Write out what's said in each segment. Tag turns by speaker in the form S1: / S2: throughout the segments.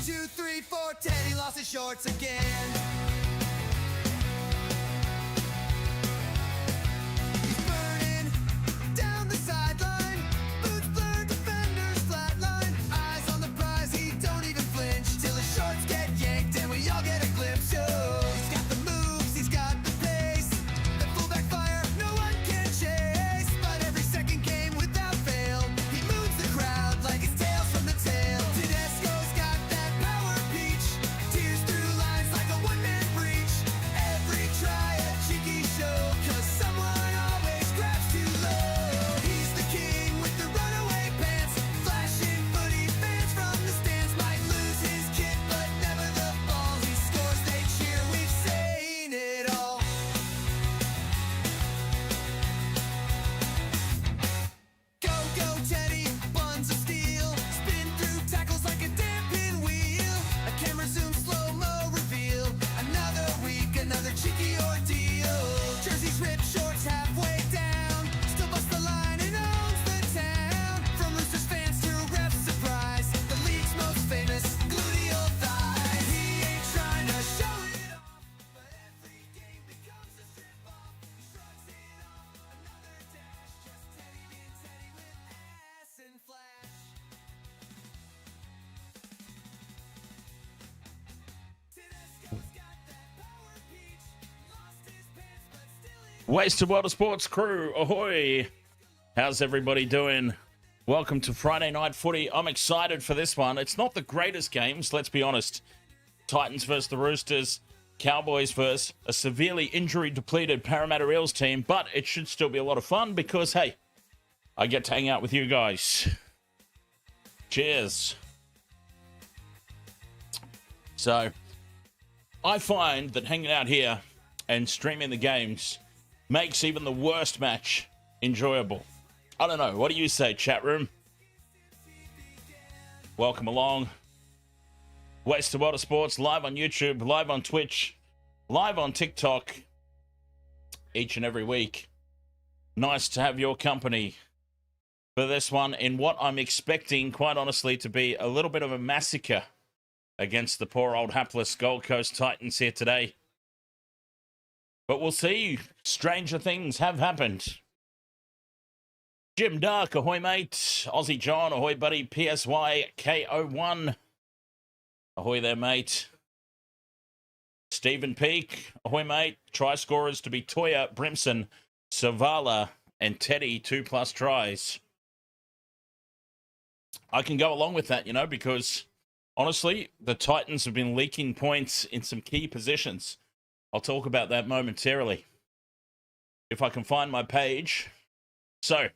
S1: 2, 3, 4, Teddy lost his shorts again. He's burning down the sideline. Boots blur, defenders flatline. Eyes on the prize, he don't even flinch till his shorts get yanked and we all get a glimpse. Oh, he's got the moves, he's got the pace. The fullback fire, no one can chase. But every second game without fail, he moves the crowd like it's Tales from the Tail. Tedesco's got that power peach. Tears through lines like a one-man breach. Every try a cheeky show, 'cause someone always grabs too low. He's the king with the runaway pants. Flashing footy fans from the stands. Might lose his kid, but never the ball. He scores, they cheer, we've seen it all. Go, go, Teddy, buns of steel. Spin through tackles like a damn pinwheel. A camera zoom, slow-mo reveal. Another week, another cheeky ordeal. Jerseys ripped, shorts halfway down. Still busts the line and owns the town. From Roosters fans to ref surprise. The league's most famous gluteal thighs. He ain't trying to show it off, but every game becomes a strip off. He shrugs it off, another dash. Just Teddy being Teddy with ass and flash. Tedesco's got that power peach. Lost his pants, but still in.
S2: Wasted World of Sports crew, ahoy! How's everybody doing? Welcome to Friday Night Footy. I'm excited for this one. It's not the greatest games, let's be honest. Titans versus the Roosters, Cowboys versus a severely injury-depleted Parramatta Eels team, but it should still be a lot of fun because, hey, I get to hang out with you guys. Cheers. So, I find that hanging out here and streaming the games makes even the worst match enjoyable. I don't know. What do you say, chat room? Welcome along. Wasted World of Sports, live on YouTube, live on Twitch, live on TikTok, each and every week. Nice to have your company for this one in what I'm expecting, quite honestly, to be a little bit of a massacre against the poor old hapless Gold Coast Titans here today. But we'll see. Stranger things have happened. Jim Dark, ahoy mate. Aussie John, ahoy buddy. PSY KO1, ahoy there mate. Stephen Peak, ahoy mate. Try scorers to be Toya, Brimson, Savala, and Teddy, 2+ tries. I can go along with that, you know, because honestly, the Titans have been leaking points in some key positions. I'll talk about that momentarily, if I can find my page. So,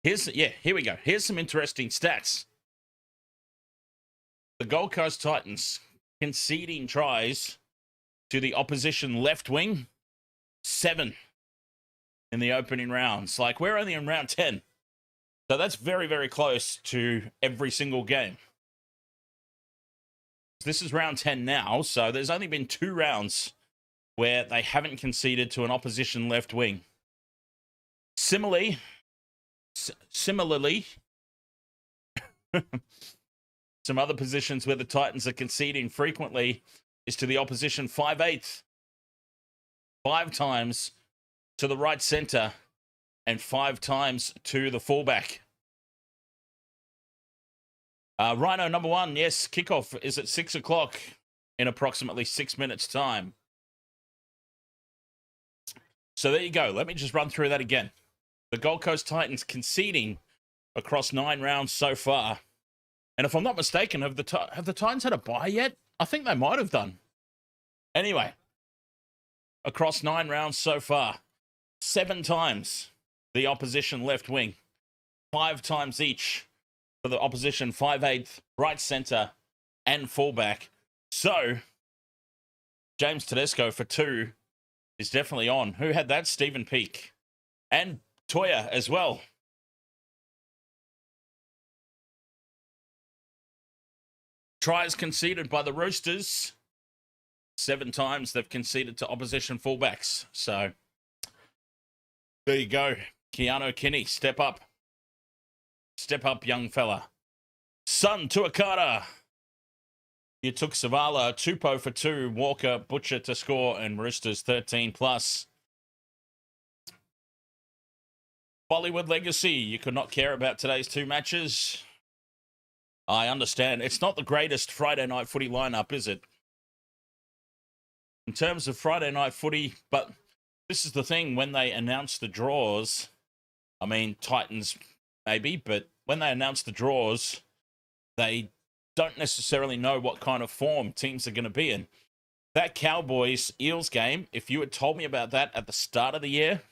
S2: here we go. Here's some interesting stats. The Gold Coast Titans conceding tries to the opposition left wing, 7 in the opening rounds. Like, we're only in round 10. So that's very, very close to every single game. This is round 10 now, so there's only been 2 rounds where they haven't conceded to an opposition left wing. Similarly, some other positions where the Titans are conceding frequently is to the opposition 5/8. 5 times to the right centre and 5 times to the fullback. Rhino number 1, yes, kickoff is at 6 o'clock in approximately 6 minutes' time. So there you go. Let me just run through that again. The Gold Coast Titans conceding across 9 rounds so far. And if I'm not mistaken, have the Titans had a bye yet? I think they might have done. Anyway, across 9 rounds so far, 7 times the opposition left wing, 5 times each for the opposition 5/8, right centre, and fullback. So, James Tedesco for 2 is definitely on. Who had that? Stephen Peak. And Toya as well. Tries conceded by the Roosters. 7 times they've conceded to opposition fullbacks. So, there you go. Keanu Kinney, step up. Step up, young fella. Son Tuakata. You took Savala, Tupou for 2, Walker, Butcher to score, and Roosters 13 plus. Bollywood Legacy, you could not care about today's 2 matches. I understand. It's not the greatest Friday night footy lineup, is it? In terms of Friday night footy, but this is the thing, when they announce the draws, I mean, Titans maybe, but when they announce the draws, they don't necessarily know what kind of form teams are going to be in. That Cowboys Eels game, if you had told me about that at the start of the year,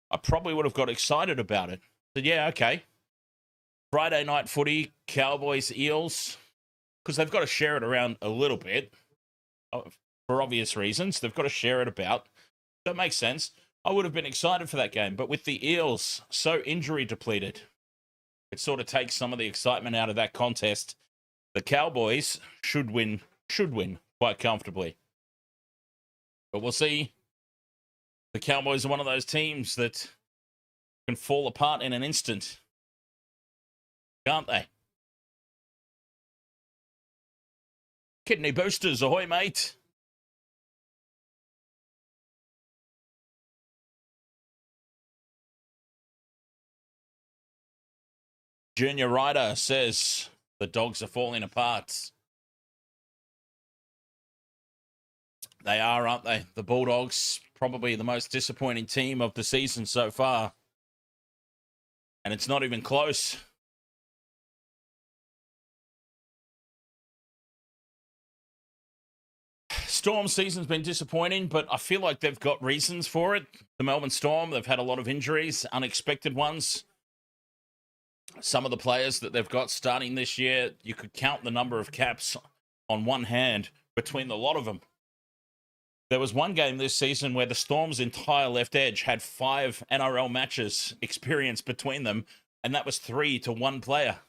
S2: I probably would have got excited about it. Said, yeah, okay. Friday night footy, Cowboys Eels, because they've got to share it around a little bit for obvious reasons. They've got to share it about. That makes sense. I would have been excited for that game, but with the Eels so injury depleted, it sort of takes some of the excitement out of that contest. The Cowboys should win quite comfortably. But we'll see. The Cowboys are one of those teams that can fall apart in an instant. Can't they? Kidney boosters, ahoy, mate. Junior Ryder says the Dogs are falling apart. They are, aren't they? The Bulldogs, probably the most disappointing team of the season so far. And it's not even close. Storm season's been disappointing, but I feel like they've got reasons for it. The Melbourne Storm, they've had a lot of injuries, unexpected ones. Some of the players that they've got starting this year, you could count the number of caps on one hand between the lot of them. There was one game this season where the Storm's entire left edge had 5 NRL matches experience between them, and that was 3 to 1 player.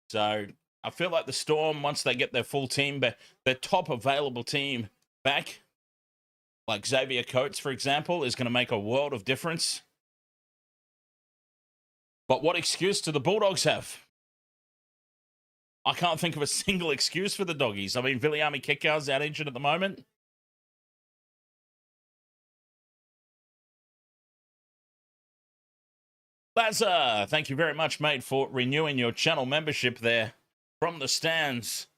S2: So I feel like the Storm, once they get their full team, their top available team back, like Xavier Coates, for example, is going to make a world of difference. But what excuse do the Bulldogs have? I can't think of a single excuse for the Doggies. I mean, Viliami Kikau's out injured at the moment. Lazar, thank you very much, mate, for renewing your channel membership there. From the stands,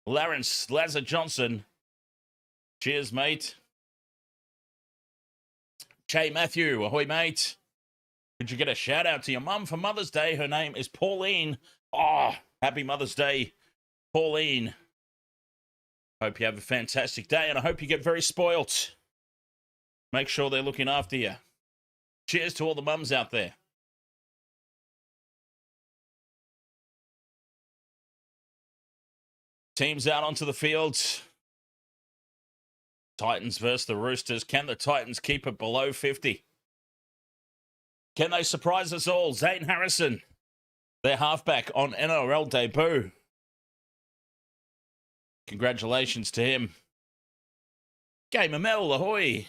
S2: Lawrence Lazar Johnson. Cheers, mate. Che Matthew, ahoy, mate. Could you get a shout out to your mum for Mother's Day? Her name is Pauline. Oh, happy Mother's Day, Pauline. Hope you have a fantastic day, and I hope you get very spoilt. Make sure they're looking after you. Cheers to all the mums out there. Teams out onto the field. Titans versus the Roosters. Can the Titans keep it below 50? Can they surprise us all? Zane Harrison, their halfback, on NRL debut. Congratulations to him. Gamer Mel, ahoy.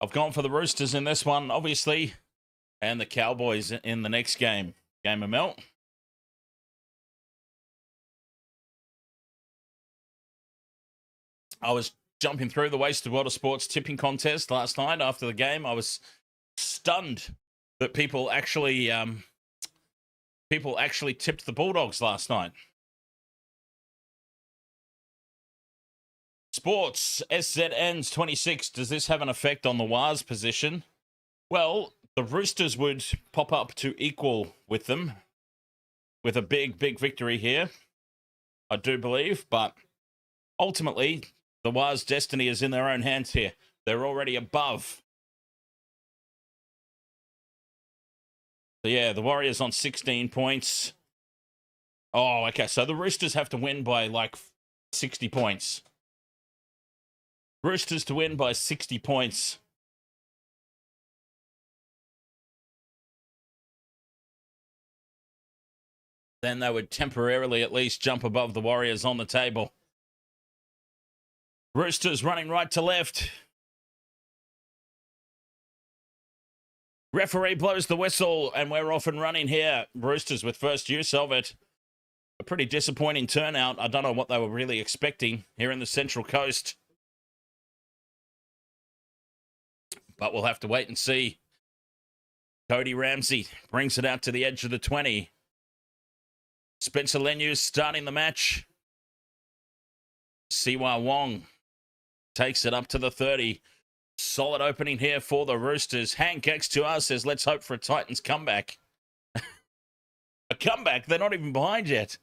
S2: I've gone for the Roosters in this one, obviously, and the Cowboys in the next game. Gamer Mel. I was jumping through the Wasted Water Sports tipping contest last night after the game. I was stunned that people actually tipped the Bulldogs last night. Sports, SZN's 26. Does this have an effect on the Wars position? Well, the Roosters would pop up to equal with them with a big victory here, I do believe, but ultimately, the Wars' destiny is in their own hands here. They're already above. So, yeah, the Warriors on 16 points. Oh, okay. So the Roosters have to win by, like, 60 points. Roosters to win by 60 points. Then they would temporarily at least jump above the Warriors on the table. Roosters running right to left. Referee blows the whistle, and we're off and running here. Roosters with first use of it. A pretty disappointing turnout. I don't know what they were really expecting here in the Central Coast. But we'll have to wait and see. Cody Ramsey brings it out to the edge of the 20. Spencer Leniu starting the match. Siwa Wong takes it up to the 30. Solid opening here for the Roosters. Hank X2R says, let's hope for a Titans comeback. A comeback? They're not even behind yet.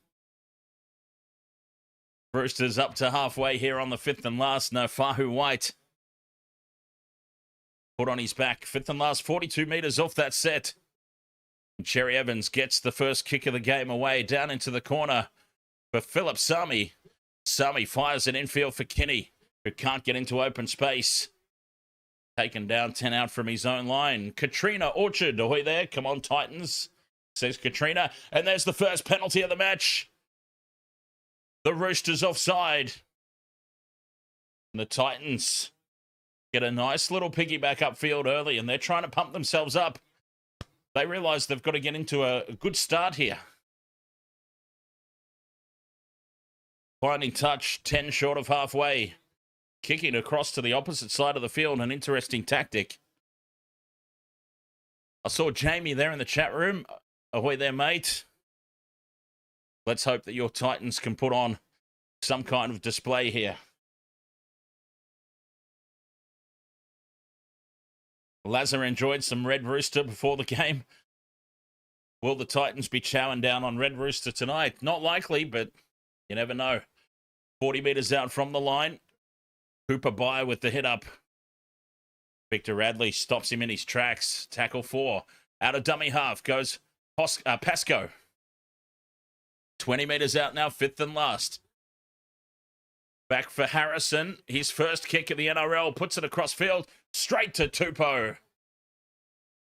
S2: Roosters up to halfway here on the fifth and last. No, Fahu White put on his back. Fifth and last, 42 metres off that set. And Cherry Evans gets the first kick of the game away down into the corner for Philip Sami. Sami fires an infield for Kinney, who can't get into open space. Taken down 10 out from his own line. Katrina Orchard, ahoy there. Come on, Titans, says Katrina. And there's the first penalty of the match. The Roosters offside. And the Titans get a nice little piggyback upfield early, and they're trying to pump themselves up. They realise they've got to get into a good start here. Finding touch, 10 short of halfway. Kicking across to the opposite side of the field, an interesting tactic. I saw Jamie there in the chat room. Ahoy there, mate. Let's hope that your Titans can put on some kind of display here. Lazar enjoyed some Red Rooster before the game. Will the Titans be chowing down on Red Rooster tonight? Not likely, but you never know. 40 metres out from the line. Cooper by with the hit up. Victor Radley stops him in his tracks. Tackle 4. Out of dummy half goes Pascoe. 20 metres out now, fifth and last. Back for Harrison. His first kick of the NRL. Puts it across field. Straight to Taumoepeau.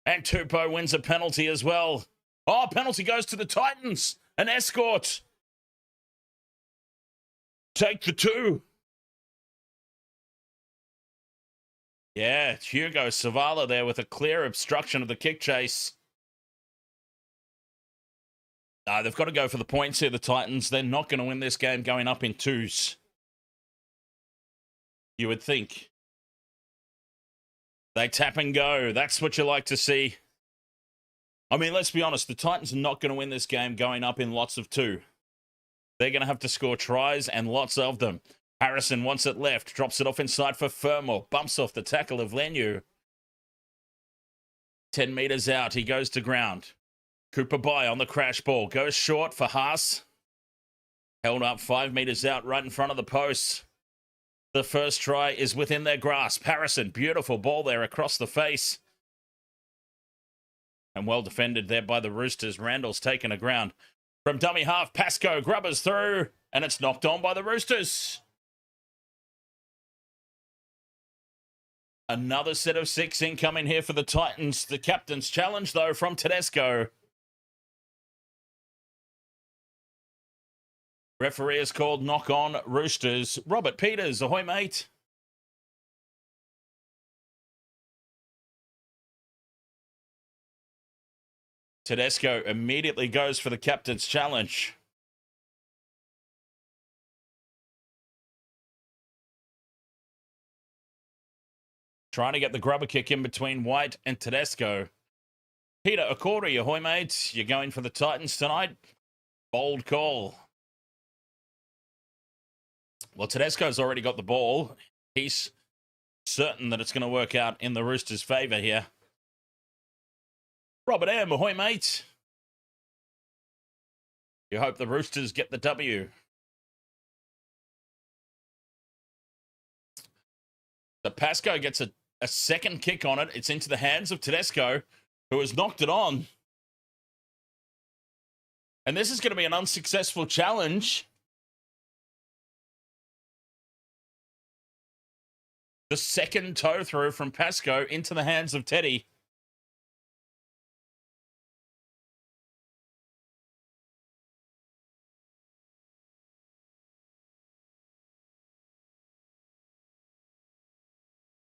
S2: And Taumoepeau wins a penalty as well. Oh, penalty goes to the Titans. An escort. Take the 2. Yeah, it's Hugo Savala there with a clear obstruction of the kick chase. They've got to go for the points here, the Titans. They're not going to win this game going up in 2s. You would think. They tap and go. That's what you like to see. I mean, let's be honest. The Titans are not going to win this game going up in lots of 2. They're going to have to score tries and lots of them. Harrison wants it left. Drops it off inside for Fermor. Bumps off the tackle of Leniu. 10 metres out. He goes to ground. Cooper by on the crash ball. Goes short for Haas. Held up 5 metres out right in front of the post. The first try is within their grasp. Harrison, beautiful ball there across the face. And well defended there by the Roosters. Randall's taken a ground. From dummy half, Pascoe grubbers through. And it's knocked on by the Roosters. Another set of 6 incoming here for the Titans. The captain's challenge, though, from Tedesco. Referee is called knock on Roosters. Robert Peters, ahoy, mate. Tedesco immediately goes for the captain's challenge. Trying to get the grubber kick in between White and Tedesco. Peter Accordi, ahoy, mate. You're going for the Titans tonight? Bold call. Well, Tedesco's already got the ball. He's certain that it's going to work out in the Roosters' favour here. Robert M, ahoy, mate. You hope the Roosters get the W. So Pascoe gets a second kick on it. It's into the hands of Tedesco, who has knocked it on. And this is going to be an unsuccessful challenge. The second toe through from Pascoe into the hands of Teddy.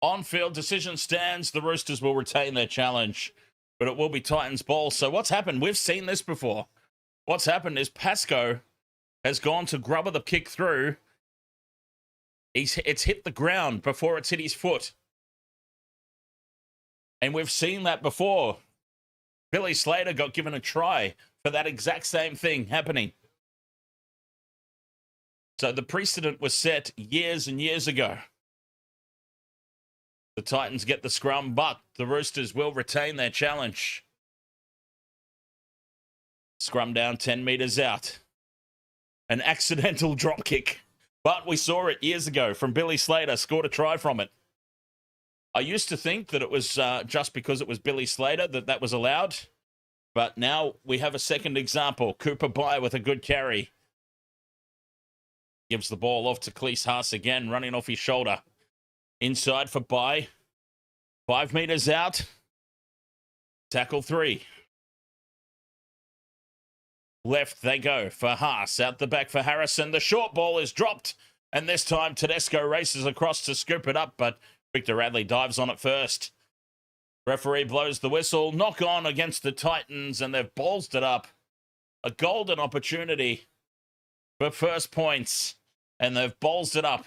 S2: On-field decision stands. The Roosters will retain their challenge but it will be Titans ball. So what's happened? We've seen this before. What's happened is Pascoe has gone to grubber the kick through. It's hit the ground before it's hit his foot. And we've seen that before. Billy Slater got given a try for that exact same thing happening. So the precedent was set years and years ago. The Titans get the scrum, but the Roosters will retain their challenge. Scrum down 10 metres out. An accidental drop kick. But we saw it years ago from Billy Slater, scored a try from it. I used to think that it was just because it was Billy Slater that was allowed. But now we have a second example. Cooper Bye with a good carry. Gives the ball off to Klese Haas again, running off his shoulder. Inside for Bye. 5 metres out. Tackle 3. Left they go for Haas. Out the back for Harrison. The short ball is dropped. And this time Tedesco races across to scoop it up. But Victor Radley dives on it first. Referee blows the whistle. Knock on against the Titans. And they've ballsed it up. A golden opportunity for first points. And they've ballsed it up.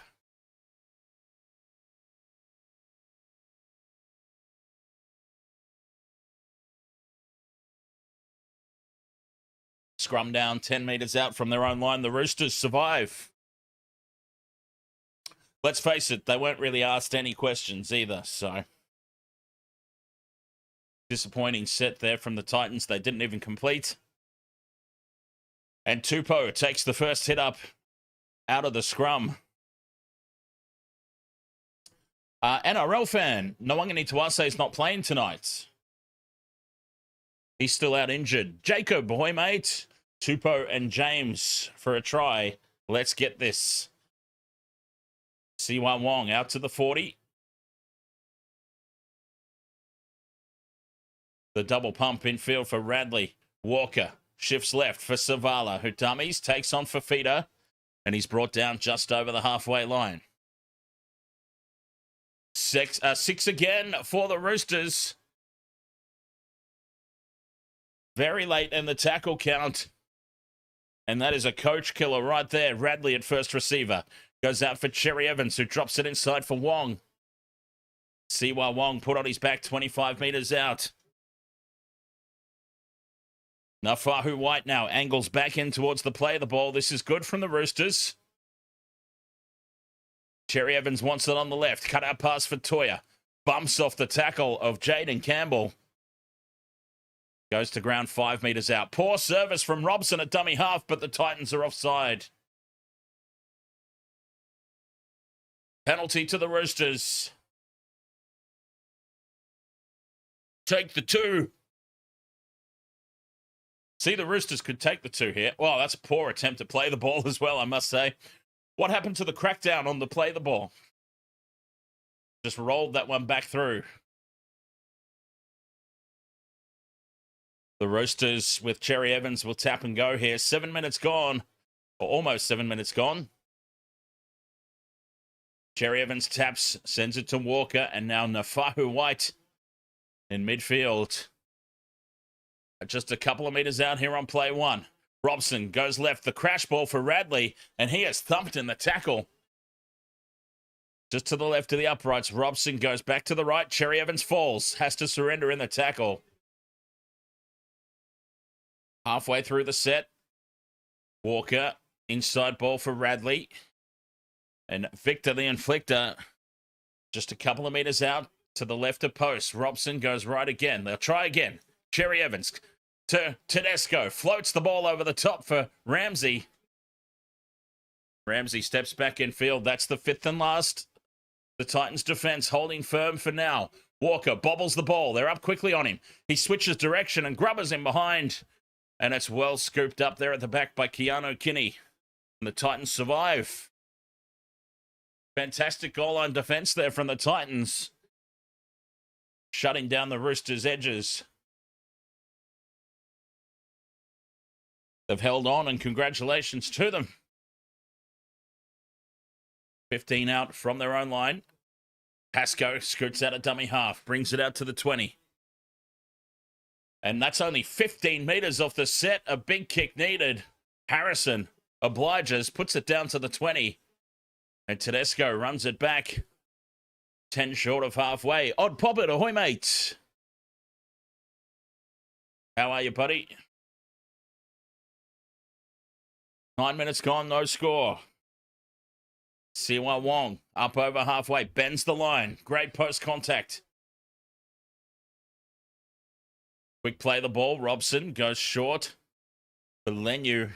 S2: Scrum down 10 metres out from their own line. The Roosters survive. Let's face it, they weren't really asked any questions either, so. Disappointing set there from the Titans. They didn't even complete. And Taumoepeau takes the first hit up out of the scrum. NRL fan, Nwangani Tuase is not playing tonight. He's still out injured. Jacob, boy mate. Taumoepeau and James for a try. Let's get this. Siwan Wong out to the 40. The double pump in field for Radley. Walker shifts left for Savala, who dummies, takes on Fafita, and he's brought down just over the halfway line. Six again for the Roosters. Very late in the tackle count. And that is a coach killer right there. Radley at first receiver. Goes out for Cherry Evans, who drops it inside for Wong. Siwa Wong put on his back 25 metres out. Nafahu White now angles back in towards the play of the ball. This is good from the Roosters. Cherry Evans wants it on the left. Cut out pass for Toya. Bumps off the tackle of Jayden Campbell. Goes to ground 5 metres out. Poor service from Robson at dummy half, but the Titans are offside. Penalty to the Roosters. Take the 2. See, the Roosters could take the 2 here. Well, that's a poor attempt to play the ball as well, I must say. What happened to the crackdown on the play the ball? Just rolled that one back through. The Roosters with Cherry Evans will tap and go here. 7 minutes gone, or almost 7 minutes gone. Cherry Evans taps, sends it to Walker, and now Nafahu White in midfield. Just a couple of metres out here on play 1. Robson goes left, the crash ball for Radley, and he is thumped in the tackle. Just to the left of the uprights, Robson goes back to the right. Cherry Evans falls, has to surrender in the tackle. Halfway through the set, Walker, inside ball for Radley. And Victor the Inflictor, just a couple of metres out to the left of post. Robson goes right again. They'll try again. Cherry Evans to Tedesco. Floats the ball over the top for Ramsey. Ramsey steps back in field. That's the 5th and last. The Titans defense holding firm for now. Walker bobbles the ball. They're up quickly on him. He switches direction and grubbers him behind. And it's well scooped up there at the back by Keanu Kinney. And the Titans survive. Fantastic goal line defense there from the Titans. Shutting down the Roosters' edges. They've held on, and congratulations to them. 15 out from their own line. Pascoe scoots out a dummy half, brings it out to the 20. And that's only 15 metres off the set. A big kick needed. Harrison obliges, puts it down to the 20. And Tedesco runs it back. 10 short of halfway. Odd Poppet, ahoy, mate. How are you, buddy? 9 minutes gone, no score. Siwa Wong up over halfway, bends the line. Great post contact. Quick play the ball. Robson goes short. Lenu.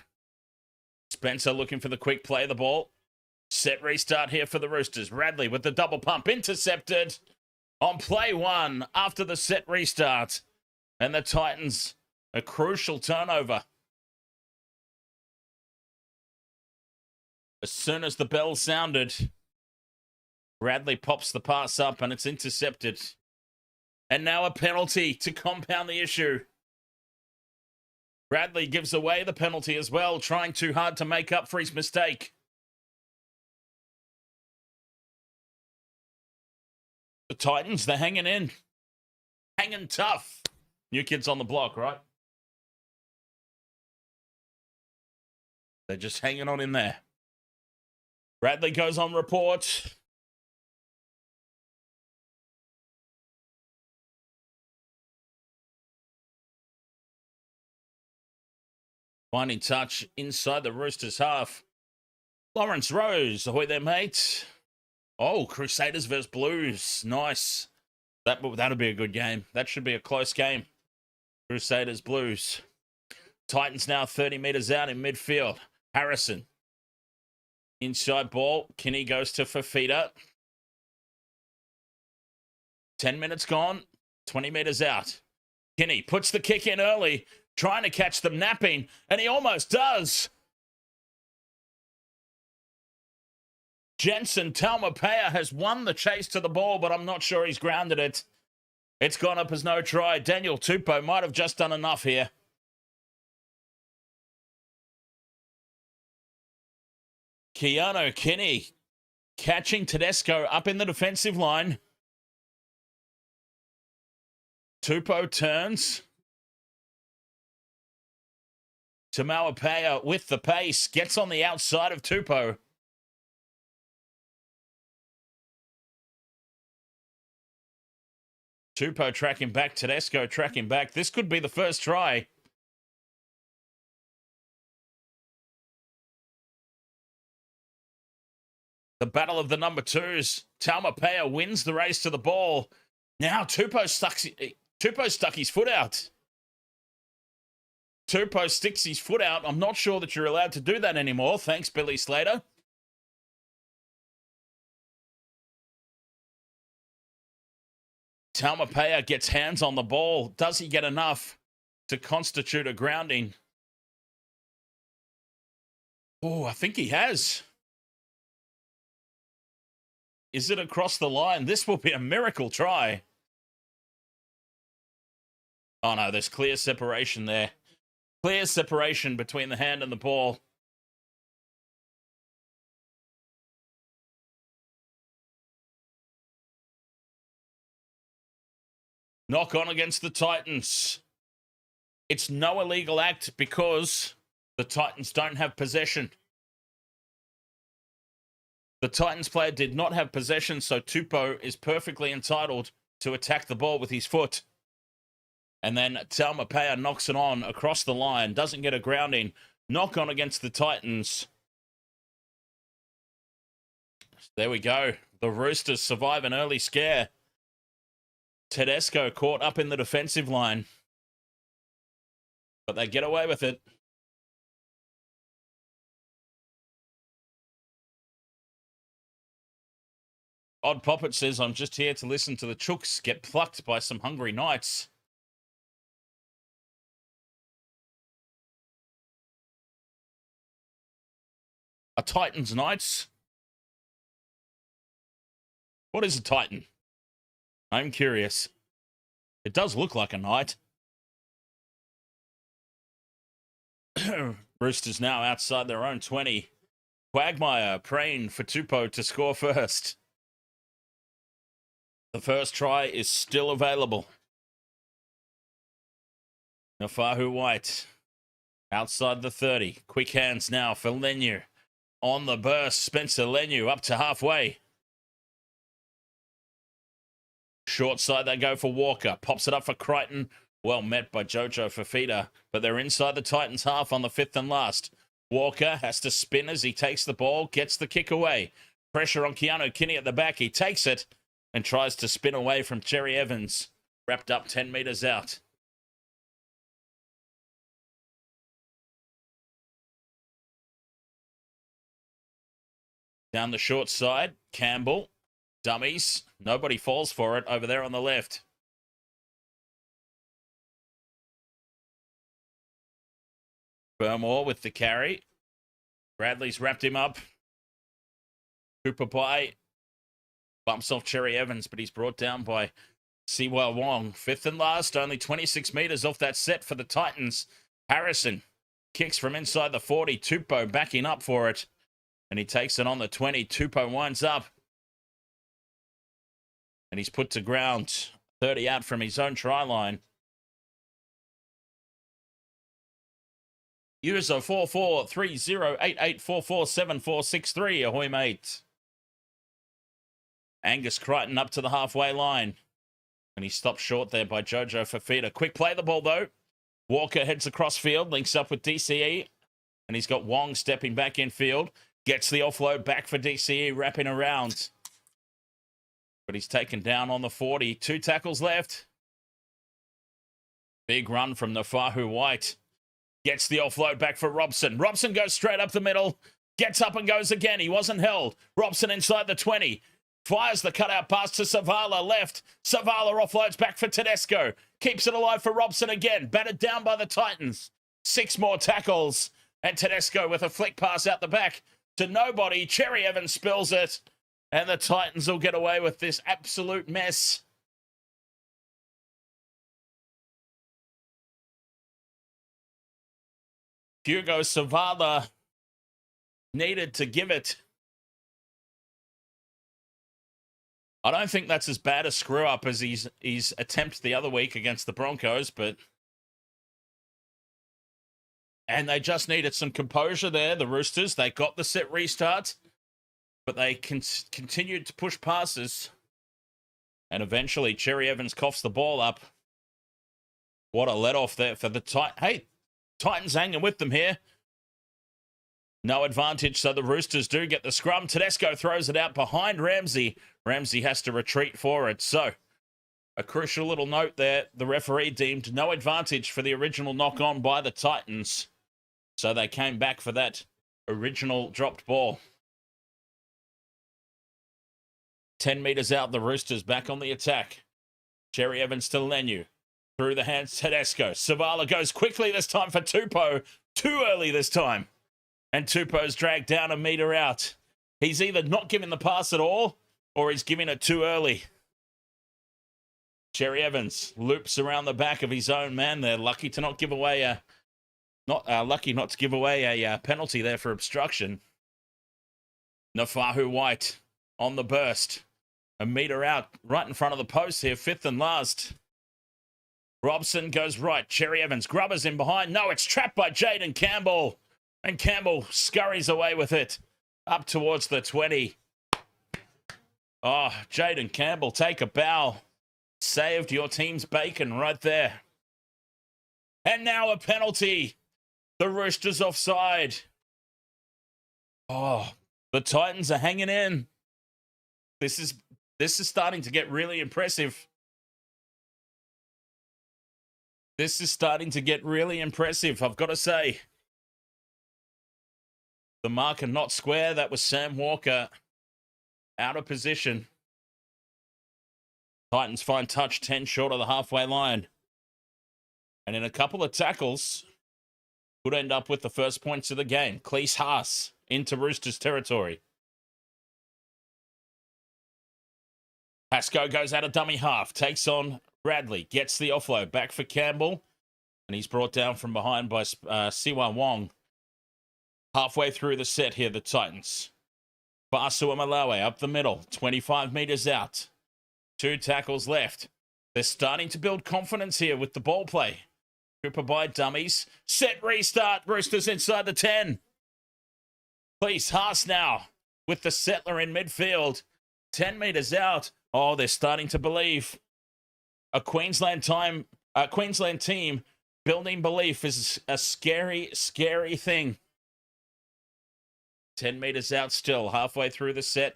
S2: Spencer looking for the quick play the ball. Set restart here for the Roosters. Radley with the double pump. Intercepted on play one after the set restart. And the Titans, a crucial turnover. As soon as the bell sounded, Radley pops the pass up and it's intercepted. And now a penalty to compound the issue. Radley gives away the penalty as well, trying too hard to make up for his mistake. The Titans, they're hanging in. Hanging tough. New kids on the block, right? They're just hanging on in there. Radley goes on report. Finding touch inside the Roosters half. Lawrence Rose, ahoy there, mate. Oh, Crusaders versus Blues. Nice. That'll be a good game. That should be a close game. Crusaders, Blues. Titans now 30 metres out in midfield. Harrison. Inside ball. Kinney goes to Fafita. 10 minutes gone. 20 metres out. Kinney puts the kick in early. Trying to catch them napping. And he almost does. Jensen Taumoepeau has won the chase to the ball, but I'm not sure he's grounded it. It's gone up as no try. Daniel Tupou might have just done enough here. Keanu Kinney catching Tedesco up in the defensive line. Tupou turns. Taumoepeau with the pace. Gets on the outside of Tupou. Tupou tracking back. Tedesco tracking back. This could be the first try. The battle of the number twos. Taumoepeau wins the race to the ball. Now Tupou stuck his foot out. Tupou sticks his foot out. I'm not sure that you're allowed to do that anymore. Thanks, Billy Slater. Taumoepeau gets hands on the ball. Does he get enough to constitute a grounding? Oh, I think he has. Is it across the line? This will be a miracle try. Oh no, there's clear separation there. Clear separation between the hand and the ball. Knock on against the Titans. It's no illegal act because the Titans don't have possession. The Titans player did not have possession, so Tupou is perfectly entitled to attack the ball with his foot. And then Taumoepeau knocks it on across the line. Doesn't get a grounding. Knock on against the Titans. There we go. The Roosters survive an early scare. Tedesco caught up in the defensive line. But they get away with it. Odd Poppet says, I'm just here to listen to the Chooks get plucked by some hungry Knights. A Titans Knights? What is a Titan? I'm curious. It does look like a knight. Roosters now outside their own 20. Quagmire praying for Tupou to score first. The first try is still available. Nafahu White outside the 30. Quick hands now for Lenu. On the burst, Spencer Lenu up to halfway. Short side they go for Walker. Pops it up for Crichton. Well met by Jojo Fafita, but they're inside the Titans half on the 5th and last. Walker has to spin as he takes the ball, gets the kick away. Pressure on Keanu Kinney at the back. He takes it and tries to spin away from Cherry Evans. Wrapped up 10 metres out. Down the short side, Campbell. Dummies. Nobody falls for it over there on the left. Burmore with the carry. Bradley's wrapped him up. Cooper Pye bumps off Cherry Evans, but he's brought down by Siwa Wong. 5th and last, only 26 metres off that set for the Titans. Harrison kicks from inside the 40. Taumoepeau backing up for it. And he takes it on the 20. Taumoepeau winds up. And he's put to ground. 30 out from his own try line. User 443088447463. Ahoy, mate. Angus Crichton up to the halfway line. And he stopped short there by Jojo Fafita. Quick play the ball, though. Walker heads across field, links up with DCE. And he's got Wong stepping back in field. Gets the offload back for DCE, wrapping around. But he's taken down on the 40. 2 tackles left. Big run from Nafahu White. Gets the offload back for Robson. Robson goes straight up the middle. Gets up and goes again. He wasn't held. Robson inside the 20. Fires the cutout pass to Savala left. Savala offloads back for Tedesco. Keeps it alive for Robson again. Battered down by the Titans. 6 more tackles. And Tedesco with a flick pass out the back to nobody. Cherry Evans spills it. And the Titans will get away with this absolute mess. Hugo Savala needed to give it. I don't think that's as bad a screw-up as his attempt the other week against the Broncos, but... And they just needed some composure there, the Roosters. They got the set restart, but they continued to push passes. And eventually, Cherry Evans coughs the ball up. What a let-off there for the Titans. Hey, Titans hanging with them here. No advantage, so the Roosters do get the scrum. Tedesco throws it out behind Ramsey. Ramsey has to retreat for it. So, a crucial little note there. The referee deemed no advantage for the original knock-on by the Titans. So they came back for that original dropped ball. 10 metres out, the Roosters back on the attack. Cherry Evans to Lenu. Through the hands, Tedesco. Savala goes quickly this time for Taumoepeau. Too early this time. And Tupou's dragged down a metre out. He's either not giving the pass at all, or he's giving it too early. Cherry Evans loops around the back of his own man there. Lucky to not give away a... lucky not to give away a penalty there for obstruction. Nafahu White on the burst. A metre out, right in front of the post here. 5th and last. Robson goes right. Cherry Evans grubbers in behind. No, it's trapped by Jayden Campbell. And Campbell scurries away with it. Up towards the 20. Oh, Jayden Campbell, take a bow. Saved your team's bacon right there. And now a penalty. The Roosters offside. Oh, the Titans are hanging in. This is starting to get really impressive. This is starting to get really impressive, I've got to say. The marker not square. That was Sam Walker out of position. Titans find touch 10 short of the halfway line. And in a couple of tackles, could end up with the first points of the game. Klese Haas into Roosters territory. Pascoe goes out of dummy half. Takes on Bradley. Gets the offload. Back for Campbell. And he's brought down from behind by Siwa Wong. Halfway through the set here, the Titans. Basua Malawi up the middle. 25 metres out. 2 tackles left. They're starting to build confidence here with the ball play. Cooper by dummies. Set restart. Roosters inside the 10. Klese, Haas now with the settler in midfield. 10 metres out. Oh, they're starting to believe. A Queensland team building belief is a scary, scary thing. 10 metres out still, halfway through the set.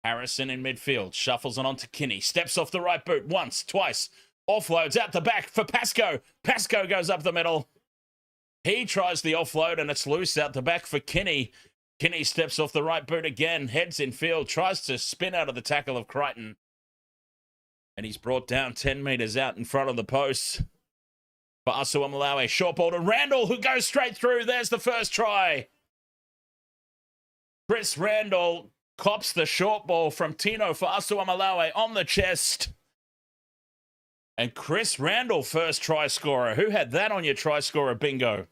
S2: Harrison in midfield, shuffles it onto Kinney, steps off the right boot once, twice, offloads out the back for Pascoe. Pascoe goes up the middle. He tries the offload and it's loose out the back for Kinney. Kinney steps off the right boot again, heads in field, tries to spin out of the tackle of Crichton. And he's brought down 10 metres out in front of the post. For Asuamalawe, short ball to Randall, who goes straight through. There's the first try. Chris Randall cops the short ball from Tino for Asuamalawe on the chest. And Chris Randall, first try scorer. Who had that on your try scorer bingo?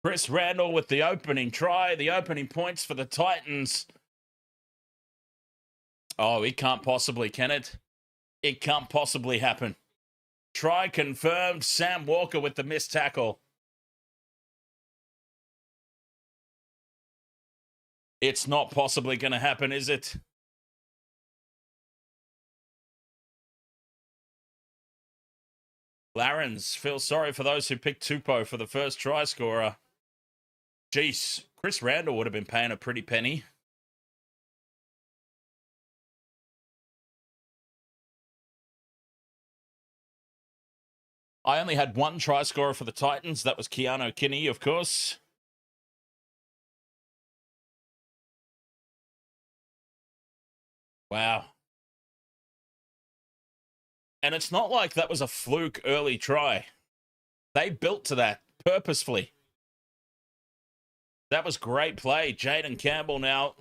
S2: Chris Randall with the opening try, the opening points for the Titans. Oh, it can't possibly, can it? It can't possibly happen. Try confirmed. Sam Walker with the missed tackle. It's not possibly going to happen, is it? Larrens, feel sorry for those who picked Taumoepeau for the first try scorer. Jeez, Chris Randall would have been paying a pretty penny. I only had one try scorer for the Titans. That was Keanu Kinney, of course. Wow. And it's not like that was a fluke early try. They built to that purposefully. That was great play. Jayden Campbell now.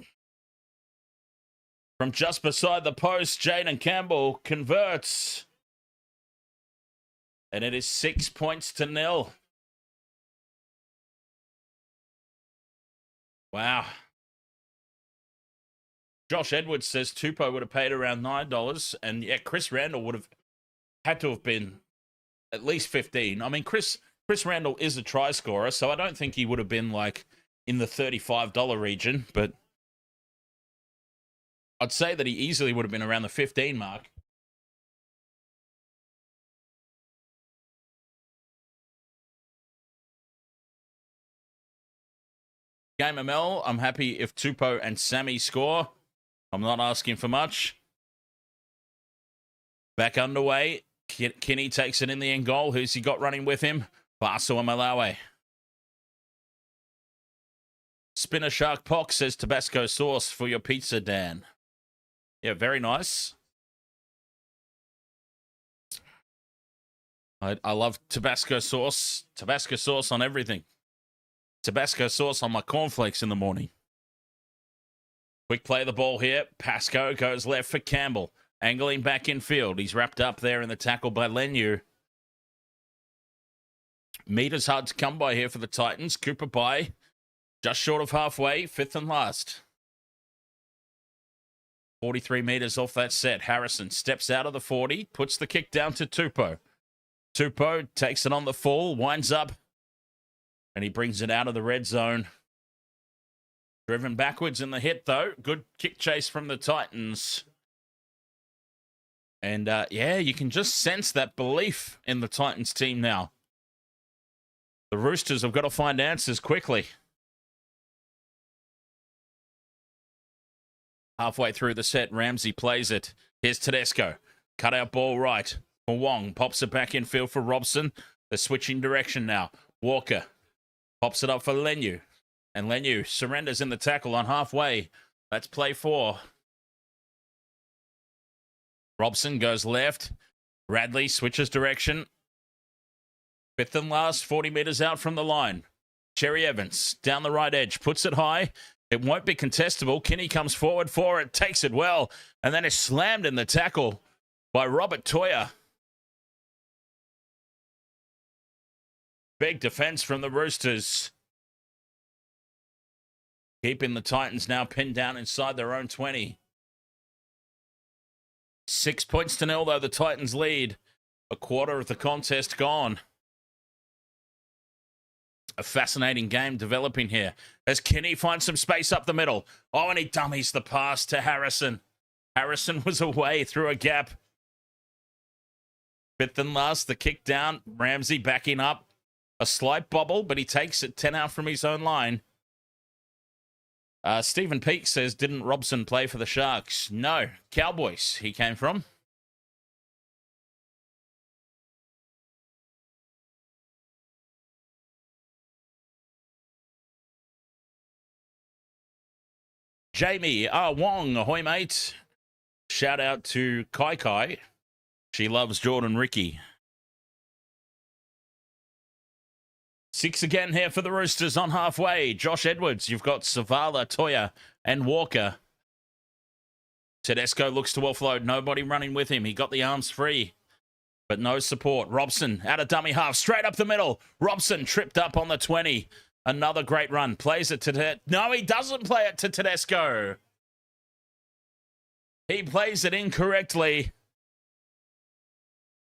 S2: From just beside the post, Jayden Campbell converts. And it is 6 points to 0. Wow. Josh Edwards says Taumoepeau would have paid around $9. And yeah, Chris Randall would have had to have been at least 15. I mean, Chris Randall is a try scorer, so I don't think he would have been like in the $35 region, but I'd say that he easily would have been around the 15 mark. Game ML, I'm happy if Taumoepeau and Sammy score. I'm not asking for much. Back underway. Kinney takes it in the end goal. Who's he got running with him? Asuamalawe. Spinner Shark Pock says Tabasco sauce for your pizza, Dan. Yeah, very nice. I love Tabasco sauce. Tabasco sauce on everything. Tabasco sauce on my cornflakes in the morning. Quick play of the ball here. Pascoe goes left for Campbell. Angling back in field. He's wrapped up there in the tackle by Leniu. Meters hard to come by here for the Titans. Cooper by just short of halfway. Fifth and last. 43 meters off that set. Harrison steps out of the 40. Puts the kick down to Taumoepeau. Taumoepeau takes it on the full. Winds up. And he brings it out of the red zone. Driven backwards in the hit, though. Good kick chase from the Titans. And, yeah, you can just sense that belief in the Titans team now. The Roosters have got to find answers quickly. Halfway through the set, Ramsey plays it. Here's Tedesco. Cut out ball right. For Wong. Pops it back in field for Robson. They're switching direction now. Walker pops it up for Leniu. And Leniu surrenders in the tackle on halfway. That's play 4. Robson goes left. Radley switches direction. Fifth and last, 40 meters out from the line. Cherry Evans down the right edge, puts it high. It won't be contestable. Kinney comes forward for it, takes it well, and then is slammed in the tackle by Robert Toya. Big defense from the Roosters. Keeping the Titans now pinned down inside their own 20. 6 points to nil, though, the Titans lead. A quarter of the contest gone. A fascinating game developing here as Kinney finds some space up the middle. Oh, and he dummies the pass to Harrison. Harrison was away through a gap. Fifth and last, the kick down. Ramsey backing up. A slight bobble, but he takes it 10 out from his own line. Stephen Peake says, didn't Robson play for the Sharks? No, Cowboys he came from. Jamie, Wong, ahoy mate. Shout out to Kai Kai. She loves Jordan Ricky. 6 again here for the Roosters on halfway. Josh Edwards, you've got Savala, Toya, and Walker. Tedesco looks to offload. Nobody running with him. He got the arms free, but no support. Robson out of dummy half, straight up the middle. Robson tripped up on the 20. Another great run. Plays it to No, he doesn't play it to Tedesco. He plays it incorrectly.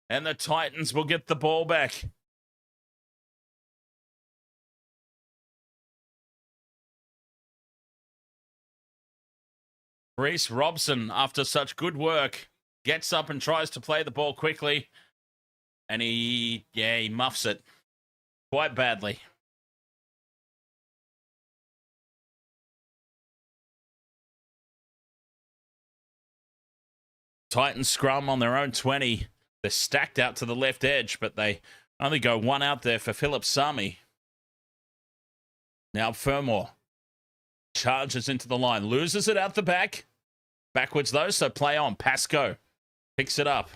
S2: And the Titans will get the ball back. Reece Robson, after such good work, gets up and tries to play the ball quickly. And he muffs it quite badly. Titans scrum on their own 20. They're stacked out to the left edge, but they only go one out there for Philip Sami. Now Fermor charges into the line, loses it out the back. Backwards though, so play on. Pascoe picks it up.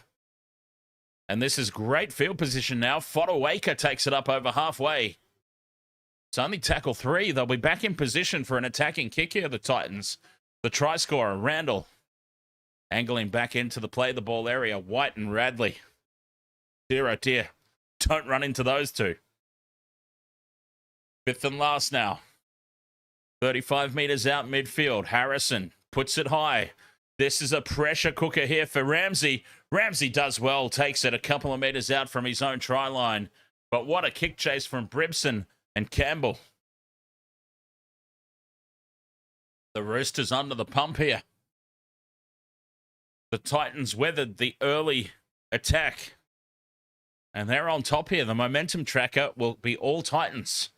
S2: And this is great field position now. Fodawaker takes it up over halfway. It's only tackle 3. They'll be back in position for an attacking kick here, the Titans. The try scorer, Randall. Angling back into the play the ball area. White and Radley. Dear, oh dear. Don't run into those two. 5th and last now. 35 metres out midfield. Harrison puts it high. This is a pressure cooker here for Ramsey. Ramsey does well. Takes it a couple of metres out from his own try line. But what a kick chase from Brisbane and Campbell. The Roosters under the pump here. The Titans weathered the early attack. And they're on top here. The momentum tracker will be all Titans.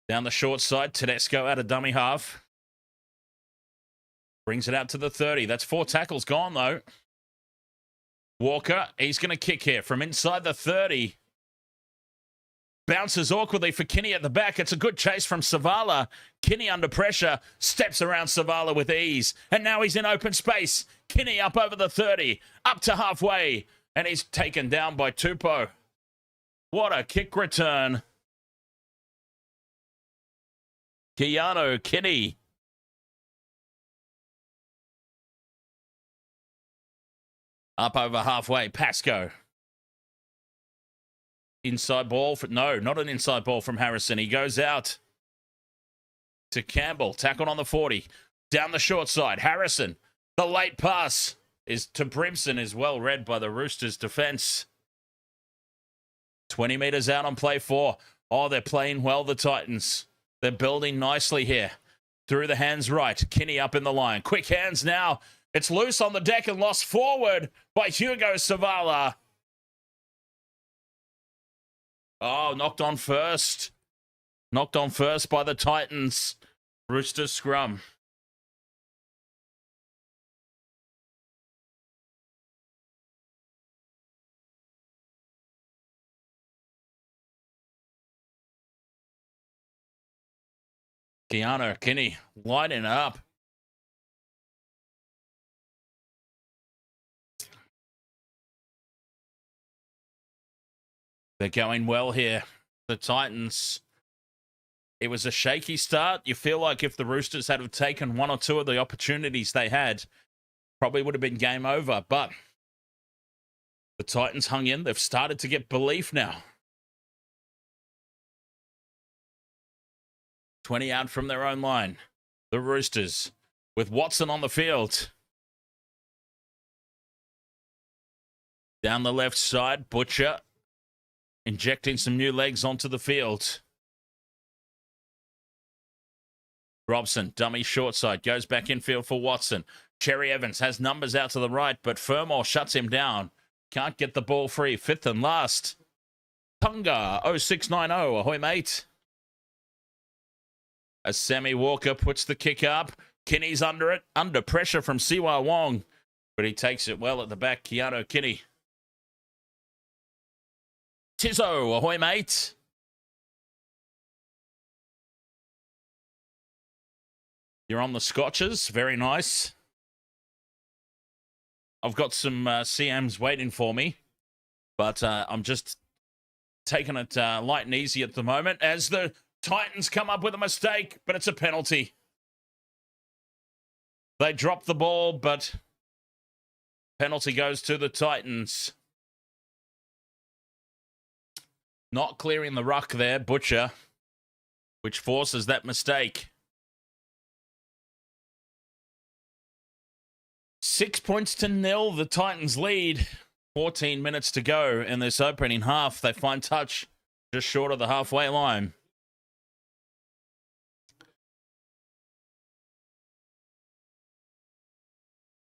S2: Down the short side, Tedesco out of dummy half. Brings it out to the 30. That's 4 tackles gone, though. Walker, he's going to kick here from inside the 30. Bounces awkwardly for Kinney at the back. It's a good chase from Savala. Kinney under pressure. Steps around Savala with ease. And now he's in open space. Kinney up over the 30. Up to halfway. And he's taken down by Taumoepeau. What a kick return. Keanu Kinney. Up over halfway. Pascoe. Inside ball. No, not an inside ball from Harrison. He goes out to Campbell. Tackled on the 40. Down the short side. Harrison. The late pass is to Brimson, is well read by the Roosters defense. 20 metres out on play 4. Oh, they're playing well, the Titans. They're building nicely here. Through the hands right. Kinney up in the line. Quick hands now. It's loose on the deck and lost forward by Hugo Savala. Oh, knocked on first. Knocked on first by the Titans. Roosters scrum. Keanu Kinney lighting up. They're going well here. The Titans. It was a shaky start. You feel like if the Roosters had have taken 1 or 2 of the opportunities they had, probably would have been game over. But the Titans hung in. They've started to get belief now. 20 out from their own line. The Roosters with Watson on the field. Down the left side, Butcher injecting some new legs onto the field. Robson, dummy short side, goes back infield for Watson. Cherry Evans has numbers out to the right, but Fermor shuts him down. Can't get the ball free. Fifth and last. Punga 0690. Ahoy, mate. As Sammy Walker puts the kick up. Kinney's under it. Under pressure from Siwa Wong. But he takes it well at the back. Keanu Kinney. Tizzo. Ahoy, mate. You're on the scotches. Very nice. I've got some CMs waiting for me. But I'm just taking it light and easy at the moment as the Titans come up with a mistake, but it's a penalty. They drop the ball, but penalty goes to the Titans. Not clearing the ruck there, Butcher, which forces that mistake. 6 points to 0, the Titans lead. 14 minutes to go in this opening half. They find touch just short of the halfway line.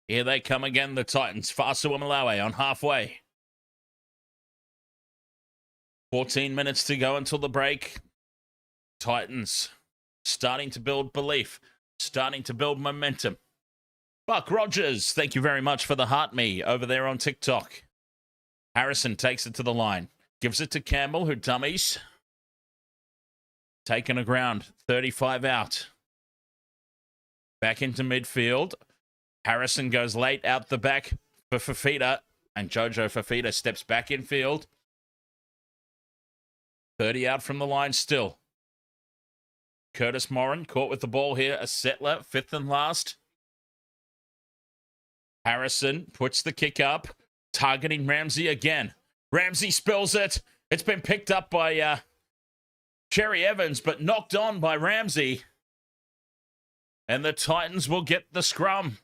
S2: Here they come again, the Titans. Fasu Malawi on halfway. 14 minutes to go until the break. Titans starting to build belief, starting to build momentum. Buck Rogers, thank you very much for the heart me over there on TikTok. Harrison takes it to the line. Gives it to Campbell, who dummies. Taken a ground. 35 out. Back into midfield. Harrison goes late out the back for Fafita. And Jojo Fafita steps back in field. 30 out from the line still. Curtis Moran caught with the ball here. A settler, fifth and last. Harrison puts the kick up. Targeting Ramsey again. Ramsey spills it. It's been picked up by Cherry Evans, but knocked on by Ramsey. And the Titans will get the scrum.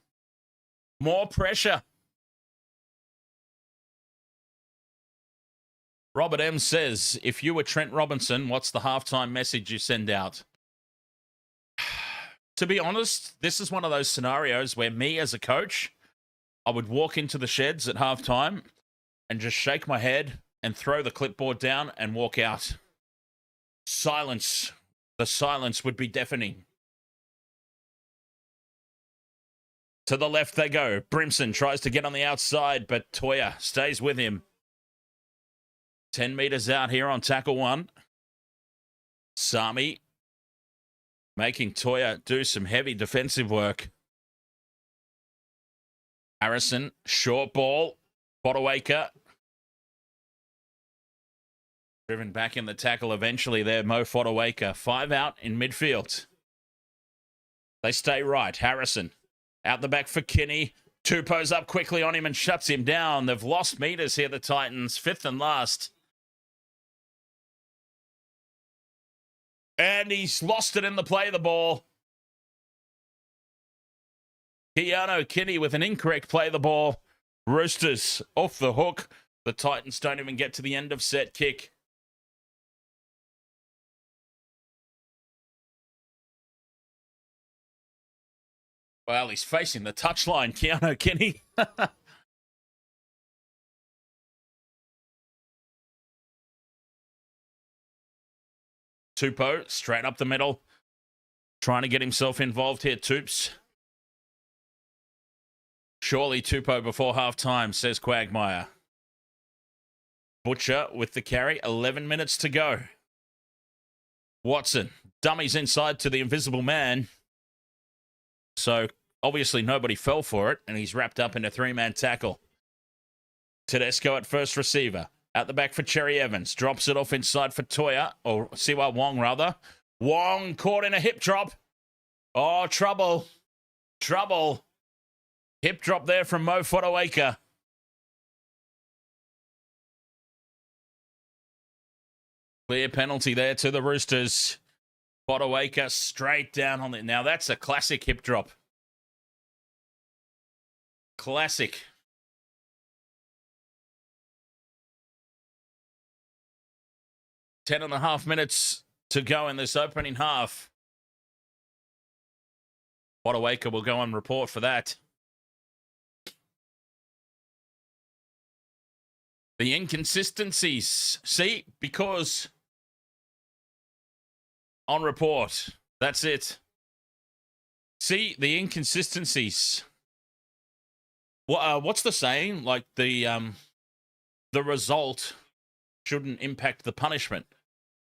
S2: More pressure. Robert M says, if you were Trent Robinson, what's the halftime message you send out? To be honest, this is one of those scenarios where me as a coach, I would walk into the sheds at halftime and just shake my head and throw the clipboard down and walk out. Silence. The silence would be deafening. To the left they go. Brimson tries to get on the outside, but Toya stays with him. 10 meters out here on tackle one. Sami making Toya do some heavy defensive work. Harrison, short ball. Botawaker. Driven back in the tackle eventually there, Mo Fodawaker. 5 out in midfield. They stay right. Harrison out the back for Kinney. Tupou's up quickly on him and shuts him down. They've lost meters here, the Titans. Fifth and last. And he's lost it in the play of the ball. Keanu Kinney with an incorrect play of the ball. Roosters off the hook. The Titans don't even get to the end of set kick. Well, he's facing the touchline, Keanu Kinney. Tupou straight up the middle. Trying to get himself involved here, Toops. Surely Tupou before half-time, says Quagmire. Butcher with the carry. 11 minutes to go. Watson. Dummies inside to the invisible man. So, obviously nobody fell for it, and he's wrapped up in a 3-man tackle. Tedesco at first receiver. Out the back for Cherry Evans. Drops it off inside for Toya, or Siwa Wong, rather. Wong caught in a hip drop. Oh, trouble. Trouble. Hip drop there from Mo Fodawaker. Clear penalty there to the Roosters. Fodawaker straight down on it. Now that's a classic hip drop. Classic. 10.5 minutes to go in this opening half. Polytec will go on report for that. The inconsistencies. See, because on report, that's it. See, the inconsistencies. What's the saying? Like the result shouldn't impact the punishment.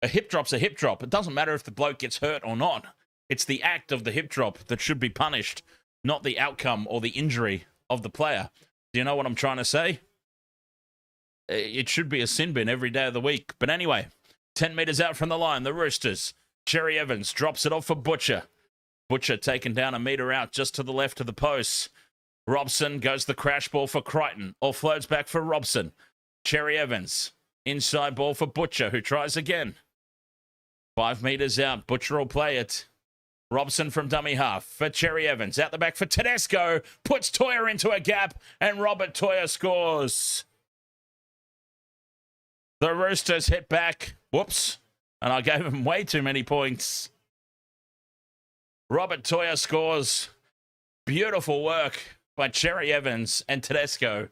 S2: A hip drop's a hip drop. It doesn't matter if the bloke gets hurt or not. It's the act of the hip drop that should be punished, not the outcome or the injury of the player. Do you know what I'm trying to say? It should be a sin bin every day of the week. But anyway, 10 metres out from the line, the Roosters. Cherry Evans drops it off for Butcher. Butcher taken down a metre out just to the left of the post. Robson goes the crash ball for Crichton. Or floats back for Robson. Cherry Evans. Inside ball for Butcher, who tries again. 5 metres out. Butcher will play it. Robson from dummy half for Cherry Evans. Out the back for Tedesco. Puts Toya into a gap. And Robert Toya scores. The Roosters hit back. Whoops. And I gave him way too many points. Robert Toya scores. Beautiful work by Cherry Evans and Tedesco.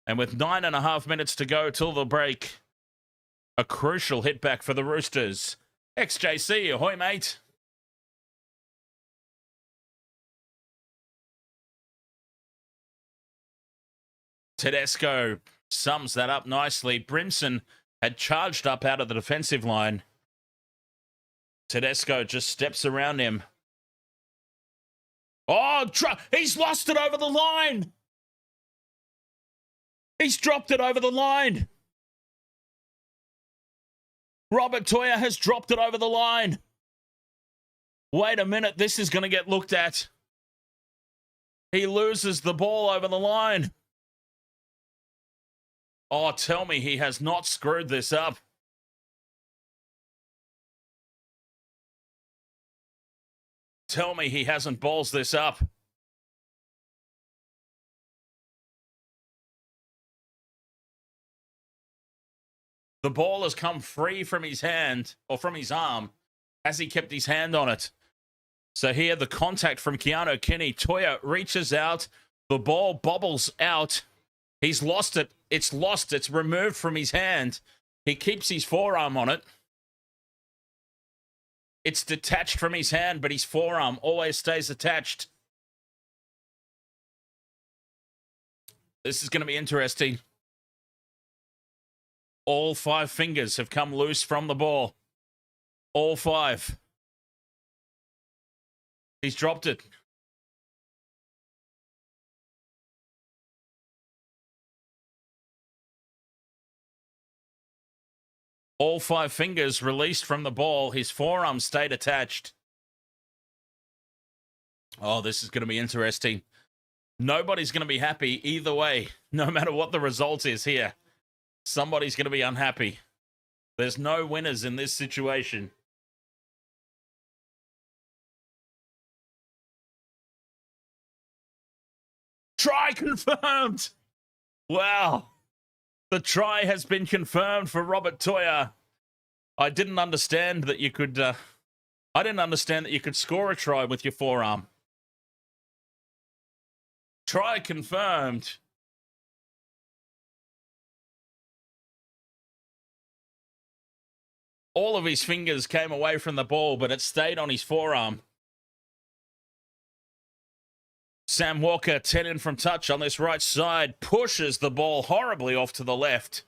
S2: And with 9.5 minutes to go till the break, a crucial hit back for the Roosters. XJC, ahoy, mate. Tedesco sums that up nicely. Brimson had charged up out of the defensive line. Tedesco just steps around him. Oh, he's lost it over the line. He's dropped it over the line. Robert Toya has dropped it over the line. Wait a minute, this is going to get looked at. He loses the ball over the line. Oh, tell me he has not screwed this up. Tell me he hasn't balls this up. The ball has come free from his hand, or from his arm, as he kept his hand on it. So here, the contact from Keanu Kinney. Toya reaches out. The ball bobbles out. He's lost it. It's lost. It's removed from his hand. He keeps his forearm on it. It's detached from his hand, but his forearm always stays attached. This is going to be interesting. All 5 fingers have come loose from the ball. All 5. He's dropped it. All 5 fingers released from the ball. His forearm stayed attached. Oh, this is going to be interesting. Nobody's going to be happy either way, no matter what the result is here. Somebody's going to be unhappy. There's no winners in this situation. Try confirmed! Wow. The try has been confirmed for Robert Toya. I didn't understand that you could... I didn't understand that you could score a try with your forearm. Try confirmed. All of his fingers came away from the ball, but it stayed on his forearm. Sam Walker, 10 in from touch on this right side, pushes the ball horribly off to the left.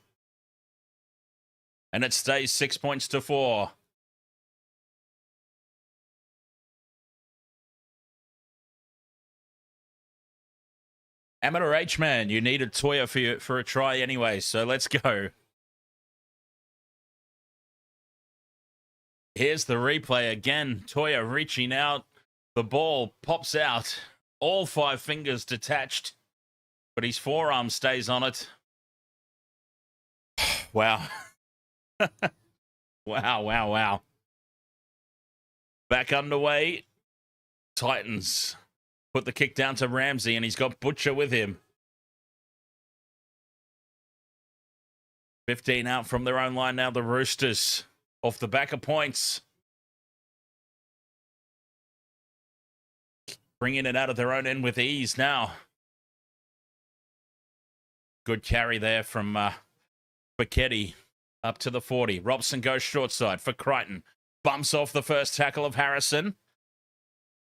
S2: And it stays 6 points to 4. Amateur H-Man, you needed Toya for a try anyway, so let's go. Here's the replay again. Toya reaching out. The ball pops out. All 5 fingers detached, but his forearm stays on it. Wow. Wow. Back underway. Titans put the kick down to Ramsey, and he's got Butcher with him. 15 out from their own line now, the Roosters. Off the back of points. Bringing it out of their own end with ease now. Good carry there from Fouquetti up to the 40. Robson goes short side for Crichton. Bumps off the first tackle of Harrison.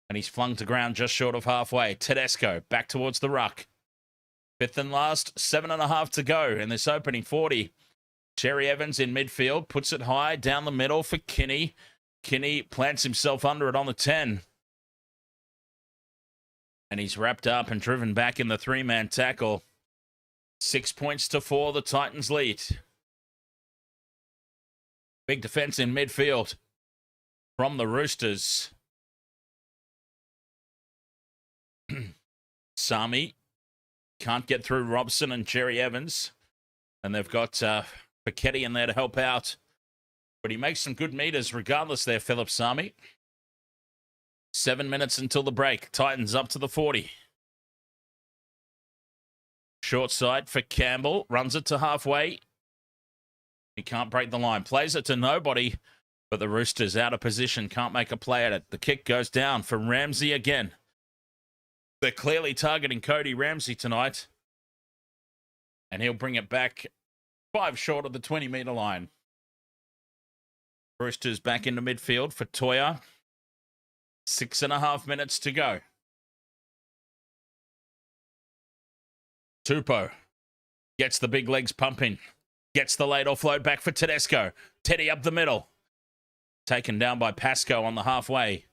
S2: And he's flung to ground just short of halfway. Tedesco back towards the ruck. Fifth and last, 7.5 to go in this opening 40. Cherry Evans in midfield, puts it high down the middle for Kinney. Kinney plants himself under it on the 10. And he's wrapped up and driven back in the three-man tackle. 6 points to 4, the Titans lead. Big defense in midfield from the Roosters. Sami can't get through Robson and Cherry Evans. And they've got Fouquetti in there to help out. But he makes some good meters regardless there, Philip Sami. 7 minutes until the break. Titans up to the 40. Short side for Campbell. Runs it to halfway. He can't break the line. Plays it to nobody. But the Roosters out of position. Can't make a play at it. The kick goes down for Ramsey again. They're clearly targeting Cody Ramsey tonight. And he'll bring it back 5 short of the 20-metre line. Roosters back into midfield for Toya. 6.5 minutes to go. Taumoepeau gets the big legs pumping. Gets the late offload back for Tedesco. Teddy up the middle. Taken down by Pascoe on the halfway.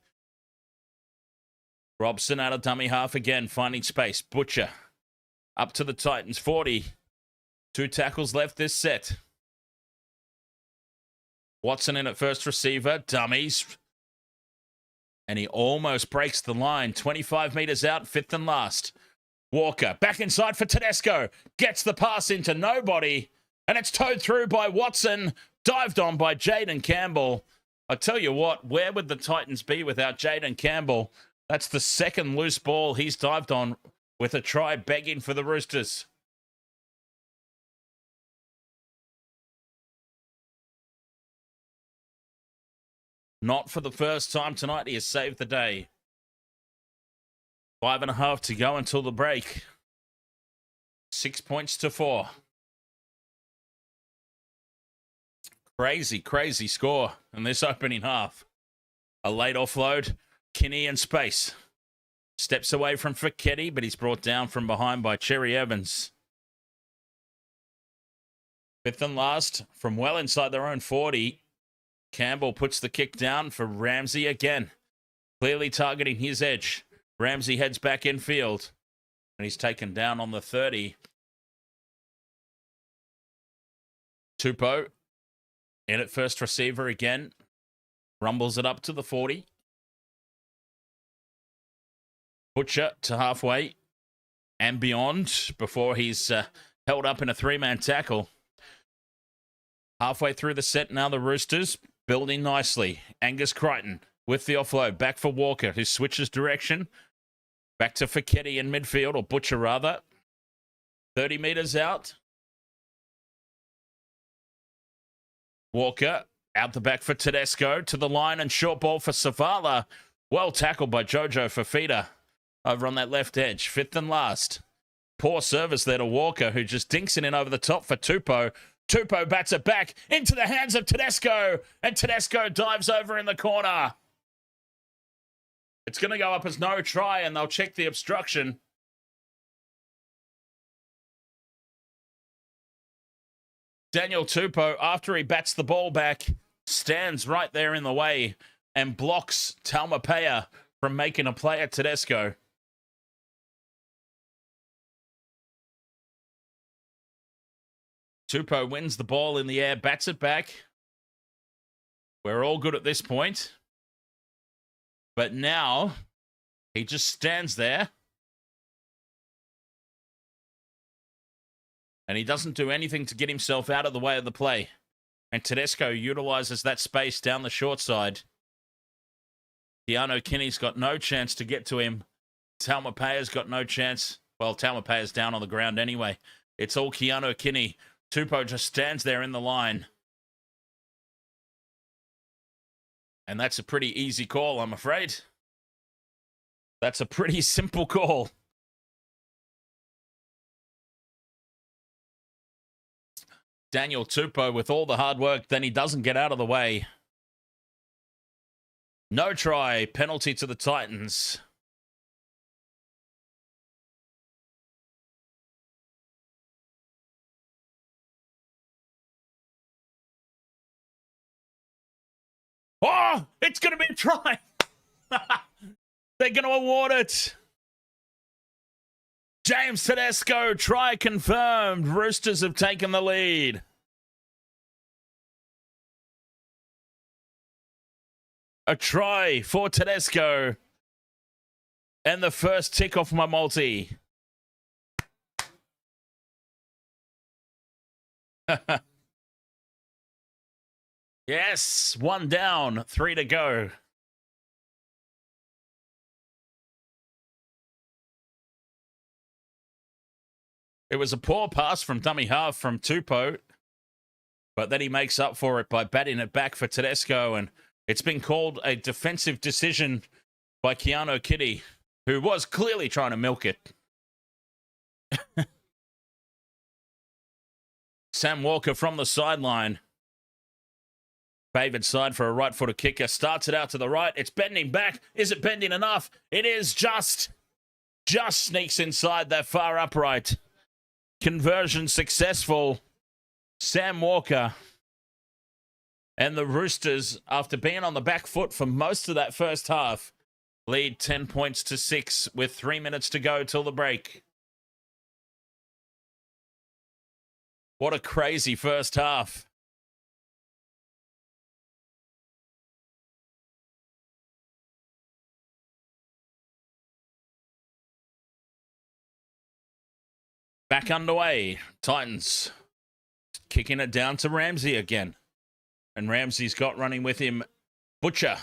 S2: Robson out of dummy half again, finding space. Butcher up to the Titans, 40. 2 tackles left this set. Watson in at first receiver, dummies. And he almost breaks the line. 25 metres out, 5th and last. Walker back inside for Tedesco. Gets the pass into nobody. And it's towed through by Watson. Dived on by Jayden Campbell. I tell you what, where would the Titans be without Jayden Campbell? That's the second loose ball he's dived on with a try begging for the Roosters. Not for the first time tonight. He has saved the day. 5.5 to go until the break. 6 points to 4. Crazy, crazy score in this opening half. A late offload. Kinney in space. Steps away from Fouquetti, but he's brought down from behind by Cherry Evans. 5th and last from well inside their own 40. Campbell puts the kick down for Ramsey again. Clearly targeting his edge. Ramsey heads back in field. And he's taken down on the 30. Taumoepeau in at first receiver again. Rumbles it up to the 40. Butcher to halfway and beyond before he's held up in a 3-man tackle. Halfway through the set now, the Roosters building nicely. Angus Crichton with the offload. Back for Walker, who switches direction. Back to Fouquetti in midfield, or Butcher rather. 30 metres out. Walker out the back for Tedesco. To the line and short ball for Savala. Well tackled by Jojo Fafita over on that left edge. 5th and last. Poor service there to Walker, who just dinks it in over the top for Taumoepeau. Taumoepeau bats it back into the hands of Tedesco, and Tedesco dives over in the corner. It's going to go up as no try, and they'll check the obstruction. Daniel Taumoepeau, after he bats the ball back, stands right there in the way and blocks Taumoepeau from making a play at Tedesco. Taumoepeau wins the ball in the air, bats it back. We're all good at this point. But now, he just stands there. And he doesn't do anything to get himself out of the way of the play. And Tedesco utilizes that space down the short side. Keanu Kinney's got no chance to get to him. Taumoepeau's got no chance. Well, Taumoepeau's down on the ground anyway. It's all Keanu Kinney Taumoepeau just stands there in the line. And that's a pretty easy call, I'm afraid. That's a pretty simple call. Daniel Taumoepeau with all the hard work, then he doesn't get out of the way. No try, penalty to the Titans. Oh, it's going to be a try. They're going to award it. James Tedesco, try confirmed. Roosters have taken the lead. A try for Tedesco. And the first tick off my multi. Yes, 1 down, 3 to go. It was a poor pass from dummy half from Taumoepeau, but then he makes up for it by batting it back for Tedesco, and it's been called a defensive decision by Keanu Kitty, who was clearly trying to milk it. Sam Walker from the sideline. Favoured side for a right-footed kicker. Starts it out to the right. It's bending back. Is it bending enough? It is just sneaks inside that far upright. Conversion successful. Sam Walker. And the Roosters, after being on the back foot for most of that first half, lead 10 points to 6 with 3 minutes to go till the break. What a crazy first half. Back underway. Titans kicking it down to Ramsey again. And Ramsey's got running with him Butcher,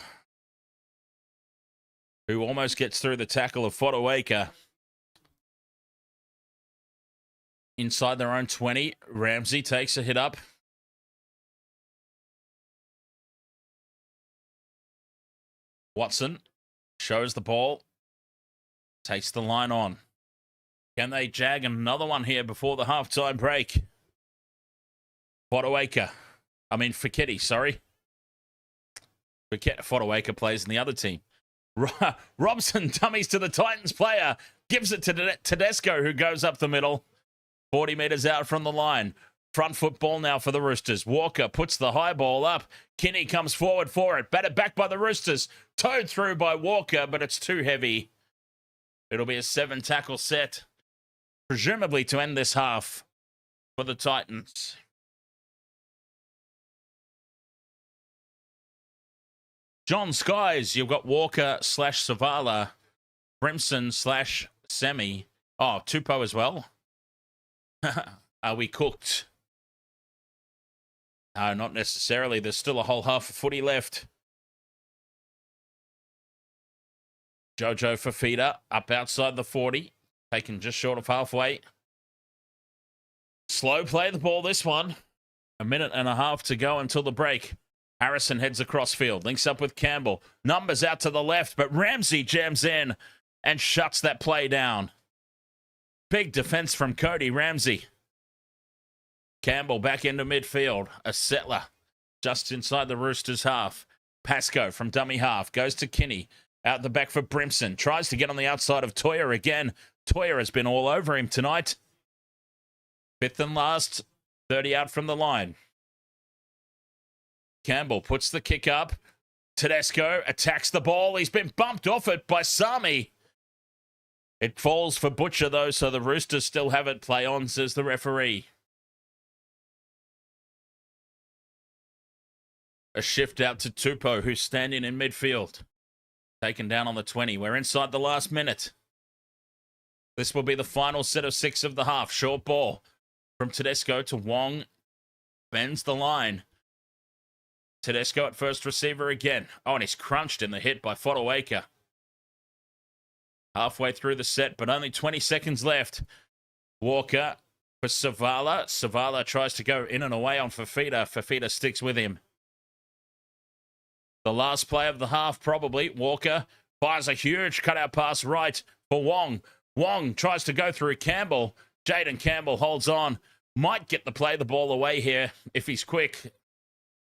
S2: who almost gets through the tackle of Fodawaker. Inside their own 20, Ramsey takes a hit up. Watson shows the ball. Takes the line on. Can they jag another one here before the halftime break? Fodawaker. Feketi, sorry. Fodawaker plays in the other team. Robson dummies to the Titans player. Gives it to Tedesco, who goes up the middle. 40 metres out from the line. Front foot ball now for the Roosters. Walker puts the high ball up. Kinney comes forward for it. Batted back by the Roosters. Towed through by Walker, but it's too heavy. It'll be a 7-tackle set. Presumably to end this half for the Titans. John Skies, you've got Walker / Savala, Brimson / Semi. Oh, Taumoepeau as well. Are we cooked? No, not necessarily. There's still a whole half of footy left. Jojo Fafita up outside the 40. Taken just short of halfway. Slow play the ball, this one. 1.5 minutes to go until the break. Harrison heads across field. Links up with Campbell. Numbers out to the left, but Ramsey jams in and shuts that play down. Big defense from Cody Ramsey. Campbell back into midfield. A settler just inside the Roosters half. Pascoe from dummy half. Goes to Kinney. Out the back for Brimson. Tries to get on the outside of Toya again. Toya has been all over him tonight. 5th and last. 30 out from the line. Campbell puts the kick up. Tedesco attacks the ball. He's been bumped off it by Sami. It falls for Butcher, though, so the Roosters still have it. Play on, says the referee. A shift out to Taumoepeau, who's standing in midfield. Taken down on the 20. We're inside the last minute. This will be the final set of 6 of the half. Short ball from Tedesco to Wong. Bends the line. Tedesco at first receiver again. Oh, and he's crunched in the hit by Fodawaker. Halfway through the set, but only 20 seconds left. Walker for Savala. Savala tries to go in and away on Fafita. Fafita sticks with him. The last play of the half, probably. Walker fires a huge cutout pass right for Wong. Wong tries to go through Campbell. Jayden Campbell holds on. Might get the ball away here if he's quick.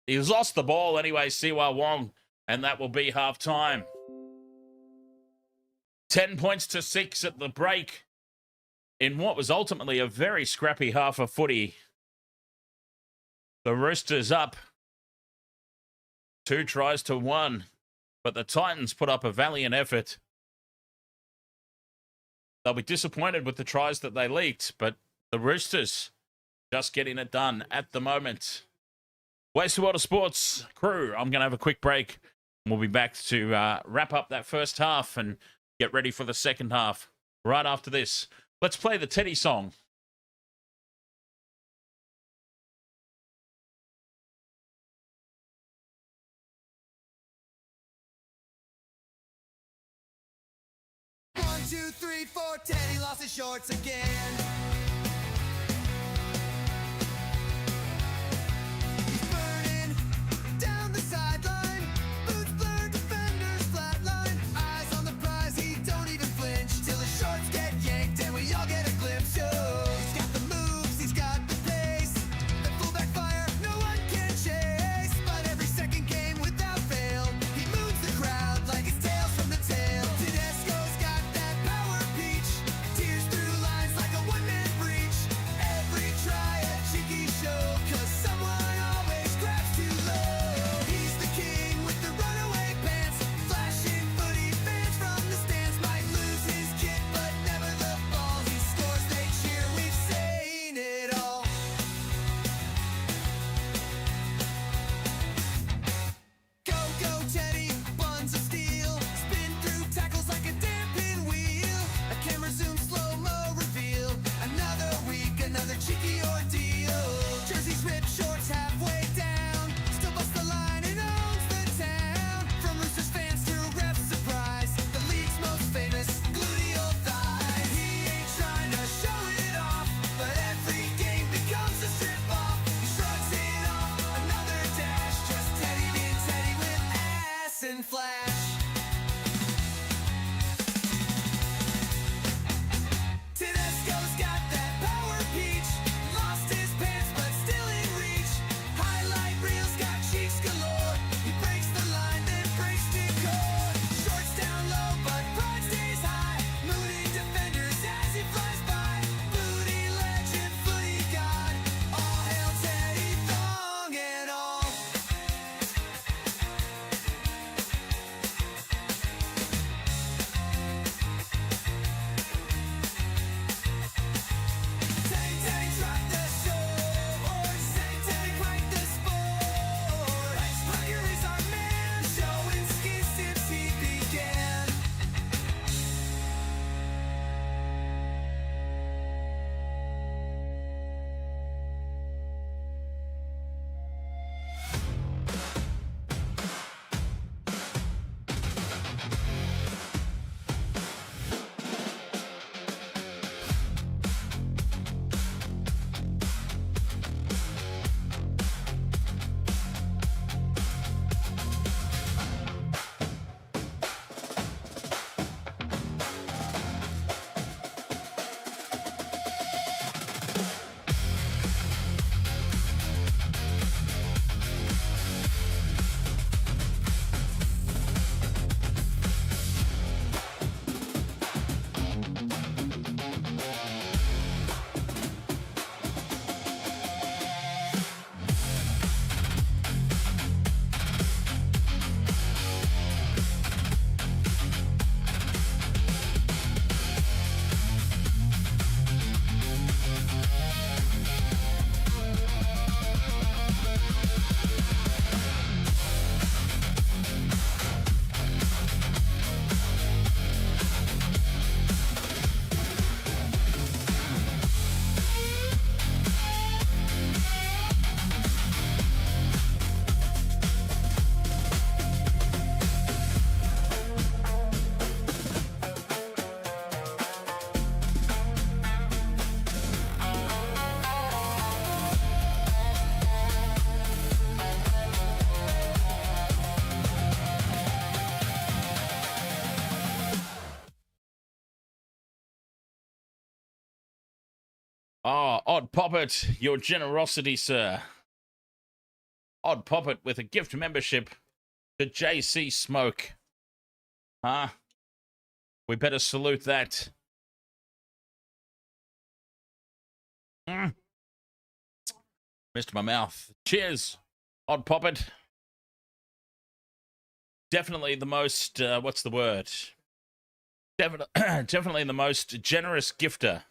S2: He's lost the ball anyway, Siwa Wong, and that will be half time. 10 points to 6 at the break in what was ultimately a very scrappy half of footy. The Roosters up 2 tries to 1, but the Titans put up a valiant effort. They'll be disappointed with the tries that they leaked, but the Roosters just getting it done at the moment. Waste of Water Sports crew, I'm going to have a quick break. We'll be back to wrap up that first half and get ready for the second half right after this. Let's play the Teddy song.
S1: One, two, three, four. Teddy lost his shorts again. He's burning down the sideline. Boots blurred, defenders flatline. Eyes on the prize, he don't even flinch till his shorts get yanked and we all get a glimpse. Yo, he's got the moves, he's got the pace. The fullback fire, no one can chase. But every second game without fail, he moves the crowd like it's Tales from the Tail. Tedesco's got that power peach. Tears through lines like a one-man
S2: Oh, Odd Poppet, your generosity, sir. Odd Poppet with a gift membership to JC Smoke. Huh? We better salute that. Missed my mouth. Cheers, Odd Poppet. Definitely the most, what's the word? Definitely the most generous gifter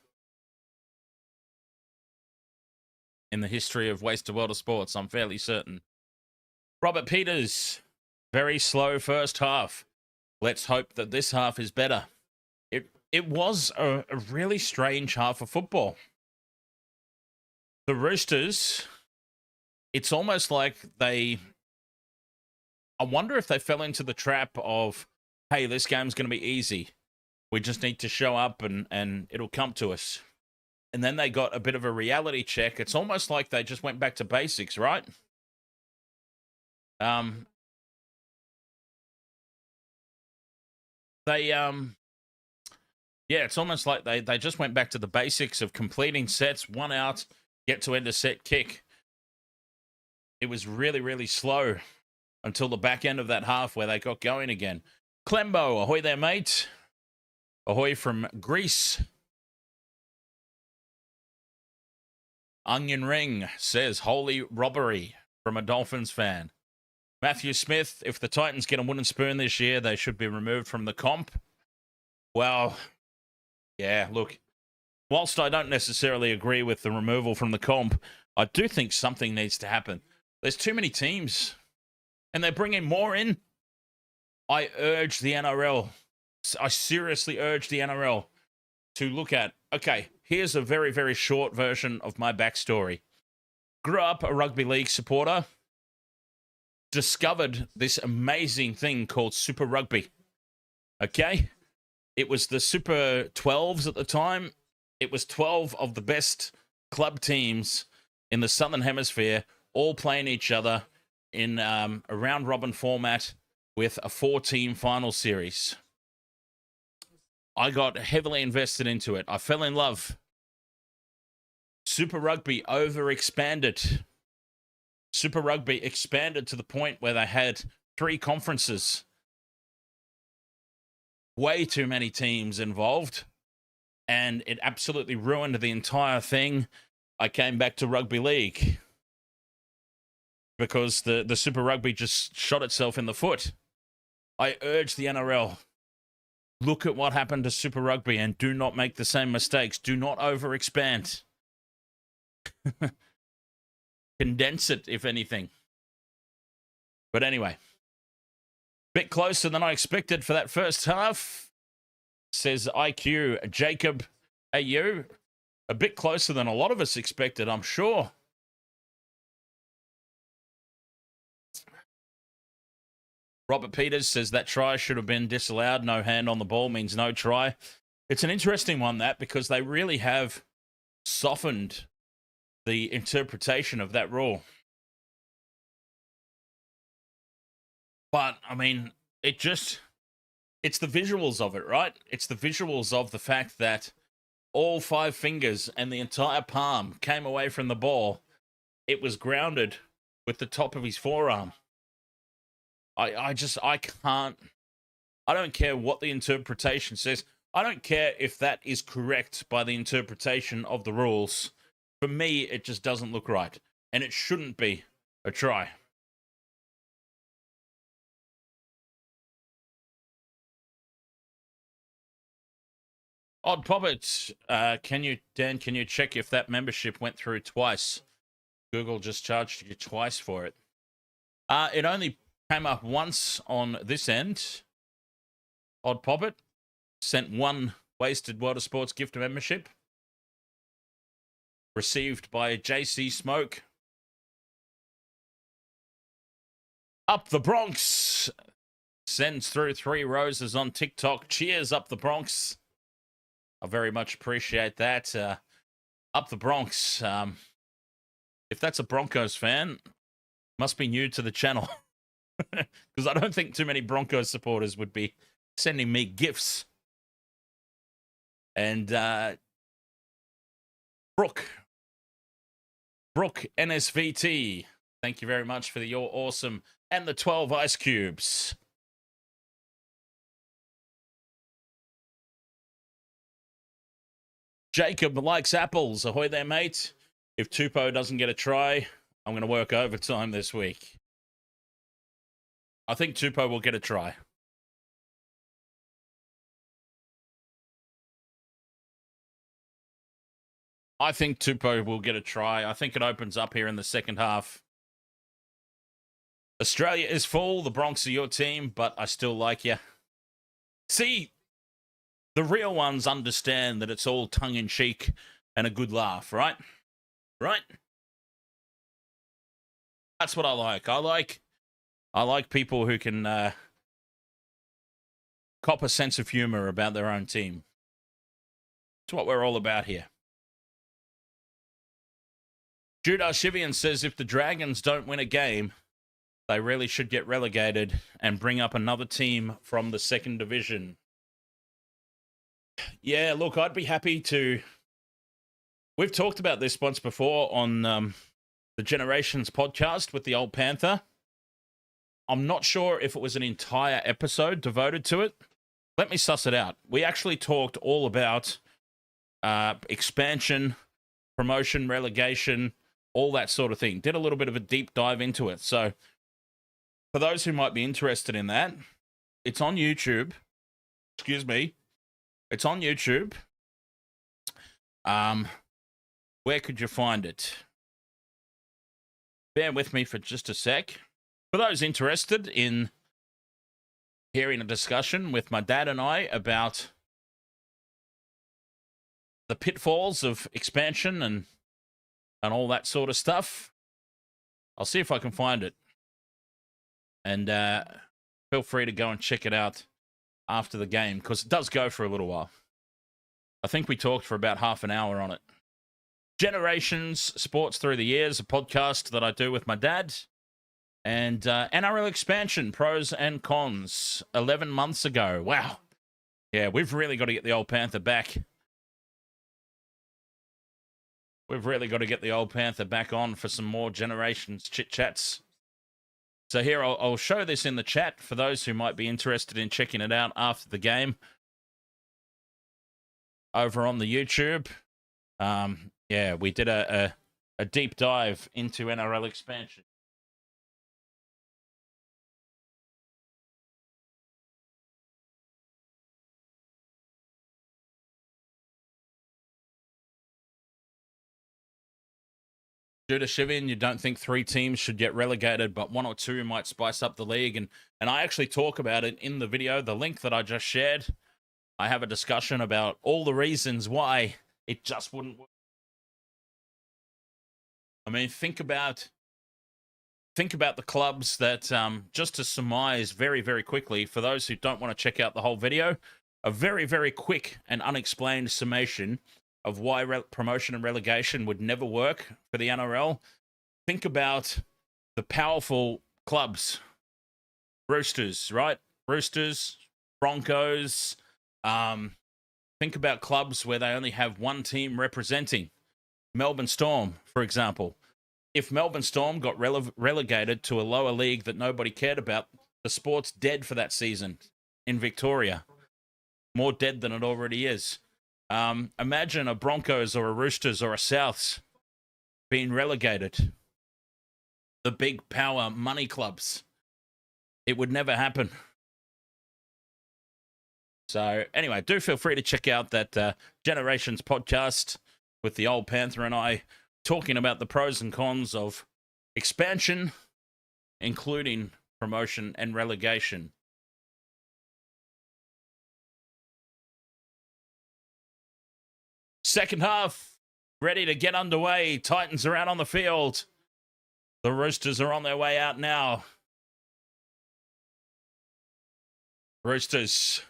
S2: in the history of Wasted World of Sports, I'm fairly certain. Robert Peters, very slow first half. Let's hope that this half is better. It was a really strange half of football. The Roosters, it's almost like I wonder if they fell into the trap of, hey, this game's going to be easy. We just need to show up and it'll come to us. And then they got a bit of a reality check. It's almost like they just went back to basics, right? Yeah, it's almost like they just went back to the basics of completing sets, one out, get to end a set kick. It was really, really slow until the back end of that half where they got going again. Clembo, ahoy there, mate. Ahoy from Greece. Onion Ring says, holy robbery from a Dolphins fan. Matthew Smith, if the Titans get a wooden spoon this year, they should be removed from the comp. Well, yeah, look, whilst I don't necessarily agree with the removal from the comp, I do think something needs to happen. There's too many teams, and they're bringing more in. I urge the NRL, I seriously urge the NRL to look at, okay, here's a very, very short version of my backstory. Grew up a rugby league supporter, discovered this amazing thing called Super Rugby. Okay? It was the Super 12s at the time. It was 12 of the best club teams in the Southern Hemisphere, all playing each other in a round-robin format with a 4-team final series. I got heavily invested into it. I fell in love. Super Rugby overexpanded. Super Rugby expanded to the point where they had 3 conferences. Way too many teams involved, and it absolutely ruined the entire thing. I came back to rugby league because the Super Rugby just shot itself in the foot. I urge the NRL, look at what happened to Super Rugby and do not make the same mistakes. Do not overexpand. Condense it, if anything. But anyway. Bit closer than I expected for that first half, says IQ Jacob AU. A bit closer than a lot of us expected, I'm sure. Robert Peters says that try should have been disallowed. No hand on the ball means no try. It's an interesting one, that, because they really have softened the interpretation of that rule. But, I mean, it's the visuals of it, right? It's the visuals of the fact that all 5 fingers and the entire palm came away from the ball. It was grounded with the top of his forearm. I can't. I don't care what the interpretation says. I don't care if that is correct by the interpretation of the rules. For me, it just doesn't look right. And it shouldn't be a try. Odd Poppet, can you check if that membership went through twice? Google just charged you twice for it. It only came up once on this end. Odd Poppet sent 1 Wasted World of Sports gift membership. Received by JC Smoke. Up the Bronx sends through 3 roses on TikTok. Cheers, Up the Bronx. I very much appreciate that. Up the Bronx. If that's a Broncos fan, must be new to the channel. Because I don't think too many Broncos supporters would be sending me gifts. And Brooke NSVT. Thank you very much for your awesome and the 12 ice cubes. Jacob likes apples. Ahoy there, mate. If Taumoepeau doesn't get a try, I'm going to work overtime this week. I think Taumoepeau will get a try. I think Taumoepeau will get a try. I think it opens up here in the second half. Australia is full. The Bronx are your team, but I still like you. See, the real ones understand that it's all tongue-in-cheek and a good laugh, right? Right? That's what I like. I like people who can cop a sense of humor about their own team. It's what we're all about here. Judah Shivian says if the Dragons don't win a game, they really should get relegated and bring up another team from the second division. Yeah, look, I'd be happy to. We've talked about this once before on the Generations podcast with the old Panther. I'm not sure if it was an entire episode devoted to it. Let me suss it out. We actually talked all about expansion, promotion, relegation, all that sort of thing. Did a little bit of a deep dive into it. So for those who might be interested in that, it's on YouTube. Excuse me. It's on YouTube. Where could you find it? Bear with me for just a sec. For those interested in hearing a discussion with my dad and I about the pitfalls of expansion and all that sort of stuff, I'll see if I can find it. And feel free to go and check it out after the game, because it does go for a little while. I think we talked for about half an hour on it. Generations Sports Through the Years, a podcast that I do with my dad. And NRL expansion, pros and cons, 11 months ago. Wow. Yeah, we've really got to get the old Panther back. We've really got to get the old Panther back on for some more Generations chit-chats. So here, I'll show this in the chat for those who might be interested in checking it out after the game. Over on the YouTube. Yeah, we did a deep dive into NRL expansion. Judah Shivian, you don't think 3 teams should get relegated, but 1 or 2 might spice up the league. And I actually talk about it in the video, the link that I just shared. I have a discussion about all the reasons why it just wouldn't work. I mean, think about the clubs that, just to surmise very, very quickly, for those who don't want to check out the whole video, a very, very quick and unexplained summation of why promotion and relegation would never work for the NRL. Think about the powerful clubs. Roosters, right? Roosters, Broncos. Think about clubs where they only have one team representing. Melbourne Storm, for example. If Melbourne Storm got relegated to a lower league that nobody cared about, the sport's dead for that season in Victoria. More dead than it already is. Imagine a Broncos or a Roosters or a Souths being relegated. The big power money clubs. It would never happen. So anyway, do feel free to check out that Generations podcast with the old Panther and I talking about the pros and cons of expansion, including promotion and relegation. Second half, ready to get underway. Titans are out on the field. The Roosters are on their way out now. Roosters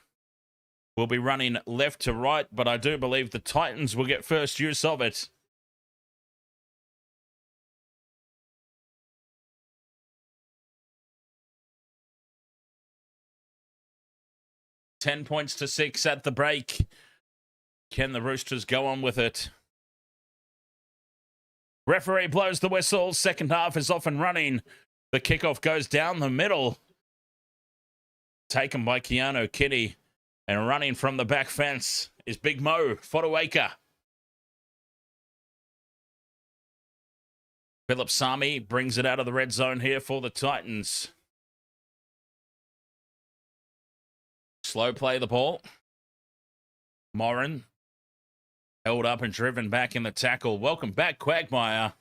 S2: will be running left to right, but I do believe the Titans will get first use of it. $10 to 6 at the break. Can the Roosters go on with it? Referee blows the whistle. Second half is off and running. The kickoff goes down the middle. Taken by Keanu Kitty. And running from the back fence is Big Mo Fotuaika. Philip Sami brings it out of the red zone here for the Titans. Slow play the ball. Morin held up and driven back in the tackle. Welcome back, Quagmire.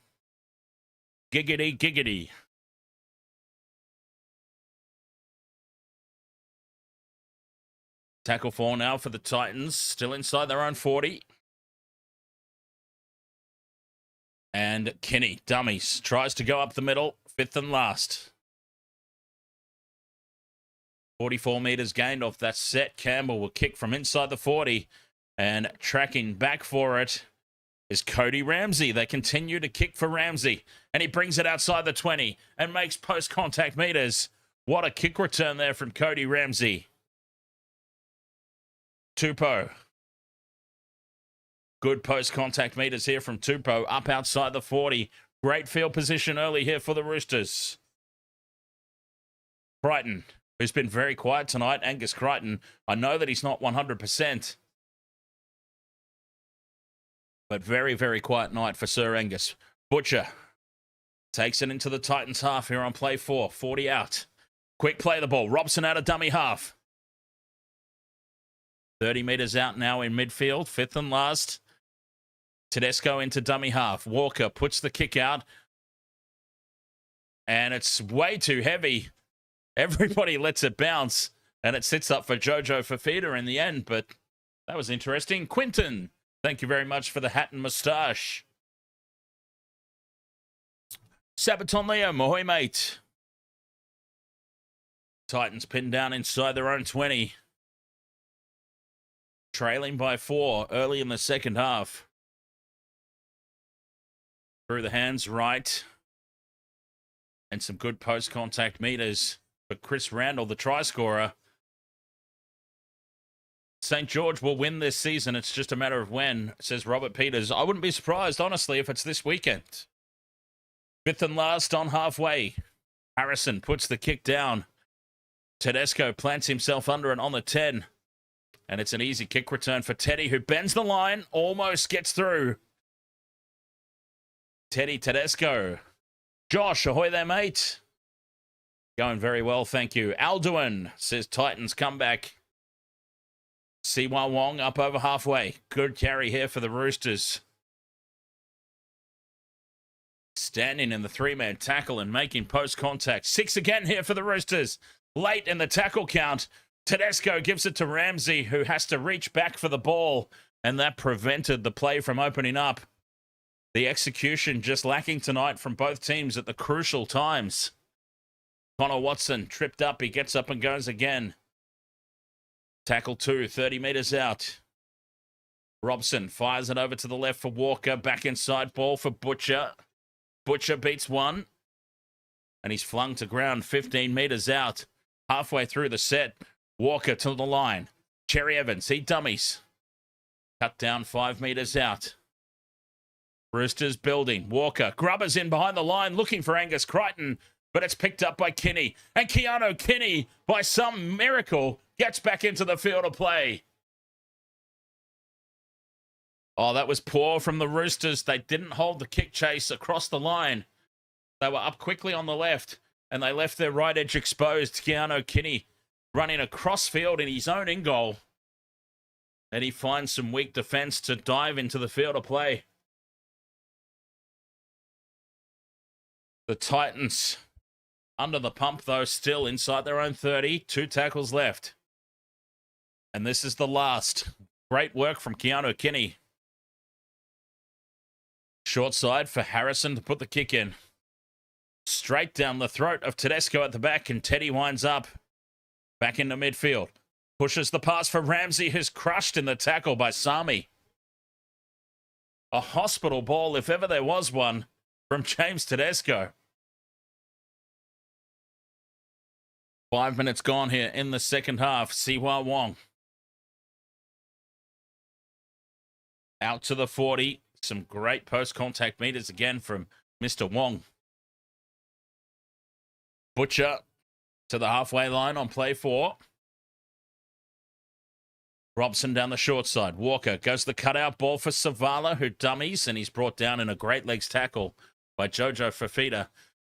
S2: Giggity, giggity. Tackle 4 now for the Titans. Still inside their own 40. And Kenny, dummies, tries to go up the middle. 5th and last. 44 metres gained off that set. Campbell will kick from inside the 40. And tracking back for it is Cody Ramsey. They continue to kick for Ramsey. And he brings it outside the 20 and makes post-contact metres. What a kick return there from Cody Ramsey. Taumoepeau. Good post-contact metres here from Taumoepeau. Up outside the 40. Great field position early here for the Roosters. Crichton, who's been very quiet tonight. Angus Crichton. I know that he's not 100%. But very, very quiet night for Sir Angus. Butcher takes it into the Titans half here on play 4. 40 out. Quick play the ball. Robson out of dummy half. 30 metres out now in midfield. 5th and last. Tedesco into dummy half. Walker puts the kick out. And it's way too heavy. Everybody lets it bounce. And it sits up for Jojo Fafita in the end. But that was interesting. Quinton, thank you very much for the hat and moustache. Sabaton Leo, Mahoy mate. Titans pinned down inside their own 20. Trailing by 4 early in the second half. Through the hands, right. And some good post-contact meters for Chris Randall, the try scorer. St. George will win this season. It's just a matter of when, says Robert Peters. I wouldn't be surprised, honestly, if it's this weekend. 5th and last on halfway. Harrison puts the kick down. Tedesco plants himself under it on the 10. And it's an easy kick return for Teddy, who bends the line, almost gets through. Teddy Tedesco. Josh, ahoy there, mate. Going very well, thank you. Alduin says Titans comeback. Siwa Wong up over halfway. Good carry here for the Roosters. Standing in the 3-man tackle and making post-contact. 6 again here for the Roosters. Late in the tackle count. Tedesco gives it to Ramsey, who has to reach back for the ball. And that prevented the play from opening up. The execution just lacking tonight from both teams at the crucial times. Connor Watson tripped up. He gets up and goes again. Tackle 2, 30 metres out. Robson fires it over to the left for Walker. Back inside ball for Butcher. Butcher beats 1. And he's flung to ground 15 metres out. Halfway through the set. Walker to the line. Cherry Evans, he dummies. Cut down 5 metres out. Roosters building. Walker. Grubbers in behind the line looking for Angus Crichton. But it's picked up by Kinney. And Keanu Kinney, by some miracle, gets back into the field of play. Oh, that was poor from the Roosters. They didn't hold the kick chase across the line. They were up quickly on the left. And they left their right edge exposed. Keanu Kinney running across field in his own in goal. And he finds some weak defense to dive into the field of play. The Titans under the pump, though, still inside their own 30. 2 tackles left. And this is the last. Great work from Keanu Kinney. Short side for Harrison to put the kick in. Straight down the throat of Tedesco at the back, and Teddy winds up back into midfield. Pushes the pass for Ramsey, who's crushed in the tackle by Sami. A hospital ball, if ever there was one, from James Tedesco. 5 minutes gone here in the second half. Siwa Wong. Out to the 40. Some great post-contact meters again from Mr. Wong. Butcher to the halfway line on play 4. Robson down the short side. Walker goes the cutout ball for Savala, who dummies, and he's brought down in a great legs tackle by Jojo Fafita.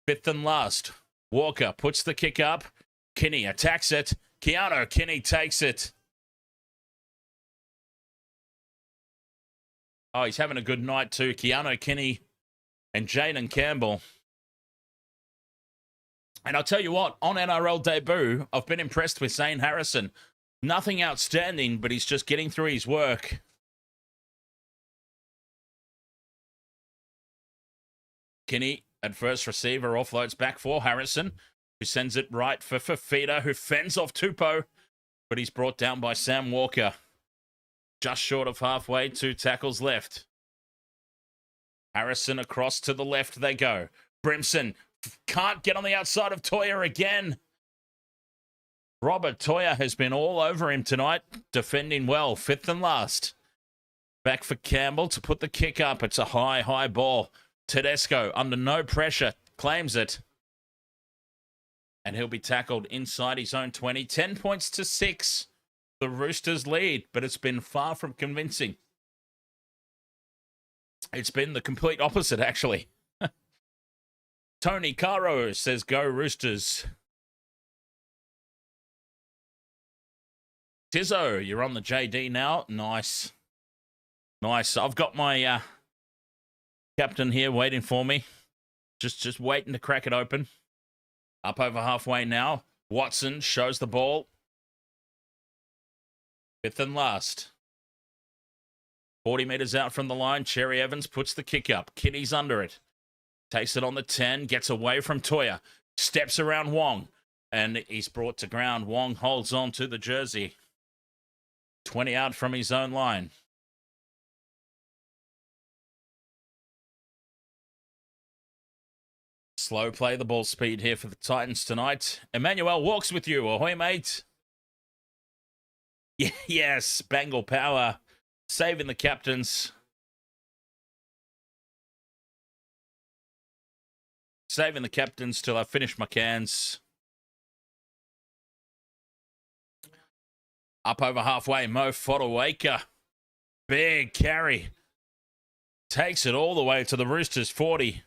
S2: 5th and last. Walker puts the kick up. Kinney attacks it. Keanu Kinney takes it. Oh, he's having a good night too. Keanu Kinney and Jayden Campbell. And I'll tell you what, on NRL debut, I've been impressed with Zane Harrison. Nothing outstanding, but he's just getting through his work. Kinney at first receiver offloads back for Harrison, who sends it right for Fafita, who fends off Taumoepeau, but he's brought down by Sam Walker. Just short of halfway, 2 tackles left. Harrison across to the left they go. Brimson can't get on the outside of Toya again. Robert Toya has been all over him tonight, defending well. 5th and last. Back for Campbell to put the kick up. It's a high ball. Tedesco, under no pressure, claims it. And he'll be tackled inside his own 20. 10 points to 6. The Roosters lead, but it's been far from convincing. It's been the complete opposite, actually. Tony Caro says, go Roosters. Tizzo, you're on the JD now. Nice. Nice. I've got my captain here waiting for me. Just waiting to crack it open. Up over halfway now. Watson shows the ball. 5th and last. 40 metres out from the line. Cherry Evans puts the kick up. Kinney's under it. Takes it on the 10. Gets away from Toya. Steps around Wong. And he's brought to ground. Wong holds on to the jersey. 20 out from his own line. Slow play the ball speed here for the Titans tonight. Emmanuel walks with you. Ahoy, mate. Yes, Bengal power. Saving the captains. Saving the captains till I finish my cans. Up over halfway, Mo Fodawaker. Big carry. Takes it all the way to the Roosters 40.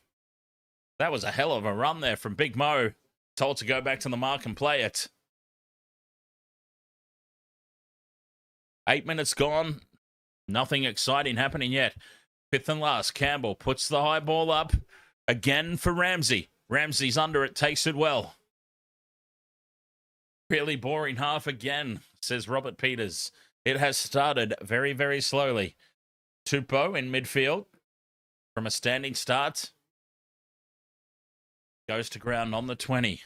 S2: That was a hell of a run there from Big Mo. Told to go back to the mark and play it. 8 minutes gone. Nothing exciting happening yet. 5th and last. Campbell puts the high ball up. Again for Ramsey. Ramsey's under it. Takes it well. Really boring half again, says Robert Peters. It has started very, very slowly. Taumoepeau in midfield from a standing start. Goes to ground on the 20.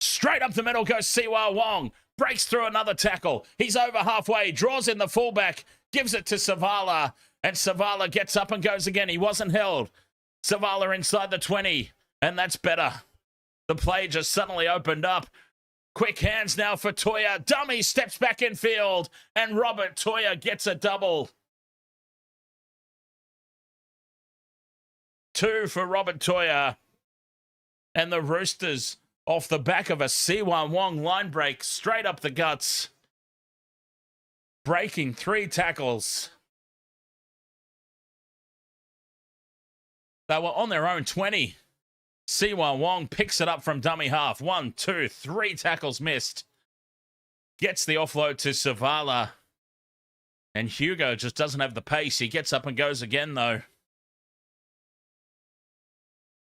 S2: Straight up the middle goes Siwa Wong. Breaks through another tackle. He's over halfway. Draws in the fullback. Gives it to Savala. And Savala gets up and goes again. He wasn't held. Savala inside the 20. And that's better. The play just suddenly opened up. Quick hands now for Toya. Dummy steps back in field. And Robert Toya gets a double. 2 for Robert Toya. And the Roosters off the back of a Siwa Wong line break straight up the guts. Breaking 3 tackles. They were on their own 20. Siwa Wong picks it up from dummy half. 1, 2, 3 tackles missed. Gets the offload to Savala. And Hugo just doesn't have the pace. He gets up and goes again, though.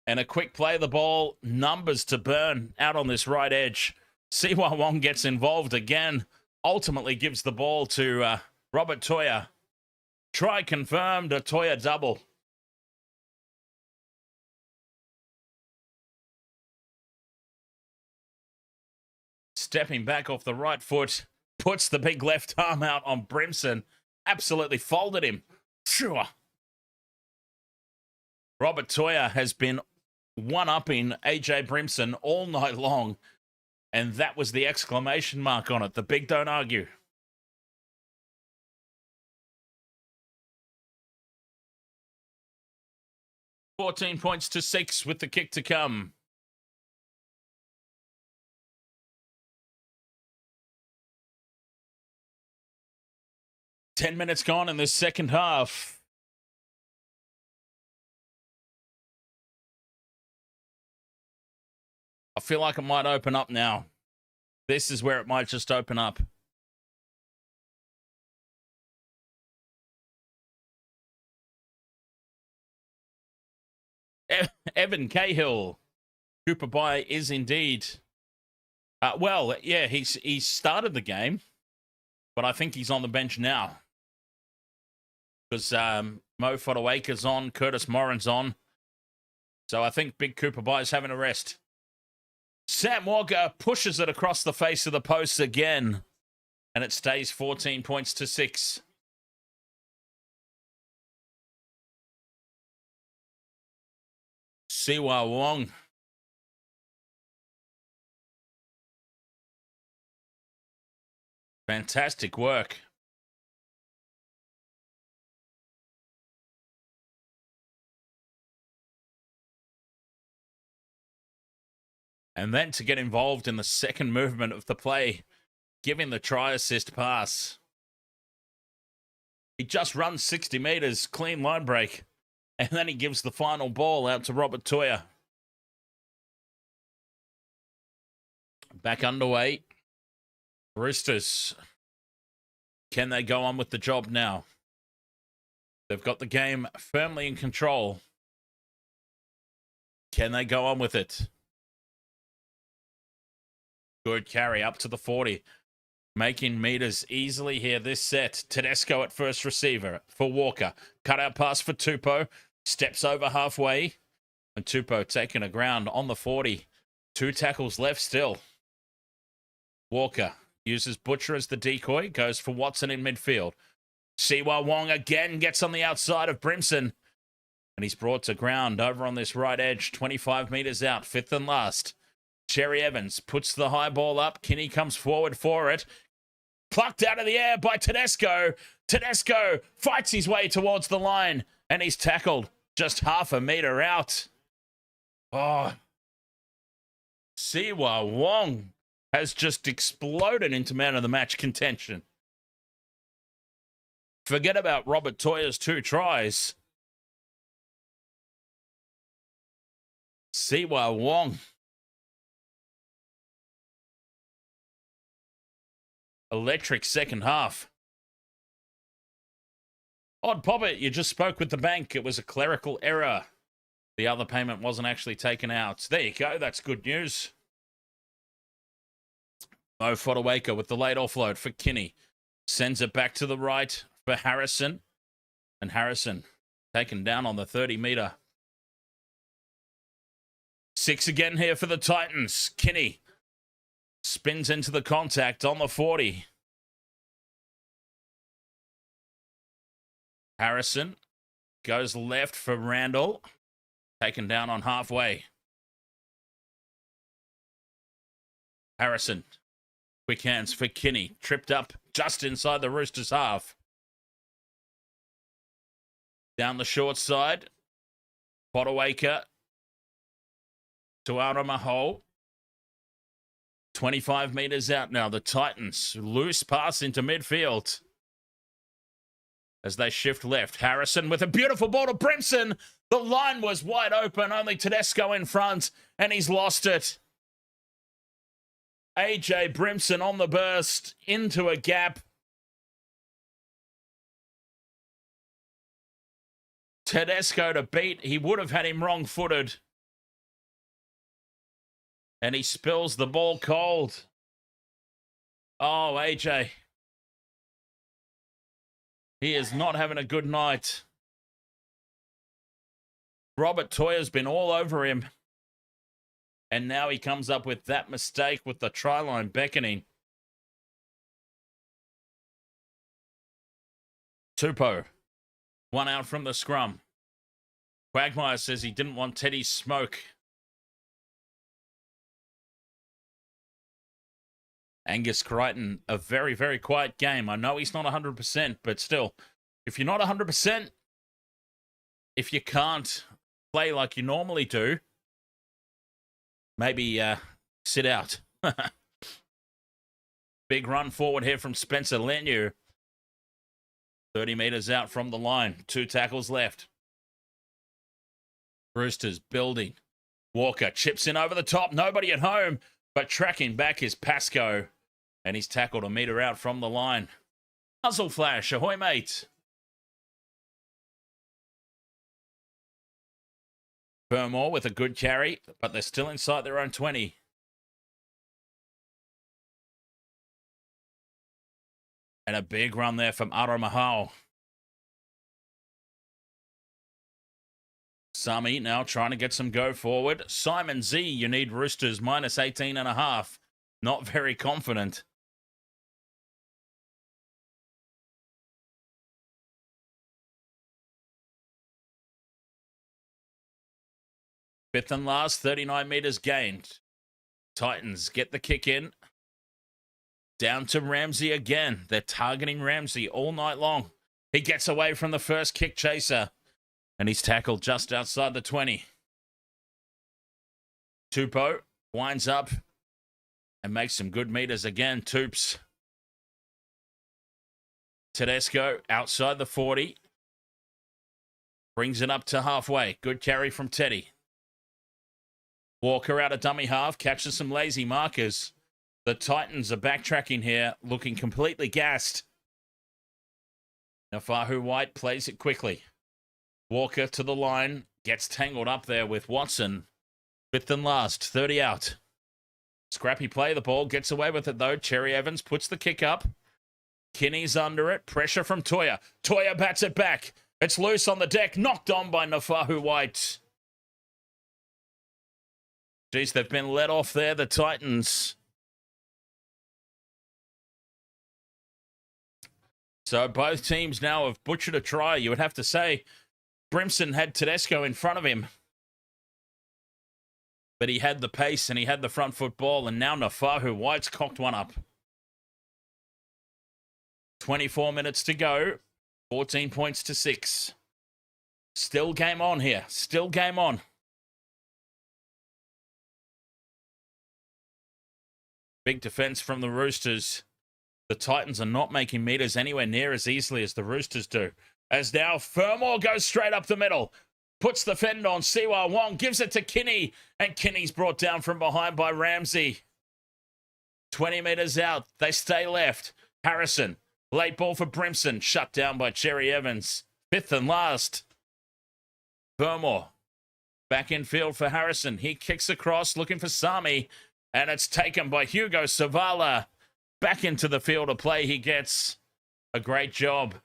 S2: And a quick play of the ball. Numbers to burn out on this right edge. Siwa Wong gets involved again. Ultimately gives the ball to Robert Toya. Try confirmed, a Toya double. Stepping back off the right foot. Puts the big left arm out on Brimson. Absolutely folded him. Sure. Robert Toya has been one-upping AJ Brimson all night long. And that was the exclamation mark on it. The big don't argue. 14 points to 6 with the kick to come. Ten minutes gone in this second half. I feel like it might open up now. This is where it might just open up. Evan Cahill. Cooper Bye is indeed. Well, yeah, he started the game, but I think he's on the bench now. Because Mo Fotuaika's on, Curtis Morin's on. So I think Big Cooper Bye is having a rest. Sam Walker pushes it across the face of the post again. And it stays 14 points to 6. Siwa Wong. Fantastic work. And then to get involved in the second movement of the play, giving the try assist pass. He just runs 60 metres, clean line break. And then he gives the final ball out to Robert Toya. Back underway. Roosters. Can they go on with the job now? They've got the game firmly in control. Can they go on with it? Good carry up to the 40. Making meters easily here this set. Tedesco at first receiver for Walker. Cut out pass for Taumoepeau. Steps over halfway. And Taumoepeau taking a ground on the 40. 2 tackles left still. Walker uses Butcher as the decoy. Goes for Watson in midfield. Siwa Wong again gets on the outside of Brimson. And he's brought to ground over on this right edge. 25 meters out. 5th and last. Cherry Evans puts the high ball up. Kinney comes forward for it. Plucked out of the air by Tedesco. Tedesco fights his way towards the line. And he's tackled just half a meter out. Oh. Siwa Wong has just exploded into man of the match contention. Forget about Robert Toya's 2 tries. Siwa Wong. Electric second half. Odd Poppet, you just spoke with the bank. It was a clerical error. The other payment wasn't actually taken out. There you go. That's good news. Mo Fotuaika with the late offload for Kinney. Sends it back to the right for Harrison. And Harrison taken down on the 30-meter. 6 again here for the Titans. Kinney spins into the contact on the 40. Harrison goes left for Randall. Taken down on halfway. Harrison. Quick hands for Kinney. Tripped up just inside the Roosters' half. Down the short side. Fotuaika to Taumoepeau. 25 meters out now. The Titans. Loose pass into midfield. As they shift left. Harrison with a beautiful ball to Brimson. The line was wide open. Only Tedesco in front. And he's lost it. AJ Brimson on the burst. Into a gap. Tedesco to beat. He would have had him wrong-footed. And he spills the ball cold. Oh, AJ. He is not having a good night. Robert Toya's been all over him. And now he comes up with that mistake with the try line beckoning. Taumoepeau. 1 out from the scrum. Quagmire says he didn't want Teddy's smoke. Angus Crichton, a very, very quiet game. I know he's not 100%, but still, if you're not 100%, if you can't play like you normally do, maybe sit out. Big run forward here from Spencer Leniu. 30 metres out from the line. 2 tackles left. Roosters building. Walker chips in over the top. Nobody at home, but tracking back is Pascoe. And he's tackled a metre out from the line. Muzzle flash. Ahoy, mate. Fermor with a good carry, but they're still inside their own 20. And a big run there from Aramahau. Sami now trying to get some go forward. Simon Z, you need Roosters minus 18.5. Not very confident. Fifth and last, 39 metres gained. Titans get the kick in. Down to Ramsey again. They're targeting Ramsey all night long. He gets away from the first kick chaser. And he's tackled just outside the 20. Taumoepeau winds up and makes some good meters again. Toops. Tedesco outside the 40. Brings it up to halfway. Good carry from Teddy. Walker out of dummy half. Catches some lazy markers. The Titans are backtracking here, looking completely gassed. Now Fahu White plays it quickly. Walker to the line. Gets tangled up there with Watson. Fifth and last. 30 out. Scrappy play. The ball gets away with it though. Cherry Evans puts the kick up. Kinney's under it. Pressure from Toya. Toya bats it back. It's loose on the deck. Knocked on by Nafahu White. Geez, they've been let off there, the Titans. So both teams now have butchered a try. You would have to say Brimson had Tedesco in front of him. But he had the pace and he had the front foot ball. And now Nafahu White's cocked one up. 24 minutes to go. 14 points to 6. Still game on here. Still game on. Big defense from the Roosters. The Titans are not making meters anywhere near as easily as the Roosters do. As now Fermor goes straight up the middle. Puts the fend on. Siwa Wong gives it to Kinney. And Kinney's brought down from behind by Ramsey. 20 meters out. They stay left. Harrison. Late ball for Brimson. Shut down by Cherry Evans. Fifth and last. Fermor. Back in field for Harrison. He kicks across looking for Sami. And it's taken by Hugo Savala. Back into the field of play he gets. A great job.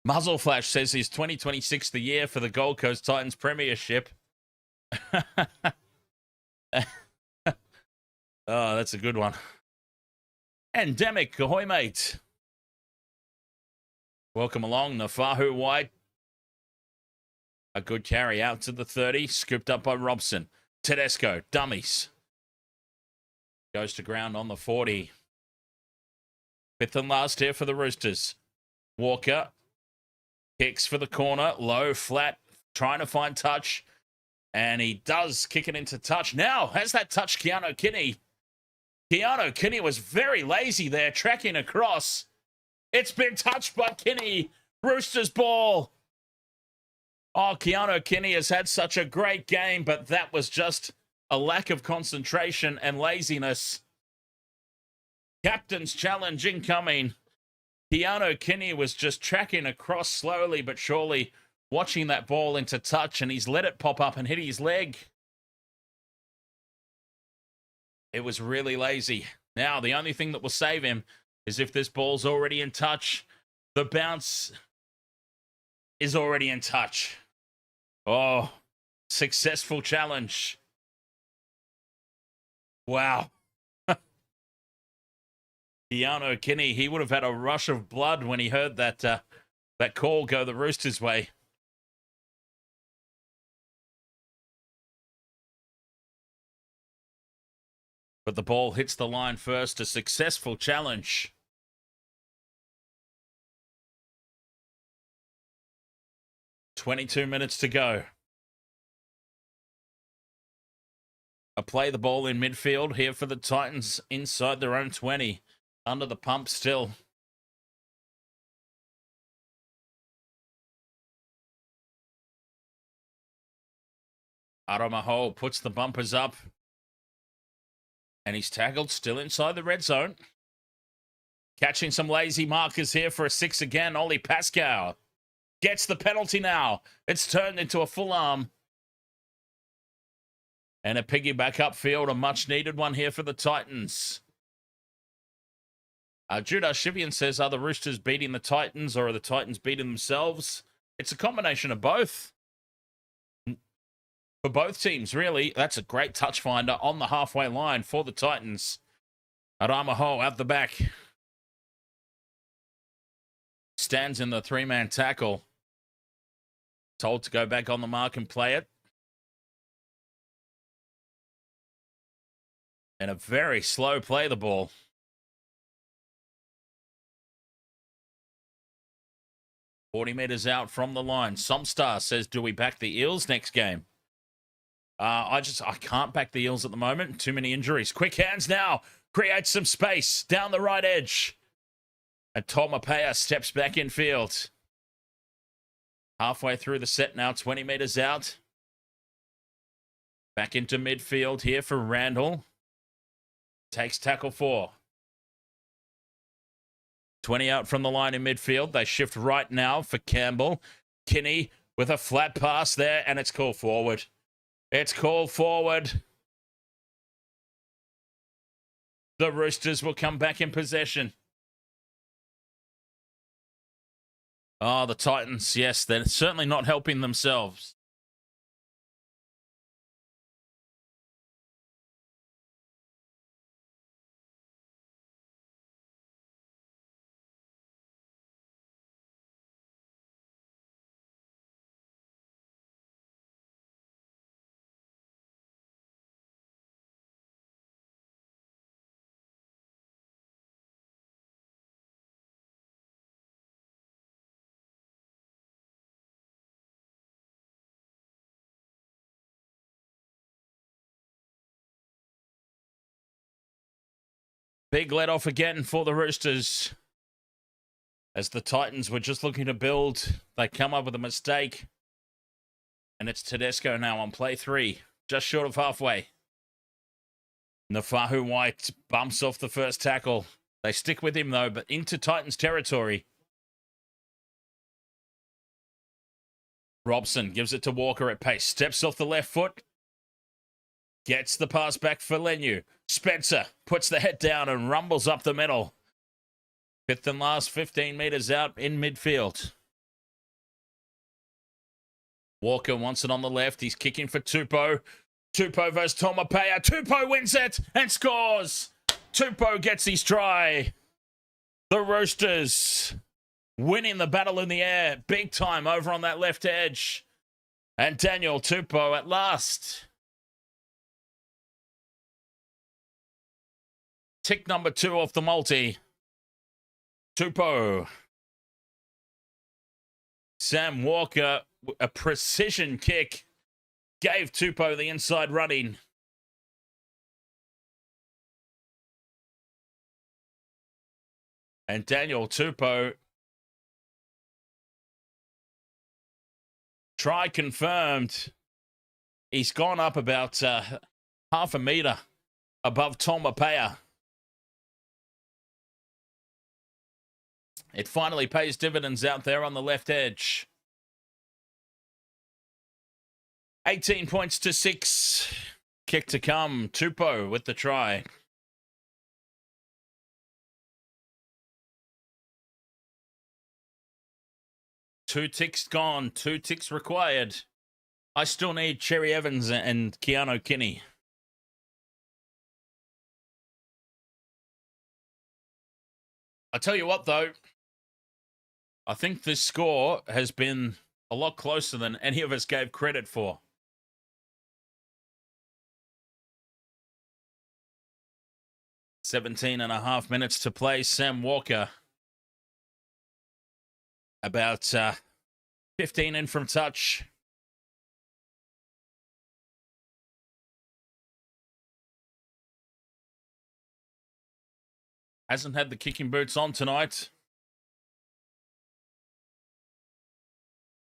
S2: Muzzle Flash says he's 2026 the year for the Gold Coast Titans Premiership. Oh, that's a good one. Endemic, ahoy mate. Welcome along, Nafahu White. A good carry out to the 30, scooped up by Robson. Tedesco, dummies. Goes to ground on the 40. Fifth and last here for the Roosters. Walker kicks for the corner, low, flat, trying to find touch. And he does kick it into touch. Now, has that touch Keanu Kinney? Keanu Kinney was very lazy there, tracking across. It's been touched by Kinney. Roosters ball. Oh, Keanu Kinney has had such a great game, but that was just a lack of concentration and laziness. Captain's challenge incoming. Keanu Kinney was just tracking across slowly but surely, watching that ball into touch, and he's let it pop up and hit his leg. It was really lazy. Now, the only thing that will save him is if this ball's already in touch. The bounce is already in touch. Oh, successful challenge. Wow. Keanu Kinney, he would have had a rush of blood when he heard that that call go the Roosters' way. But the ball hits the line first. A successful challenge. 22 minutes to go. I play the ball in midfield here for the Titans inside their own 20. Under the pump still. Taumoepeau puts the bumpers up. And he's tackled still inside the red zone. Catching some lazy markers here for a 6 again. Oliver Pascoe gets the penalty now. It's turned into a full arm. And a piggyback upfield, a much-needed one here for the Titans. Judah Shivian says, are the Roosters beating the Titans or are the Titans beating themselves? It's a combination of both. For both teams, really. That's a great touch finder on the halfway line for the Titans. Taumoepeau out the back. Stands in the three-man tackle. Told to go back on the mark and play it. And a very slow play the ball. "40 metres out from the line. Somstar says, do we back the Eels next game? I can't back the Eels at the moment. Too many injuries. Quick hands now. Creates some space down the right edge. And Taumoepeau steps back in field. Halfway through the set now, 20 metres out. Back into midfield here for Randall. Takes tackle 4. 20 out from the line in midfield. They shift right now for Campbell. Kinney with a flat pass there, and it's called forward. It's called forward. The Roosters will come back in possession. Oh, the Titans, yes, they're certainly not helping themselves. Big let off again for the Roosters. As the Titans were just looking to build, they come up with a mistake. And it's Tedesco now on play 3, just short of halfway. Nafahu White bumps off the first tackle. They stick with him though, but into Titans territory. Robson gives it to Walker at pace. Steps off the left foot. Gets the pass back for Lenu. Spencer puts the head down and rumbles up the middle. Fifth and last 15 metres out in midfield. Walker wants it on the left. He's kicking for Taumoepeau. Taumoepeau versus Taumoepeau. Taumoepeau wins it and scores. Taumoepeau gets his try. The Roosters winning the battle in the air. Big time over on that left edge. And Daniel Taumoepeau at last. Tick number 2 off the multi. Taumoepeau. Sam Walker, a precision kick, gave Taumoepeau the inside running. And Daniel Taumoepeau, try confirmed. He's gone up about half a metre above Taumoepeau. It finally pays dividends out there on the left edge. 18 points to 6. Kick to come. Taumoepeau with the try. Two ticks gone. 2 ticks required. I still need Cherry Evans and Keanu Kinney. I tell you what, though. I think this score has been a lot closer than any of us gave credit for. "17.5 minutes to play. Sam Walker about 15 in from touch. Hasn't had the kicking boots on tonight.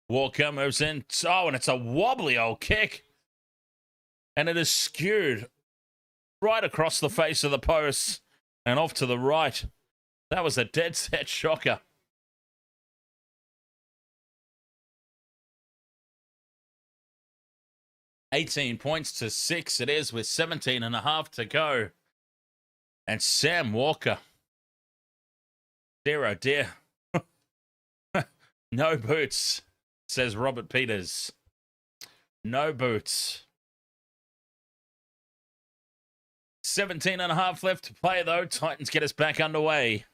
S2: Walker moves in. Oh, and it's a wobbly old kick. And it is skewed right across the face of the post and off to the right. That was a dead set shocker. $18 points to 6 it is with 17.5 to go. And Sam Walker. Dear, oh dear. No boots, says Robert Peters. No boots. 17.5 left to play, though. Titans get us back underway.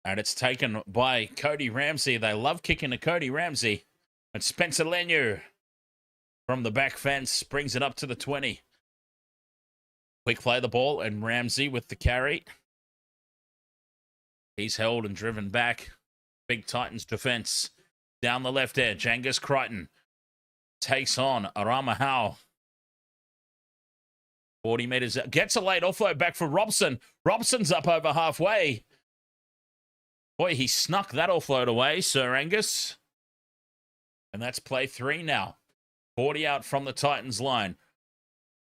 S2: And it's taken by Cody Ramsey. They love kicking to Cody Ramsey. And Spencer Leniu from the back fence brings it up to the 20. Quick play the ball, and Ramsey with the carry. He's held and driven back. Big Titans defense. Down the left edge, Angus Crichton takes on Arama Howe. 40 metres. Gets a late offload back for Robson. Robson's up over halfway. Boy, he snuck that offload away, Sir Angus. And that's play 3 now. 40 out from the Titans line.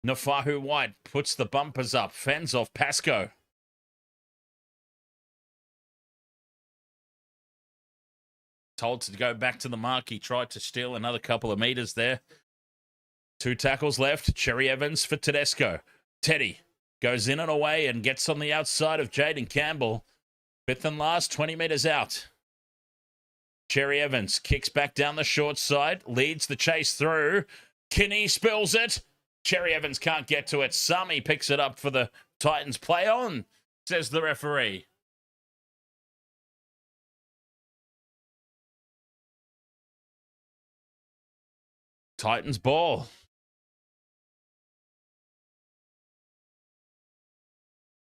S2: Nafahu White puts the bumpers up. Fends off Pascoe. Told to go back to the mark. He tried to steal another couple of meters there. 2 tackles left. Cherry Evans for Tedesco. Teddy goes in and away and gets on the outside of Jayden Campbell. 5th and last, 20 meters out. Cherry Evans kicks back down the short side. Leads the chase through. Kinney spills it. Cherry Evans can't get to it. Sami picks it up for the Titans. Play on, says the referee. Titans ball.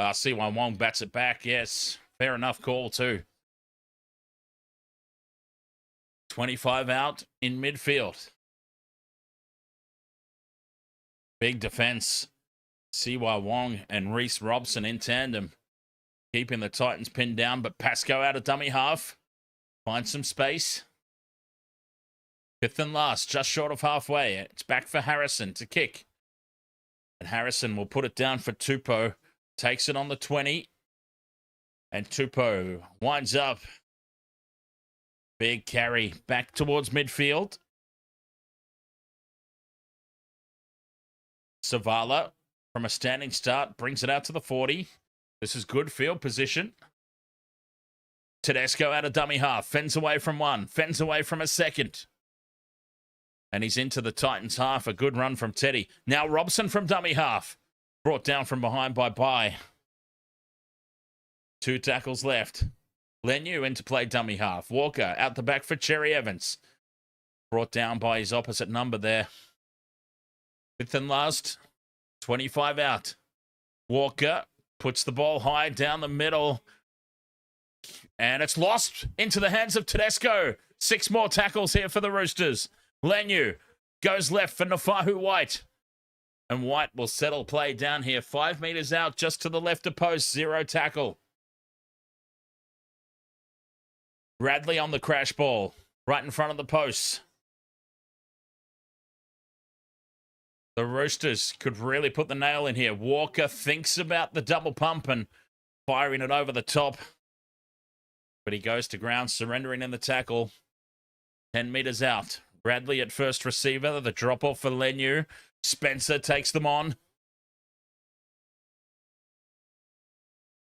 S2: C1 bats it back. Yes, fair enough call too. 25 out in midfield. Big defense. Siwa Wong and Reese Robson in tandem. Keeping the Titans pinned down, but Pascoe out of dummy half. Finds some space. 5th and last, just short of halfway. It's back for Harrison to kick. And Harrison will put it down for Taumoepeau. Takes it on the 20. And Taumoepeau winds up. Big carry back towards midfield. Savala from a standing start brings it out to the 40. This is good field position. Tedesco out of dummy half. Fends away from one. Fends away from a second. And he's into the Titans half. A good run from Teddy. Now Robson from dummy half. Brought down from behind by Bai. 2 tackles left. Leniu into play dummy half. Walker out the back for Cherry Evans. Brought down by his opposite number there. 5th and last. 25 out. Walker puts the ball high down the middle. And it's lost into the hands of Tedesco. 6 more tackles here for the Roosters. Leniu goes left for Nafahu White. And White will settle play down here. 5 meters out just to the left of post. 0 tackle. Radley on the crash ball. Right in front of the post. The Roosters could really put the nail in here. Walker thinks about the double pump and firing it over the top. But he goes to ground, surrendering in the tackle. 10 meters out. Bradley at first receiver. The drop off for Leniu. Spencer takes them on.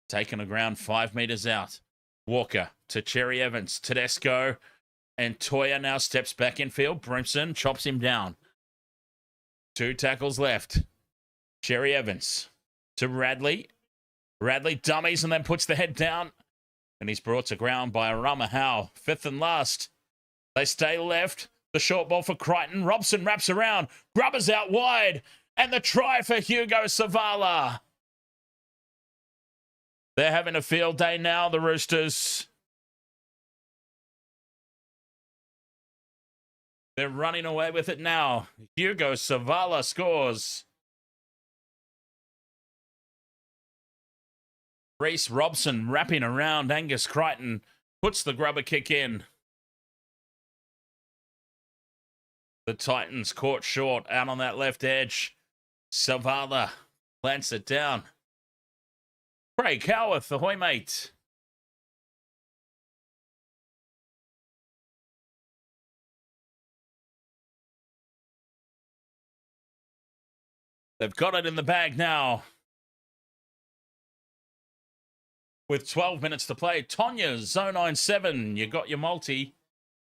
S2: Taking the ground 5 meters out. Walker to Cherry Evans. Tedesco. And Toya now steps back in field. Brimson chops him down. 2 tackles left. Cherry Evans to Radley. Radley dummies and then puts the head down. And he's brought to ground by Arama Howe. 5th and last. They stay left. The short ball for Crichton. Robson wraps around. Grubbers out wide. And the try for Hugo Savala. They're having a field day now, the Roosters. They're running away with it now. Hugo Savala scores. Reece Robson wrapping around Angus Crichton puts the grubber kick in. The Titans caught short out on that left edge. Savala plants it down. Craig Howarth, ahoy mate. They've got it in the bag now. With 12 minutes to play. Toya, zone 9-7. You got your multi.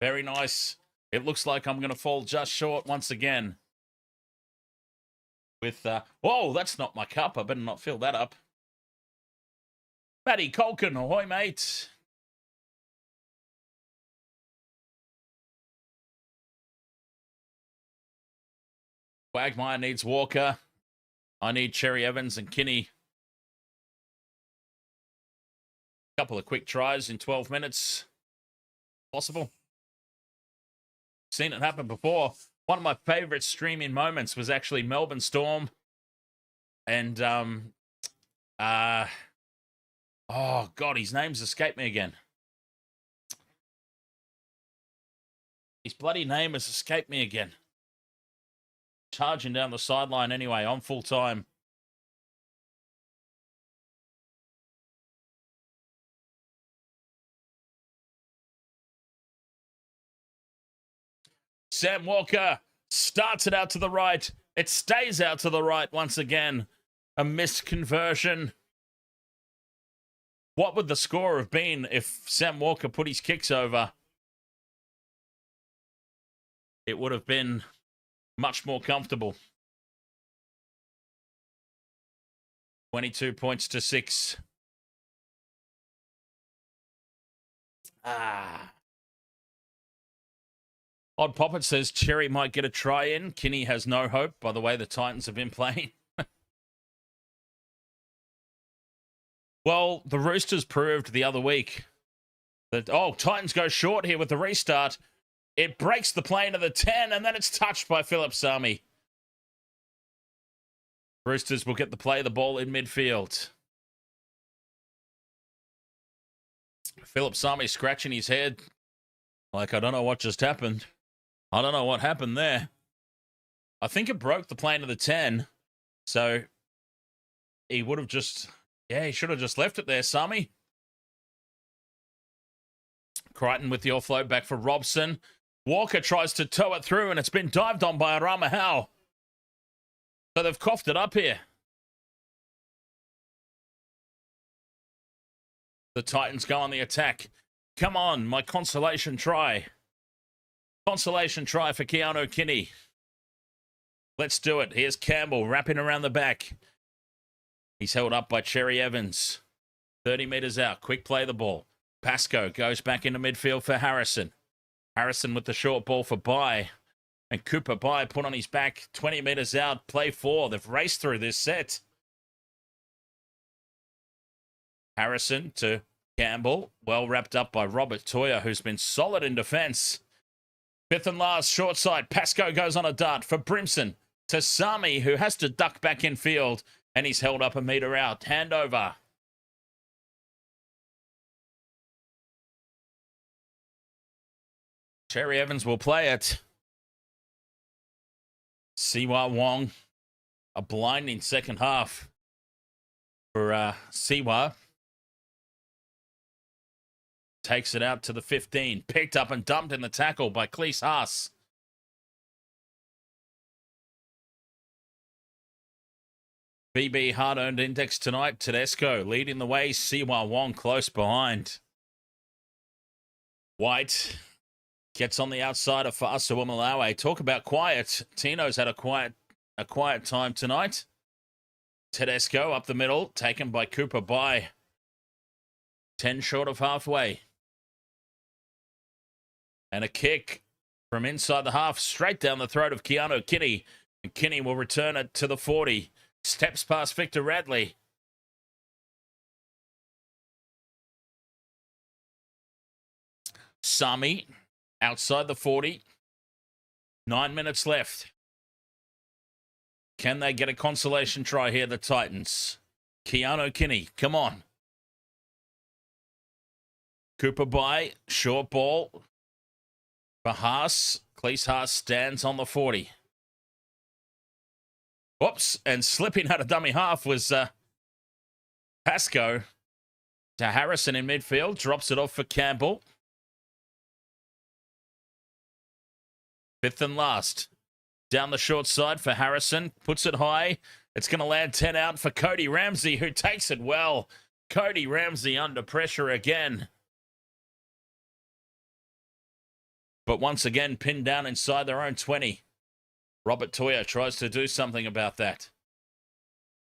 S2: Very nice. It looks like I'm going to fall just short once again. With, whoa, that's not my cup. I better not fill that up. Matty Colkin, ahoy, mate. Quagmire needs Walker. I need Cherry Evans and Kinney. Couple of quick tries in 12 minutes. Possible. Seen it happen before. One of my favorite streaming moments was actually Melbourne Storm. And, oh, God, his name's escaped me again. His bloody name has escaped me again. Charging down the sideline anyway, on full time. Sam Walker starts it out to the right. It stays out to the right once again. A missed conversion. What would the score have been if Sam Walker put his kicks over? It would have been much more comfortable. 22 points to 6. Odd Poppet says Cherry might get a try in. Kinney has no hope by the way the Titans have been playing. Well, the Roosters proved the other week that, Titans go short here with the restart. It breaks the plane of the 10, and then it's touched by Phillip Sami. Roosters will get the play of the ball in midfield. Phillip Sami scratching his head like, I don't know what just happened. I don't know what happened there. I think it broke the plane of the 10, so he would have just, he should have just left it there, Sami. Crichton with the offload back for Robson. Walker tries to tow it through, and it's been dived on by Arama Howe. So they've coughed it up here. The Titans go on the attack. Come on, my consolation try. Consolation try for Keanu Kinney. Let's do it. Here's Campbell wrapping around the back. He's held up by Cherry Evans. 30 metres out. Quick play the ball. Pascoe goes back into midfield for Harrison. Harrison with the short ball for Bye. And Cooper Bye put on his back. 20 metres out. Play 4. They've raced through this set. Harrison to Campbell. Well wrapped up by Robert Toya, who's been solid in defence. Fifth and last, short side. Pascoe goes on a dart for Brimson to Sami, who has to duck back in field. And he's held up a metre out. Handover. Cherry Evans will play it. Siwa Wong. A blinding second half for Siwa. Takes it out to the 15. Picked up and dumped in the tackle by Klese Haas. BB hard-earned index tonight. Tedesco leading the way. Siwa Wong close behind. White gets on the outside of Fa'asuamalawe. Talk about quiet. Tino's had a quiet time tonight. Tedesco up the middle. Taken by Cooper Bye. 10 short of halfway. And a kick from inside the half straight down the throat of Keanu Kinney. And Kinney will return it to the 40. Steps past Victor Radley. Sami outside the 40. 9 minutes left. Can they get a consolation try here, the Titans? Keanu Kinney, come on. Cooper by, short ball for Haas. Klese Haas stands on the 40. Whoops, and slipping out of dummy half was Pascoe. To Harrison in midfield, drops it off for Campbell. 5th and last. Down the short side for Harrison, puts it high. It's going to land 10 out for Cody Ramsey, who takes it well. Cody Ramsey under pressure again. But once again, pinned down inside their own 20. Robert Toya tries to do something about that.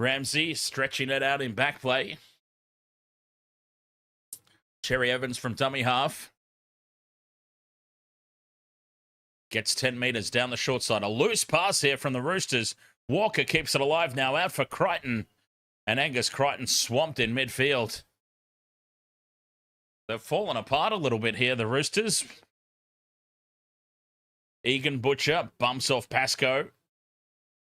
S2: Ramsey stretching it out in back play. Cherry Evans from dummy half. Gets 10 metres down the short side. A loose pass here from the Roosters. Walker keeps it alive now, out for Crichton. And Angus Crichton swamped in midfield. They've fallen apart a little bit here, the Roosters. Egan Butcher bumps off Pascoe.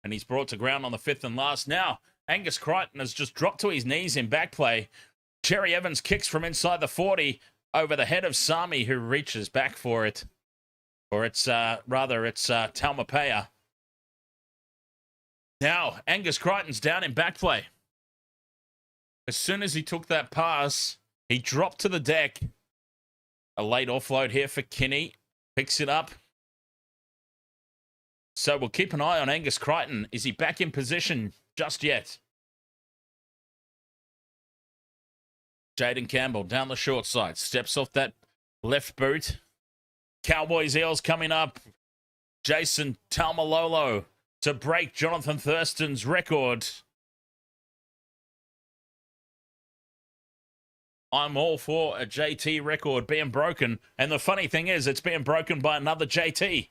S2: And he's brought to ground on the 5th and last. Now, Angus Crichton has just dropped to his knees in back play. Cherry Evans kicks from inside the 40 over the head of Sami, who reaches back for it. Or it's Taumoepeau. Now, Angus Crichton's down in back play. As soon as he took that pass, he dropped to the deck. A late offload here for Kinney. Picks it up. So we'll keep an eye on Angus Crichton. Is he back in position just yet? Jayden Campbell down the short side. Steps off that left boot. Cowboys Eels coming up. Jensen Taumoepeau to break Jonathan Thurston's record. I'm all for a JT record being broken. And the funny thing is, it's being broken by another JT.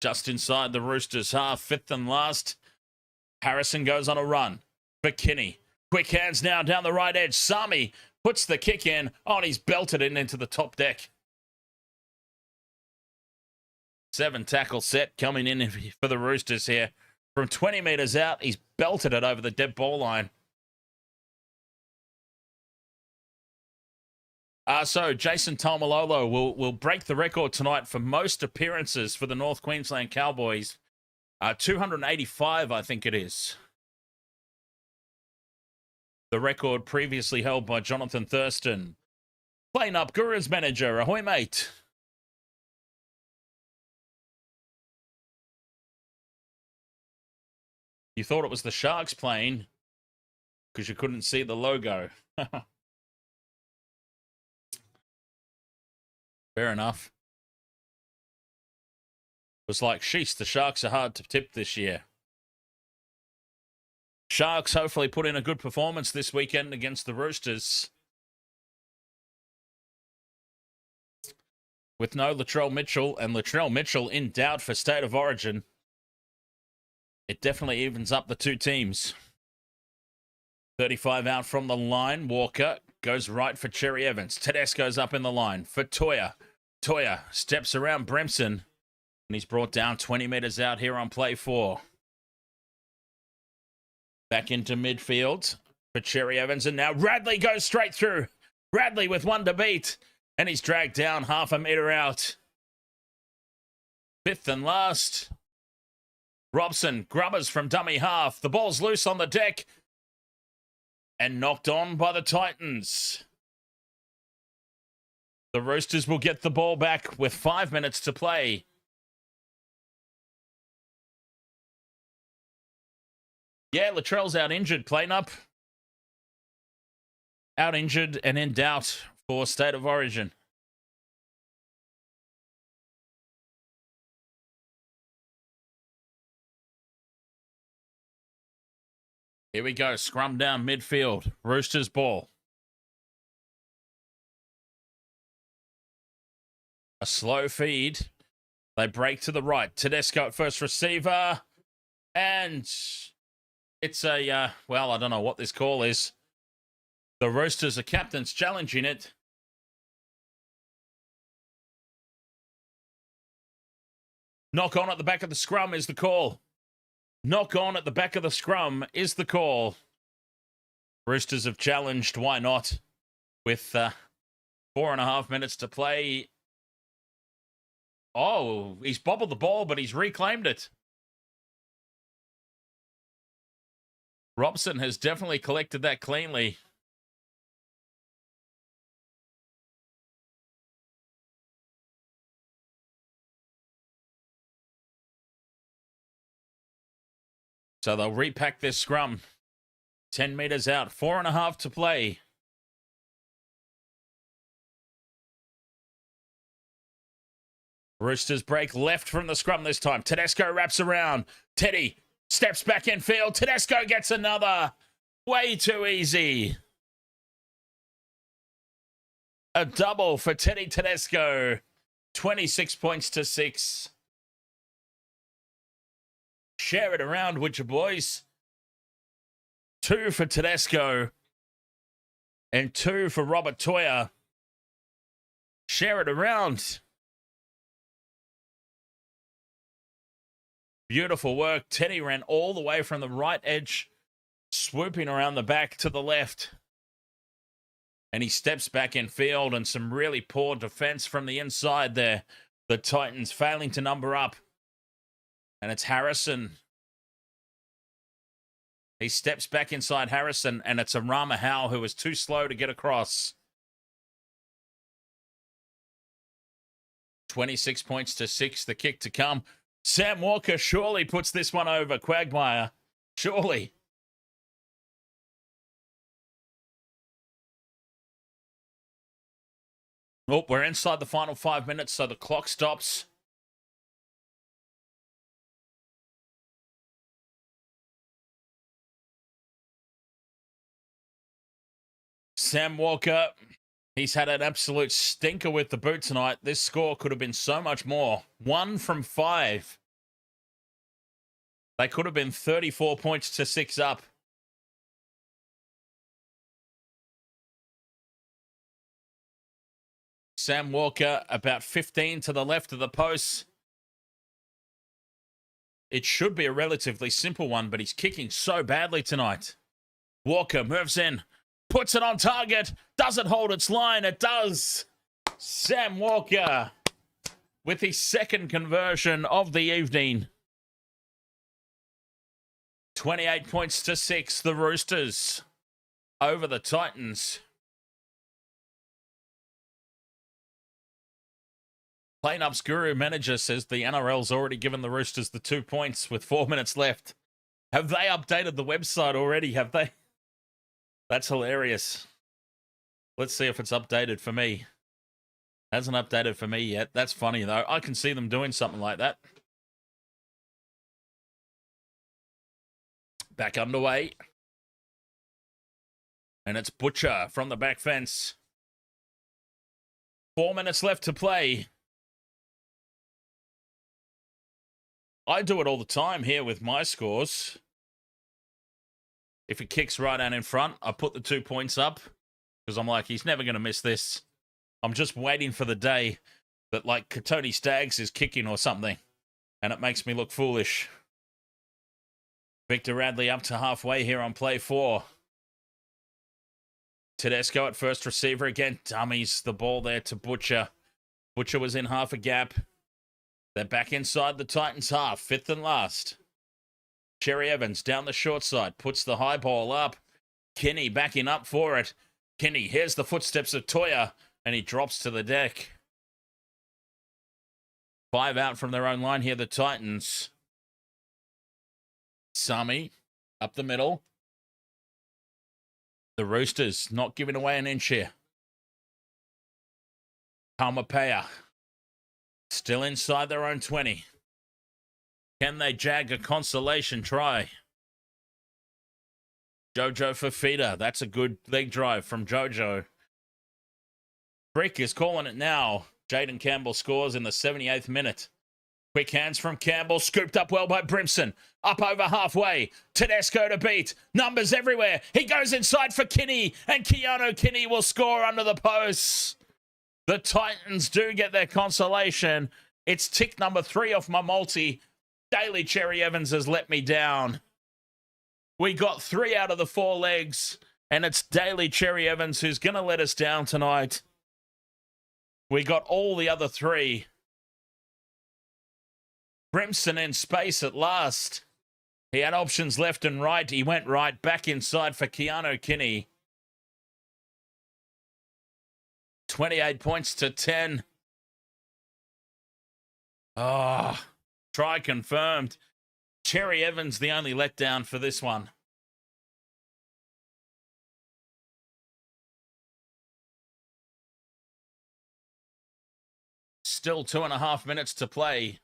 S2: Just inside the Roosters half, 5th and last. Harrison goes on a run for Kinney. Quick hands now down the right edge. Sami puts the kick in. Oh, and he's belted it into the top deck. 7 tackle set coming in for the Roosters here. From 20 metres out, he's belted it over the dead ball line. So Jensen Taumoepeau will break the record tonight for most appearances for the North Queensland Cowboys. 285, I think it is. The record previously held by Jonathan Thurston. Playing up Guru's manager. Ahoy, mate. You thought it was the Sharks playing because you couldn't see the logo. Fair enough. It was like, sheesh, the Sharks are hard to tip this year. Sharks hopefully put in a good performance this weekend against the Roosters. With no Latrell Mitchell, and Latrell Mitchell in doubt for State of Origin. It definitely evens up the two teams. 35 out from the line. Walker goes right for Cherry Evans. Tedesco's up in the line for Toya. Toya steps around Bremson. And he's brought down 20 metres out here on play 4. Back into midfield for Cherry Evans. And now Radley goes straight through. Radley with one to beat. And he's dragged down half a metre out. 5th and last. Robson grubbers from dummy half. The ball's loose on the deck. And knocked on by the Titans. The Roosters will get the ball back with 5 minutes to play. Yeah, Latrell's out injured. Playing up. Out injured and in doubt for State of Origin. Here we go. Scrum down midfield. Roosters ball. A slow feed. They break to the right. Tedesco at first receiver. And it's a, well, I don't know what this call is. The Roosters are captains challenging it. Knock on at the back of the scrum is the call. Knock on at the back of the scrum is the call. Roosters have challenged. Why not? With 4.5 minutes to play. Oh, he's bobbled the ball, but he's reclaimed it. Robson has definitely collected that cleanly. So they'll repack this scrum. 10 meters out, 4.5 to play. Roosters break left from the scrum this time. Tedesco wraps around. Teddy steps back in field. Tedesco gets another. Way too easy. A double for Teddy Tedesco. 26 points to 6. Share it around, would you, boys? 2 for Tedesco. And 2 for Robert Toya. Share it around. Beautiful work. Teddy ran all the way from the right edge, swooping around the back to the left. And he steps back in field, and some really poor defense from the inside there. The Titans failing to number up. And it's Harrison. He steps back inside Harrison, and it's Arama Howe who was too slow to get across. 26 points to 6, the kick to come. Sam Walker surely puts this one over. Quagmire, surely. Oh, we're inside the final 5 minutes, so the clock stops. Sam Walker, he's had an absolute stinker with the boot tonight. This score could have been so much more. 1 from 5. They could have been 34 points to 6 up. Sam Walker about 15 to the left of the post. It should be a relatively simple one, but he's kicking so badly tonight. Walker moves in. Puts it on target. Does it hold its line? It does. Sam Walker with his second conversion of the evening. 28 points to 6. The Roosters over the Titans. Plain-Ups Guru manager says the NRL's already given the Roosters the 2 points with 4 minutes left. Have they updated the website already? Have they? That's hilarious. Let's see if it's updated for me. Hasn't updated for me yet. That's funny, though. I can see them doing something like that. Back underway. And it's Butcher from the back fence. 4 minutes left to play. I do it all the time here with my scores. If he kicks right out in front, I put the 2 points up because I'm like, he's never going to miss this. I'm just waiting for the day that, like, Tony Staggs is kicking or something, and it makes me look foolish. Victor Radley up to halfway here on play 4. Tedesco at first receiver again. Dummies the ball there to Butcher. Butcher was in half a gap. They're back inside the Titans half, 5th and last. Cherry Evans down the short side, puts the high ball up. Kenny backing up for it. Kenny, here's the footsteps of Toya, and he drops to the deck. 5 out from their own line here, the Titans. Sami up the middle. The Roosters not giving away an inch here. Taumoepeau still inside their own 20. Can they jag a consolation try? Jojo Fafita. That's a good leg drive from Jojo. Brick is calling it now. Jayden Campbell scores in the 78th minute. Quick hands from Campbell, scooped up well by Brimson. Up over halfway. Tedesco to beat. Numbers everywhere. He goes inside for Kinney, and Keanu Kinney will score under the posts. The Titans do get their consolation. It's tick number 3 off my multi. Daly Cherry Evans has let me down. We got 3 out of the 4 legs, and it's Daly Cherry Evans who's going to let us down tonight. We got all the other 3. Brimson in space at last. He had options left and right. He went right, back inside for Keanu Kinney. 28 points to 10. Oh, try confirmed. Cherry Evans, the only letdown for this one. Still 2.5 minutes to play.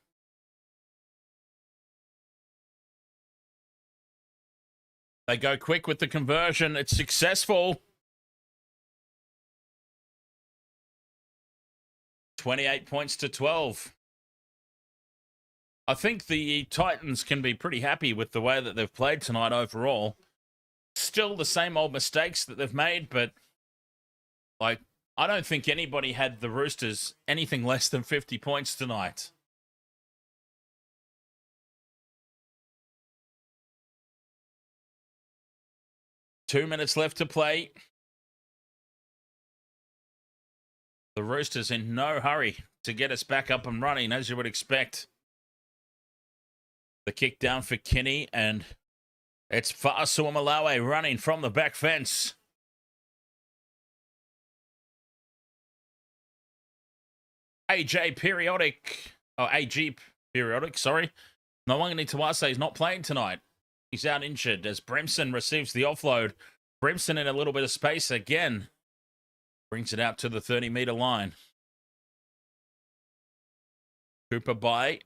S2: They go quick with the conversion. It's successful. 28 points to 12. I think the Titans can be pretty happy with the way that they've played tonight overall. Still the same old mistakes that they've made, but like, I don't think anybody had the Roosters anything less than 50 points tonight. Two minutes left to play. The Roosters in no hurry to get us back up and running, as you would expect. The kick down for Kinney, and it's Fa'asuamaleaui running from the back fence. AG Periodic, sorry. Nwangani Tawase is not playing tonight. He's out injured as Brimson receives the offload. Brimson in a little bit of space again. Brings it out to the 30-metre line. Cooper by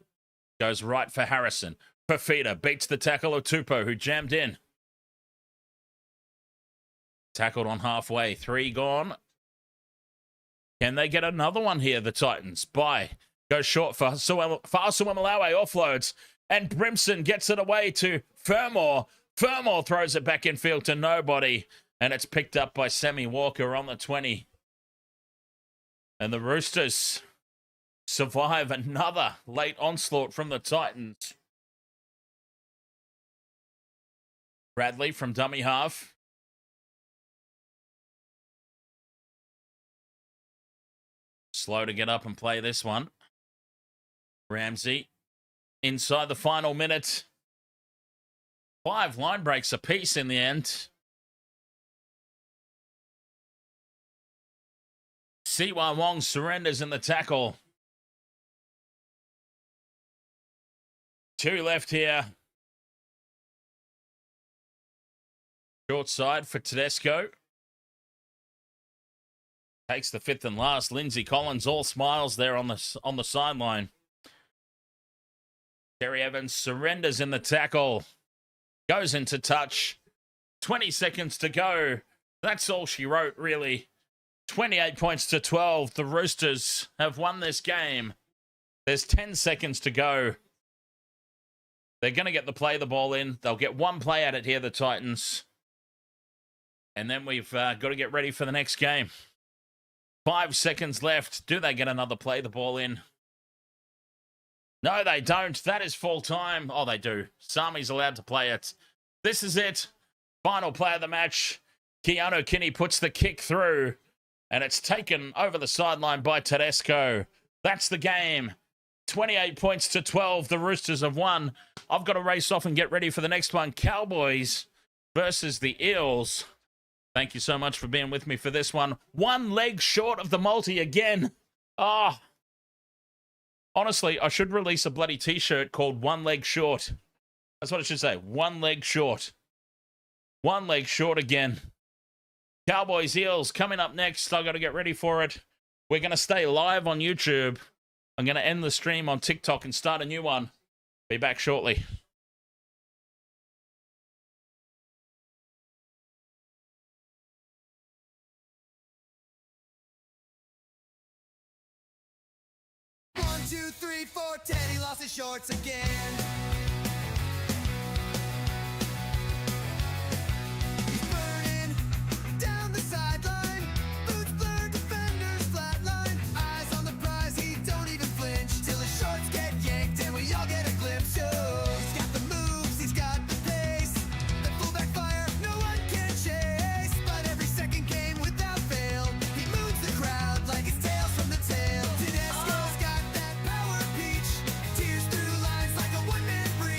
S2: goes right for Harrison. Fafita beats the tackle of Taumoepeau, who jammed in. Tackled on halfway. 3 gone. Can they get another one here, the Titans? By goes short for Fa'asuamaleaui, offloads. And Brimson gets it away to Fermor. Fermor throws it back in field to nobody. And it's picked up by Sammy Walker on the 20. And the Roosters survive another late onslaught from the Titans. Bradley from dummy half. Slow to get up and play this one. Ramsey inside the final minute. 5 line breaks apiece in the end. Siwa Wong surrenders in the tackle. 2 left here. Short side for Tedesco. Takes the 5th and last. Lindsay Collins all smiles there on the sideline. Cherry Evans surrenders in the tackle. Goes into touch. 20 seconds to go. That's all she wrote, really. 28 points to 12. The Roosters have won this game. There's 10 seconds to go. They're going to get play the ball in. They'll get 1 play at it here, the Titans. And then we've got to get ready for the next game. 5 seconds left. Do they get another play the ball in? No, they don't. That is full time. Oh, they do. Sami's allowed to play it. This is it. Final play of the match. Keanu Kinney puts the kick through. And it's taken over the sideline by Tedesco. That's the game. 28 points to 12. The Roosters have won. I've got to race off and get ready for the next one. Cowboys versus the Eels. Thank you so much for being with me for this one. 1 leg short of the multi again. Oh. Honestly, I should release a bloody t-shirt called 1 leg short. That's what it should say. 1 leg short. 1 leg short again. Cowboys Eels coming up next. I've got to get ready for it. We're going to stay live on YouTube. I'm going to end the stream on TikTok and start a new one. Be back shortly.
S1: 2, 3, 4, Teddy lost his shorts again. He's burning down the sideline. Boots blur, defenders flatline. Eyes on the prize, he don't even flinch till his shorts get yanked and we all get a glimpse. Oh, he's got the moves, he's got the pace. The fullback fire, no one can chase. But every second game without fail, he moves the crowd like it's tails from the tail. Tedesco's got that power peach. Tears through lines like a one-man breach.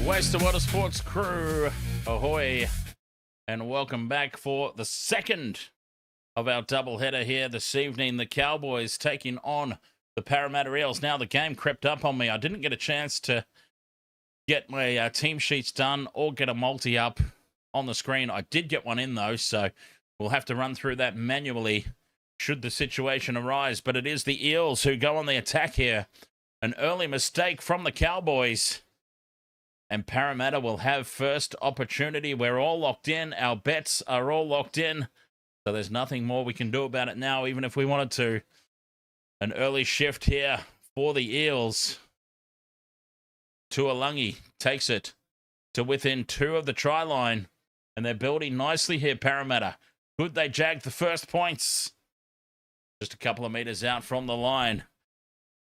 S2: Waste of Water Sports crew, ahoy, and welcome back for the second of our doubleheader here this evening. The Cowboys taking on the Parramatta Eels. Now the game crept up on me. I didn't get a chance to get my team sheets done or get a multi up on the screen. I did get one in though, so we'll have to run through that manually should the situation arise. But it is the Eels who go on the attack here. An early mistake from the Cowboys. And Parramatta will have first opportunity. We're all locked in. Our bets are all locked in. So there's nothing more we can do about it now, even if we wanted to. An early shift here for the Eels. Tuolungi takes it to within 2 of the try line. And they're building nicely here, Parramatta. Could they jag the first points? Just a couple of meters out from the line.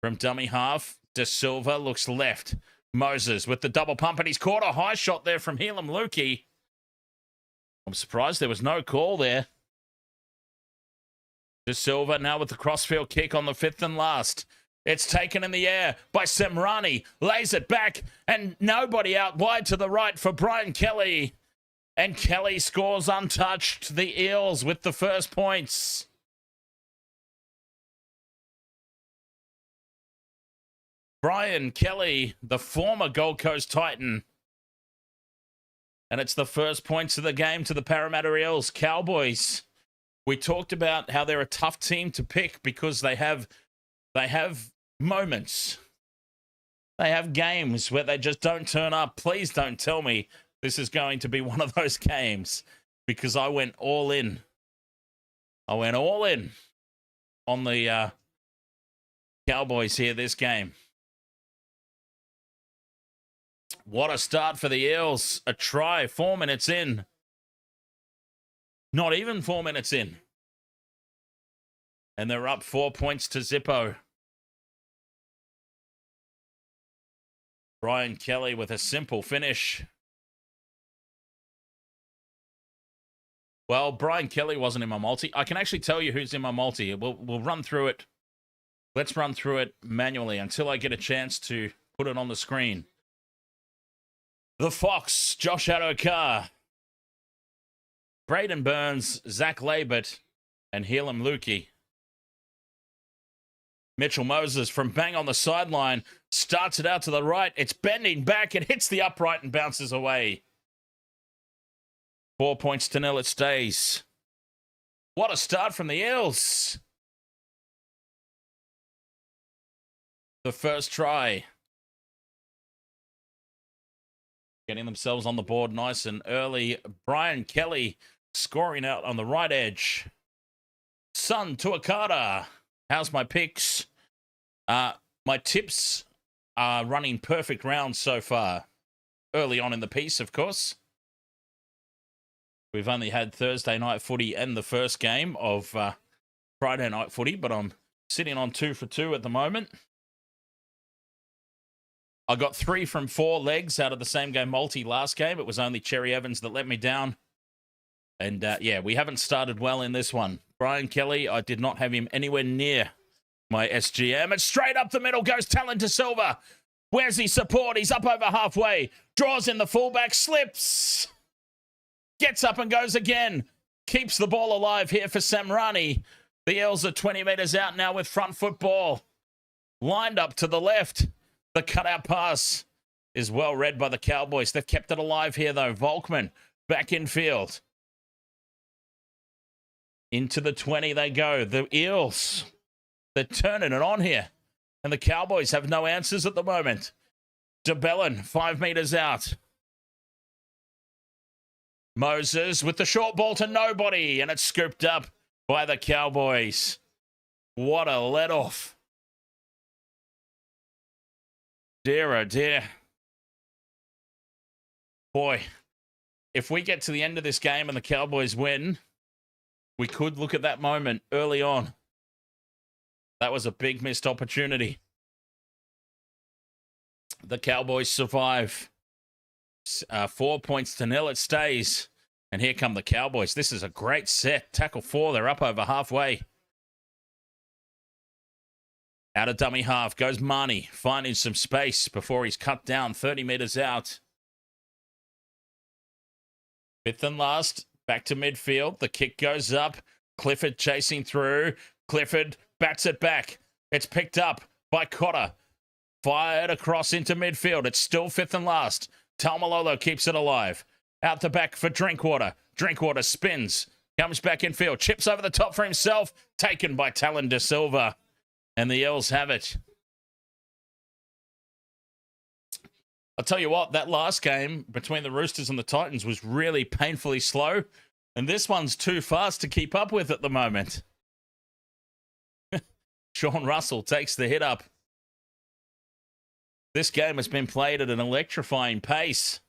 S2: From dummy half, De Silva looks left. Moses with the double pump, and he's caught a high shot there from Helam Lukey. I'm surprised there was no call there. De Silva now with the crossfield kick on the 5th and last. It's taken in the air by Semrani. Lays it back, and nobody out wide to the right for Brian Kelly. And Kelly scores untouched. The Eels with the first points. Brian Kelly, the former Gold Coast Titan. And it's the first points of the game to the Parramatta Eels. Cowboys. We talked about how they're a tough team to pick because they have moments. They have games where they just don't turn up. Please don't tell me this is going to be one of those games, because I went all in. I went all in on the Cowboys here this game. What a start for the Eels. A try 4 minutes in. Not even 4 minutes in. And they're up 4 points to Zippo. Brian Kelly with a simple finish. Well, Brian Kelly wasn't in my multi. I can actually tell you who's in my multi. We'll run through it. Let's run through it manually until I get a chance to put it on the screen. The Fox, Josh Hannay, Braden Burns, Zach Labert, and Helam Lukey. Mitchell Moses from bang on the sideline starts it out to the right. It's bending back. It hits the upright and bounces away. 4 points to 0 it stays. What a start from the Eels. The first try. Getting themselves on the board nice and early. Brian Kelly scoring out on the right edge. Sun Tuakata. How's my picks? My tips are running perfect rounds so far. Early on in the piece, of course. We've only had Thursday night footy and the first game of Friday night footy, but I'm sitting on 2 for 2 at the moment. I got 3 from 4 legs out of the same game multi last game. It was only Cherry Evans that let me down. And yeah, we haven't started well in this one. Brian Kelly, I did not have him anywhere near my SGM. And straight up the middle goes Talon De Silva. Where's his support? He's up over halfway. Draws in the fullback, slips. Gets up and goes again. Keeps the ball alive here for Semrani. The Eels are 20 metres out now with front foot ball. Lined up to the left. The cutout pass is well read by the Cowboys. They've kept it alive here, though. Volkman back in field. Into the 20 they go. The Eels, they're turning it on here. And the Cowboys have no answers at the moment. DeBellin, 5 metres out. Moses with the short ball to nobody. And it's scooped up by the Cowboys. What a let-off. Dear, oh dear. Boy, if we get to the end of this game and the Cowboys win, we could look at that moment early on. That was a big missed opportunity. The Cowboys survive. 4 points to 0 it stays. And here come the Cowboys. This is a great set. Tackle 4, they're up over halfway. Out of dummy half goes Marnie, finding some space before he's cut down 30 metres out. Fifth and last, back to midfield. The kick goes up. Clifford chasing through. Clifford bats it back. It's picked up by Cotter. Fired across into midfield. It's still fifth and last. Taumoepeau keeps it alive. Out the back for Drinkwater. Drinkwater spins. Comes back in field. Chips over the top for himself. Taken by Talon De Silva. And the Eels have it. I'll tell you what, that last game between the Roosters and the Titans was really painfully slow. And this one's too fast to keep up with at the moment. Sean Russell takes the hit up. This game has been played at an electrifying pace.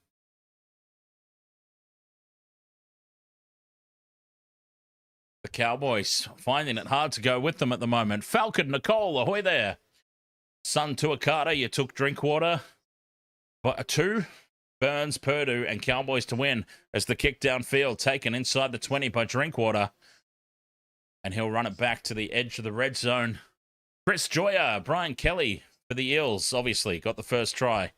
S2: The Cowboys finding it hard to go with them at the moment. Falcon, Nicole, ahoy there. Sun Tuakata, you took Drinkwater. But 2, Burns, Purdue, and Cowboys to win as the kick downfield taken inside the 20 by Drinkwater. And he'll run it back to the edge of the red zone. Chris Joya, Brian Kelly for the Eels, obviously, got the first try.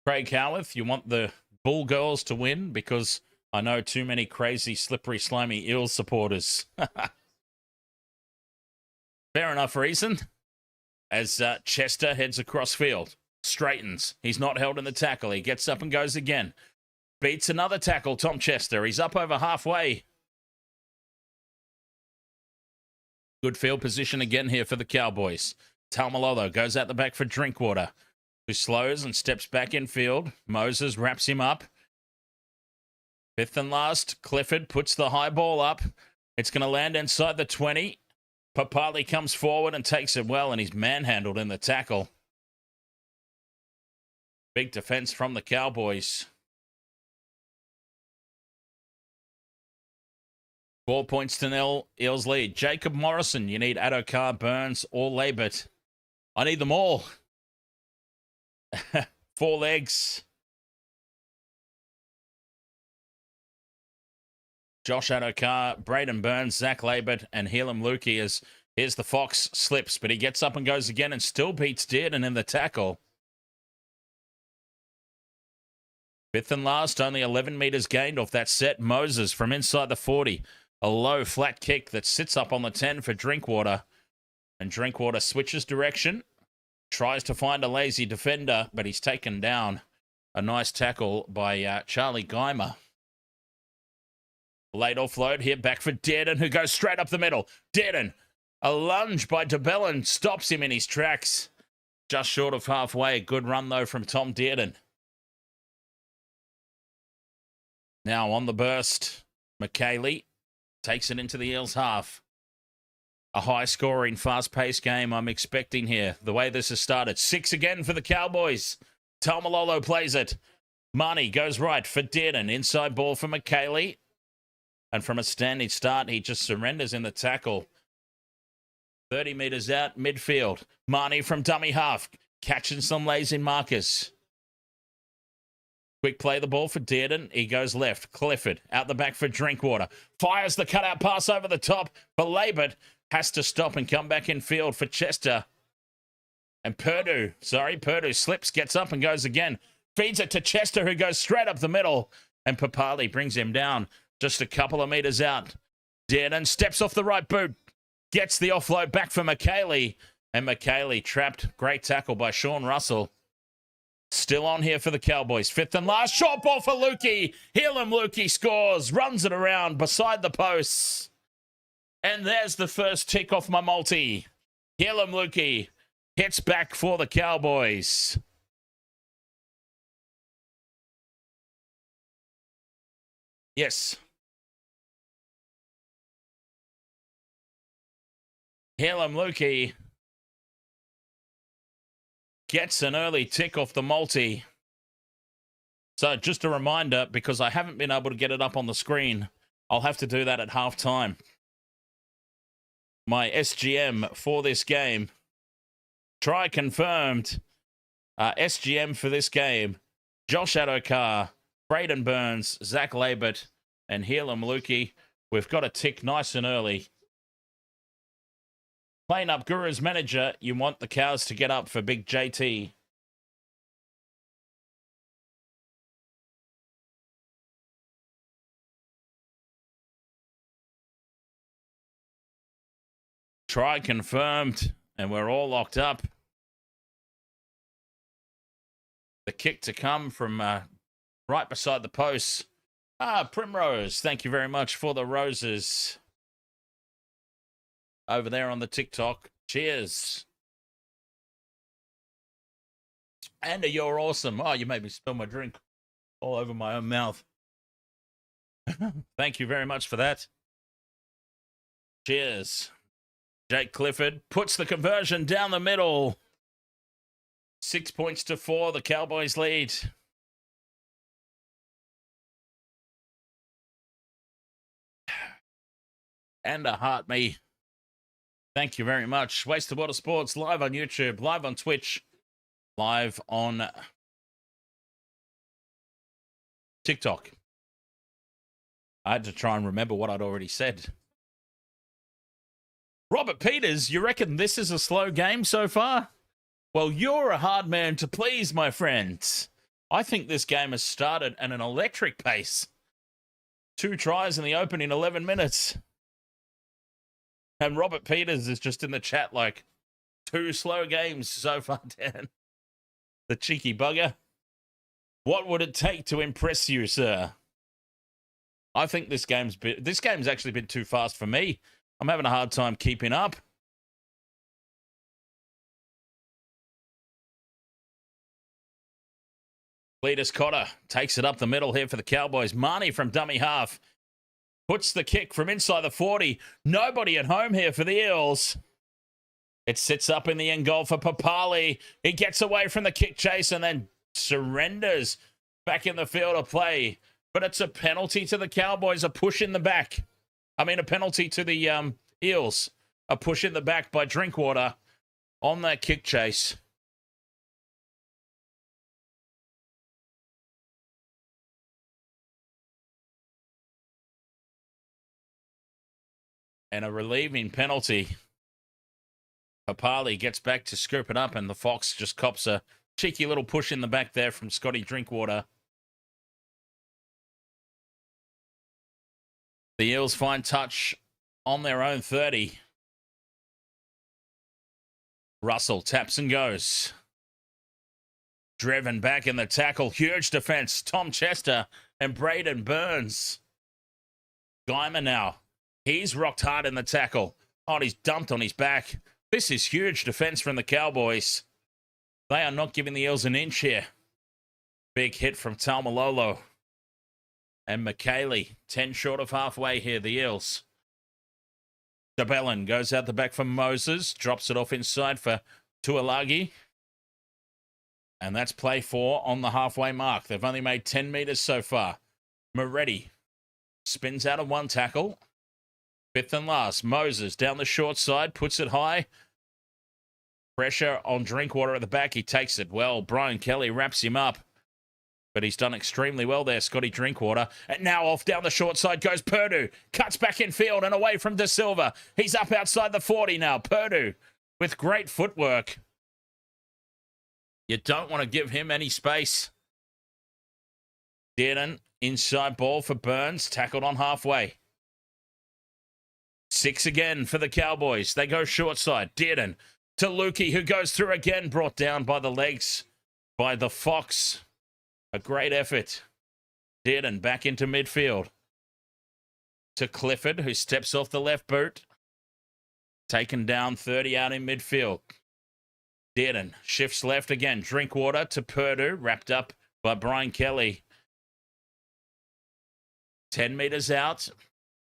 S2: Craig Howarth, you want the Bull Girls to win because I know too many crazy, slippery, slimy Eels supporters. Fair enough reason. As Chester heads across field. Straightens. He's not held in the tackle. He gets up and goes again. Beats another tackle, Tom Chester. He's up over halfway. Good field position again here for the Cowboys. Taumoepeau goes out the back for Drinkwater, who slows and steps back in field. Moses wraps him up. Fifth and last, Clifford puts the high ball up. It's going to land inside the 20. Papali comes forward and takes it well, and he's manhandled in the tackle. Big defense from the Cowboys. 4 points to nil, Eels lead. Jacob Morrison, you need Adokar, Burns, or Labert. I need them all. 4 legs. Josh Adokar, Braden Burns, Zach Labert, and Helam Lukey as here's the Fox slips, but he gets up and goes again and still beats Dearden in the tackle. Fifth and last, only 11 metres gained off that set. Moses from inside the 40. A low flat kick that sits up on the 10 for Drinkwater. And Drinkwater switches direction. Tries to find a lazy defender, but he's taken down. A nice tackle by Charlie Geimer. Late offload here, back for Dearden, who goes straight up the middle. Dearden, a lunge by DeBellin, stops him in his tracks. Just short of halfway. Good run, though, from Tom Dearden. Now on the burst, McKaylee takes it into the Eels half. A high-scoring, fast-paced game I'm expecting here. The way this has started. 6 again for the Cowboys. Taumoepeau plays it. Marnie goes right for Dearden. Inside ball for McKaylee. And from a standing start, he just surrenders in the tackle. 30 metres out, midfield. Marnie from dummy half. Catching some lazy markers. Quick play the ball for Dearden. He goes left. Clifford out the back for Drinkwater. Fires the cutout pass over the top for Labert. Has to stop and come back in field for Chester. And Purdue slips, gets up and goes again. Feeds it to Chester, who goes straight up the middle. And Papali brings him down. Just a couple of metres out. Dearden steps off the right boot. Gets the offload back for McKaylee. And McKaylee trapped. Great tackle by Sean Russell. Still on here for the Cowboys. Fifth and last. Short ball for Lukey. Helam Lukey scores. Runs it around beside the posts. And there's the first tick off my multi. Helam Lukey hits back for the Cowboys. Yes. Helam Lukey gets an early tick off the multi. So just a reminder, because I haven't been able to get it up on the screen, I'll have to do that at halftime. My SGM for this game. Try confirmed. SGM for this game. Josh Adokar, Braden Burns, Zach Labert, and Helam Lukey. We've got a tick nice and early. Playing up Guru's manager, you want the Cows to get up for Big JT. Try confirmed, and we're all locked up. The kick to come from right beside the post. Primrose, thank you very much for the roses. Over there on the TikTok. Cheers. And you're awesome. Oh, you made me spill my drink all over my own mouth. Thank you very much for that. Cheers. Jake Clifford puts the conversion down the middle. 6 points to 4. The Cowboys lead. And a heart me. Thank you very much. Waste of Water Sports live on YouTube, live on Twitch, live on TikTok. I had to try and remember what I'd already said. Robert Peters, you reckon this is a slow game so far? Well, you're a hard man to please, my friends. I think this game has started at an electric pace. 2 tries in the opening 11 minutes. And Robert Peters is just in the chat like, 2 slow games so far, Dan. The cheeky bugger. What would it take to impress you, sir? I think this game's actually been too fast for me. I'm having a hard time keeping up. Cletus Cotter takes it up the middle here for the Cowboys. Marnie from dummy half puts the kick from inside the 40. Nobody at home here for the Eels. It sits up in the end goal for Papali. He gets away from the kick chase and then surrenders back in the field of play. But it's a penalty to the Cowboys, a push in the back. A penalty to the Eels. A push in the back by Drinkwater on that kick chase. And a relieving penalty. Papali gets back to scoop it up, and the Fox just cops a cheeky little push in the back there from Scotty Drinkwater. The Eels find touch on their own 30. Russell taps and goes. Driven back in the tackle. Huge defense. Tom Chester and Braden Burns. Guyman now. He's rocked hard in the tackle. Oh, he's dumped on his back. This is huge defense from the Cowboys. They are not giving the Eels an inch here. Big hit from Taumoepeau. And McKaylee, 10 short of halfway here, the Eels. DeBellin goes out the back for Moses. Drops it off inside for Tuilagi. And that's play 4 on the halfway mark. They've only made 10 metres so far. Moretti spins out of one tackle. 5th and last. Moses down the short side. Puts it high. Pressure on Drinkwater at the back. He takes it well. Brian Kelly wraps him up. But he's done extremely well there, Scotty Drinkwater. And now off down the short side goes Purdue. Cuts back in field and away from De Silva. He's up outside the 40 now. Purdue with great footwork. You don't want to give him any space. Dearden, inside ball for Burns. Tackled on halfway. 6 again for the Cowboys. They go short side. Dearden to Lukey, who goes through again. Brought down by the legs by the Fox. A great effort. Dearden back into midfield. To Clifford, who steps off the left boot. Taken down 30 out in midfield. Dearden shifts left again. Drinkwater to Purdue. Wrapped up by Brian Kelly. 10 metres out.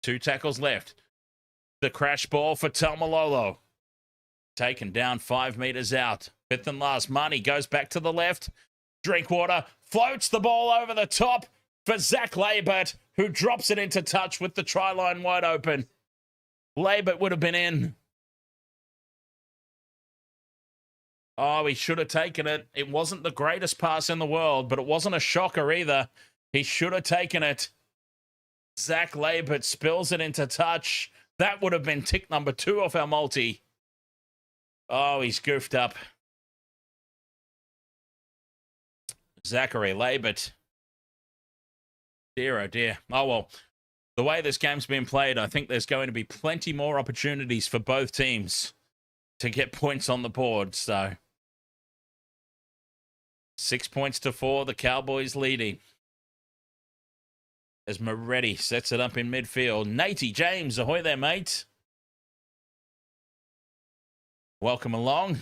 S2: 2 tackles left. The crash ball for Taumoepeau. Taken down 5 metres out. 5th and last. Marnie goes back to the left. Drinkwater floats the ball over the top for Zach Labert, who drops it into touch with the try line wide open. Labert would have been in. Oh, he should have taken it. It wasn't the greatest pass in the world, but it wasn't a shocker either. He should have taken it. Zach Labert spills it into touch. That would have been tick number 2 off our multi. Oh, he's goofed up. Zachary Labert. Dear, oh dear. Oh, well. The way this game's been played, I think there's going to be plenty more opportunities for both teams to get points on the board. So 6 points to 4, the Cowboys leading. As Moretti sets it up in midfield. Natey James, ahoy there, mate. Welcome along.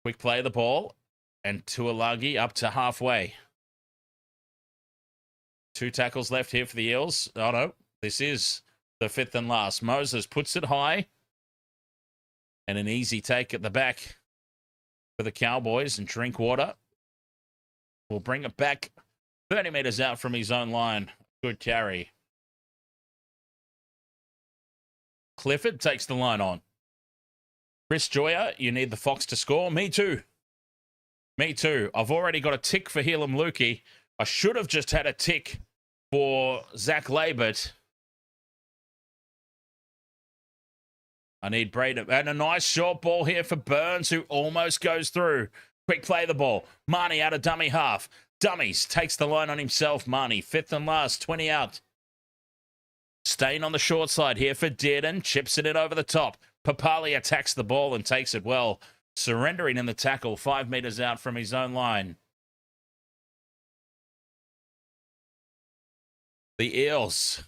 S2: Quick play of the ball. And Tuolagi up to halfway. 2 tackles left here for the Eels. Oh, no. This is the 5th and last. Moses puts it high. And an easy take at the back for the Cowboys. And Drinkwater will bring it back 30 metres out from his own line. Good carry. Clifford takes the line on. Chris Joya, you need the Fox to score. Me too. Me too. I've already got a tick for Helam Lukey. I should have just had a tick for Zach Labert. I need Braden. And a nice short ball here for Burns, who almost goes through. Quick play the ball. Marnie out of dummy half. Dummies takes the line on himself. Marnie, 5th and last, 20 out. Staying on the short side here for Dearden. Chips it in over the top. Papali attacks the ball and takes it well. Surrendering in the tackle, 5 metres out from his own line. The Eels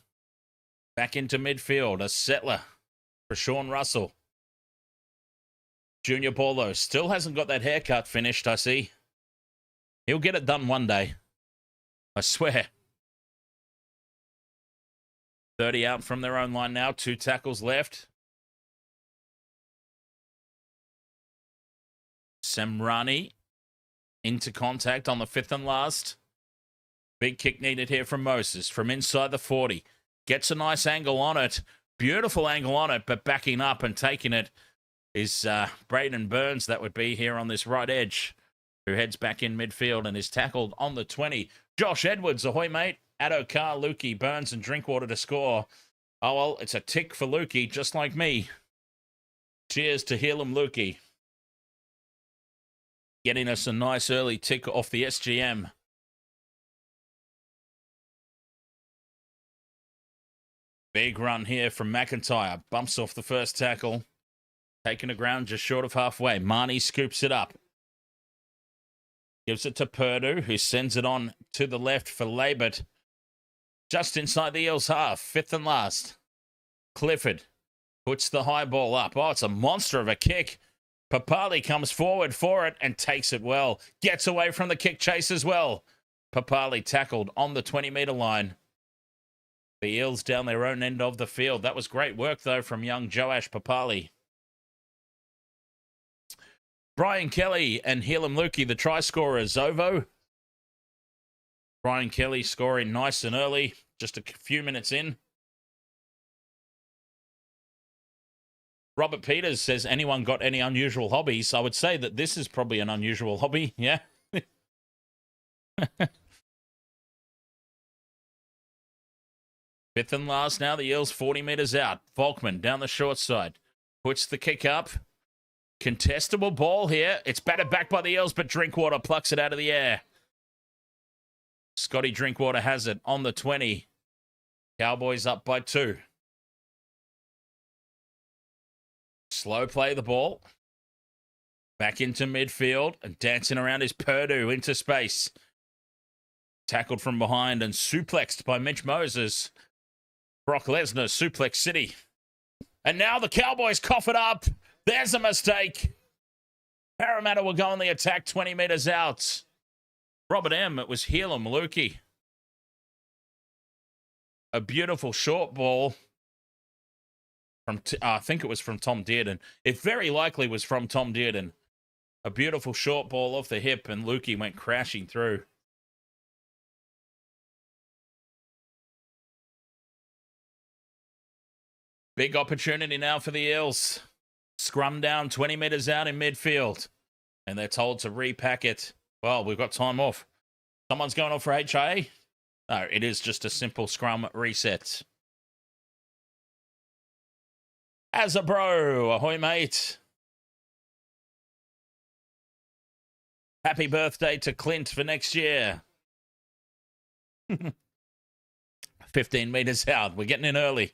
S2: back into midfield. A settler for Sean Russell. Junior Paulo still hasn't got that haircut finished, I see. He'll get it done one day. I swear. 30 out from their own line now. 2 tackles left. Semrani into contact on the 5th and last. Big kick needed here from Moses from inside the 40. Gets a nice angle on it. Beautiful angle on it, but backing up and taking it is Braden Burns. That would be here on this right edge, who heads back in midfield and is tackled on the 20. Josh Edwards, ahoy, mate. Addo Carr, Lukey, Burns, and Drinkwater to score. Oh, well, it's a tick for Lukey, just like me. Cheers to Helam Lukey. Getting us a nice early tick off the SGM. Big run here from McIntyre. Bumps off the first tackle. Taking the ground just short of halfway. Marnie scoops it up. Gives it to Purdue, who sends it on to the left for Labert. Just inside the Eels half. 5th and last. Clifford puts the high ball up. Oh, it's a monster of a kick. Papali comes forward for it and takes it well. Gets away from the kick chase as well. Papali tackled on the 20-metre line. The Eels down their own end of the field. That was great work, though, from young Joash Papali. Brian Kelly and Helam Lukey, the try scorers. Ovo. Brian Kelly scoring nice and early, just a few minutes in. Robert Peters says, anyone got any unusual hobbies? I would say that this is probably an unusual hobby, yeah? 5th and last now, the Eels 40 metres out. Volkman down the short side. Puts the kick up. Contestable ball here. It's batted back by the Eels, but Drinkwater plucks it out of the air. Scotty Drinkwater has it on the 20. Cowboys up by 2. Slow play the ball. Back into midfield and dancing around is Purdue into space. Tackled from behind and suplexed by Mitch Moses. Brock Lesnar, Suplex City. And now the Cowboys cough it up. There's a mistake. Parramatta will go on the attack 20 metres out. Robert M., it was Helam Lukey. A beautiful short ball from, I think it was from Tom Dearden. It very likely was from Tom Dearden. A beautiful short ball off the hip, and Lukey went crashing through. Big opportunity now for the Eels. Scrum down 20 metres out in midfield. And they're told to repack it. Well, we've got time off. Someone's going off for HIA? No, it is just a simple scrum reset. As a bro, ahoy, mate. Happy birthday to Clint for next year. 15 metres out. We're getting in early.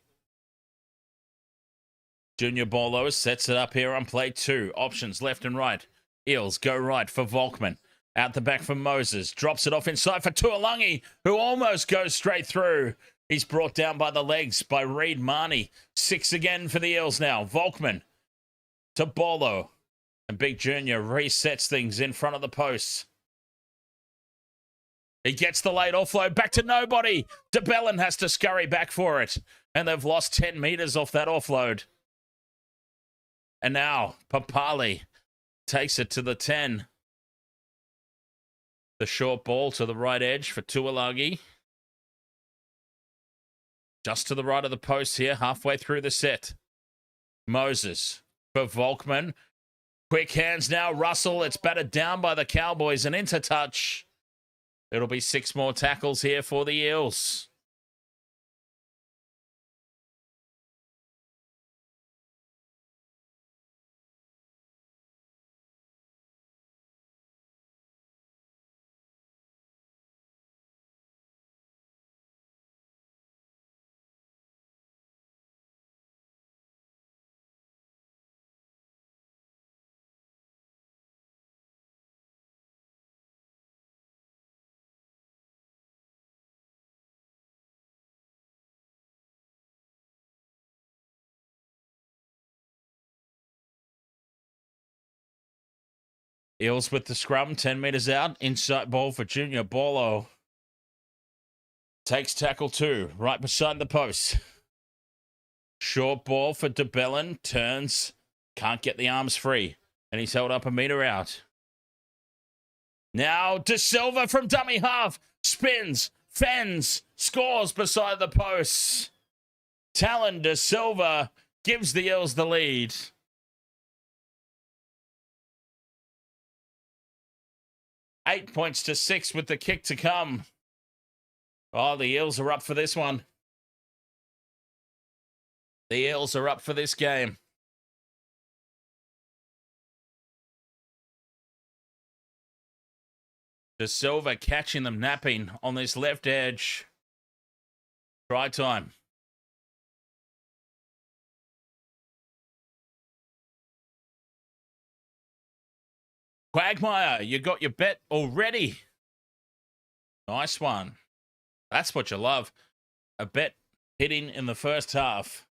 S2: Junior Bolo sets it up here on play 2. Options left and right. Eels go right for Volkman. Out the back for Moses. Drops it off inside for Tuolungi, who almost goes straight through. He's brought down by the legs by Reed Marnie. 6 again for the Eels now. Volkman to Bolo. And Big Junior resets things in front of the posts. He gets the late offload back to nobody. DeBellin has to scurry back for it. And they've lost 10 metres off that offload. And now Papali takes it to the 10. The short ball to the right edge for Tuolungi. Just to the right of the post here, halfway through the set. Moses for Volkman. Quick hands now. Russell, it's battered down by the Cowboys and into touch. It'll be 6 more tackles here for the Eels. Eels with the scrum, 10 metres out. Inside ball for Junior Bolo. Takes tackle 2, right beside the post. Short ball for DeBellin. Turns. Can't get the arms free. And he's held up a metre out. Now De Silva from dummy half. Spins. Fends. Scores beside the posts. Talon De Silva gives the Eels the lead. 8 points to 6 with the kick to come. Oh, the Eels are up for this one. The Eels are up for this game. De Silva catching them napping on this left edge. Try time. Quagmire, you got your bet already. Nice one. That's what you love. A bet hitting in the first half.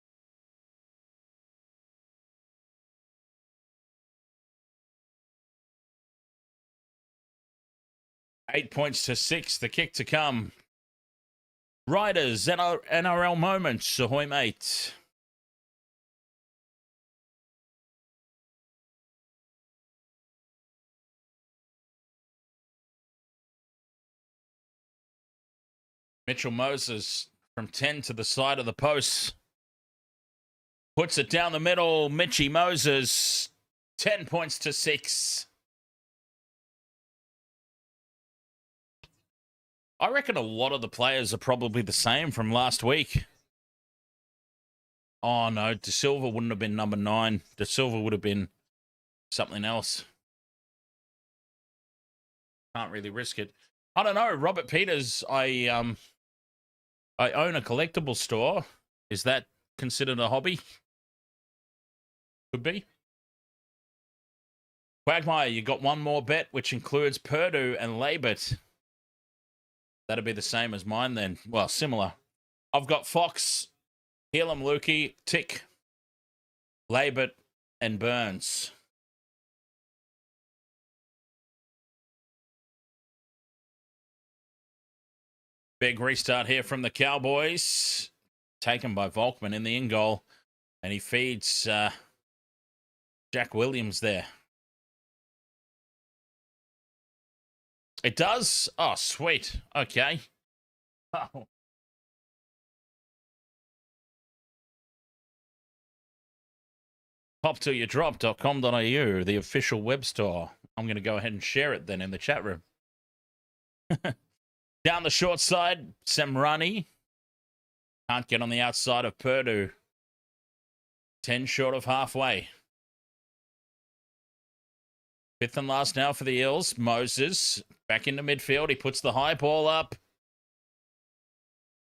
S2: Eight points to 6. The kick to come. Riders, NRL moments. Ahoy, mate. Mitchell Moses from 10 to the side of the post. Puts it down the middle. Mitchy Moses. 10 points to 6. I reckon a lot of the players are probably the same from last week. Oh, no. De Silva wouldn't have been number 9. De Silva would have been something else. Can't really risk it. I don't know. Robert Peters, I own a collectible store. Is that considered a hobby? Could be. Quagmire, you got one more bet, which includes Purdue and Labert. That'd be the same as mine then. Well, similar. I've got Fox, Helam Lukey, Tick, Labert, and Burns. Big restart here from the Cowboys. Taken by Volkman in the in goal. And he feeds Jack Williams there. It does? Oh, sweet. Okay. Oh. PoptillyouDrop.com.au, the official web store. I'm going to go ahead and share it then in the chat room. Down the short side, Semrani. Can't get on the outside of Purdue. 10 short of halfway. Fifth and last now for the Eels. Moses back into midfield. He puts the high ball up.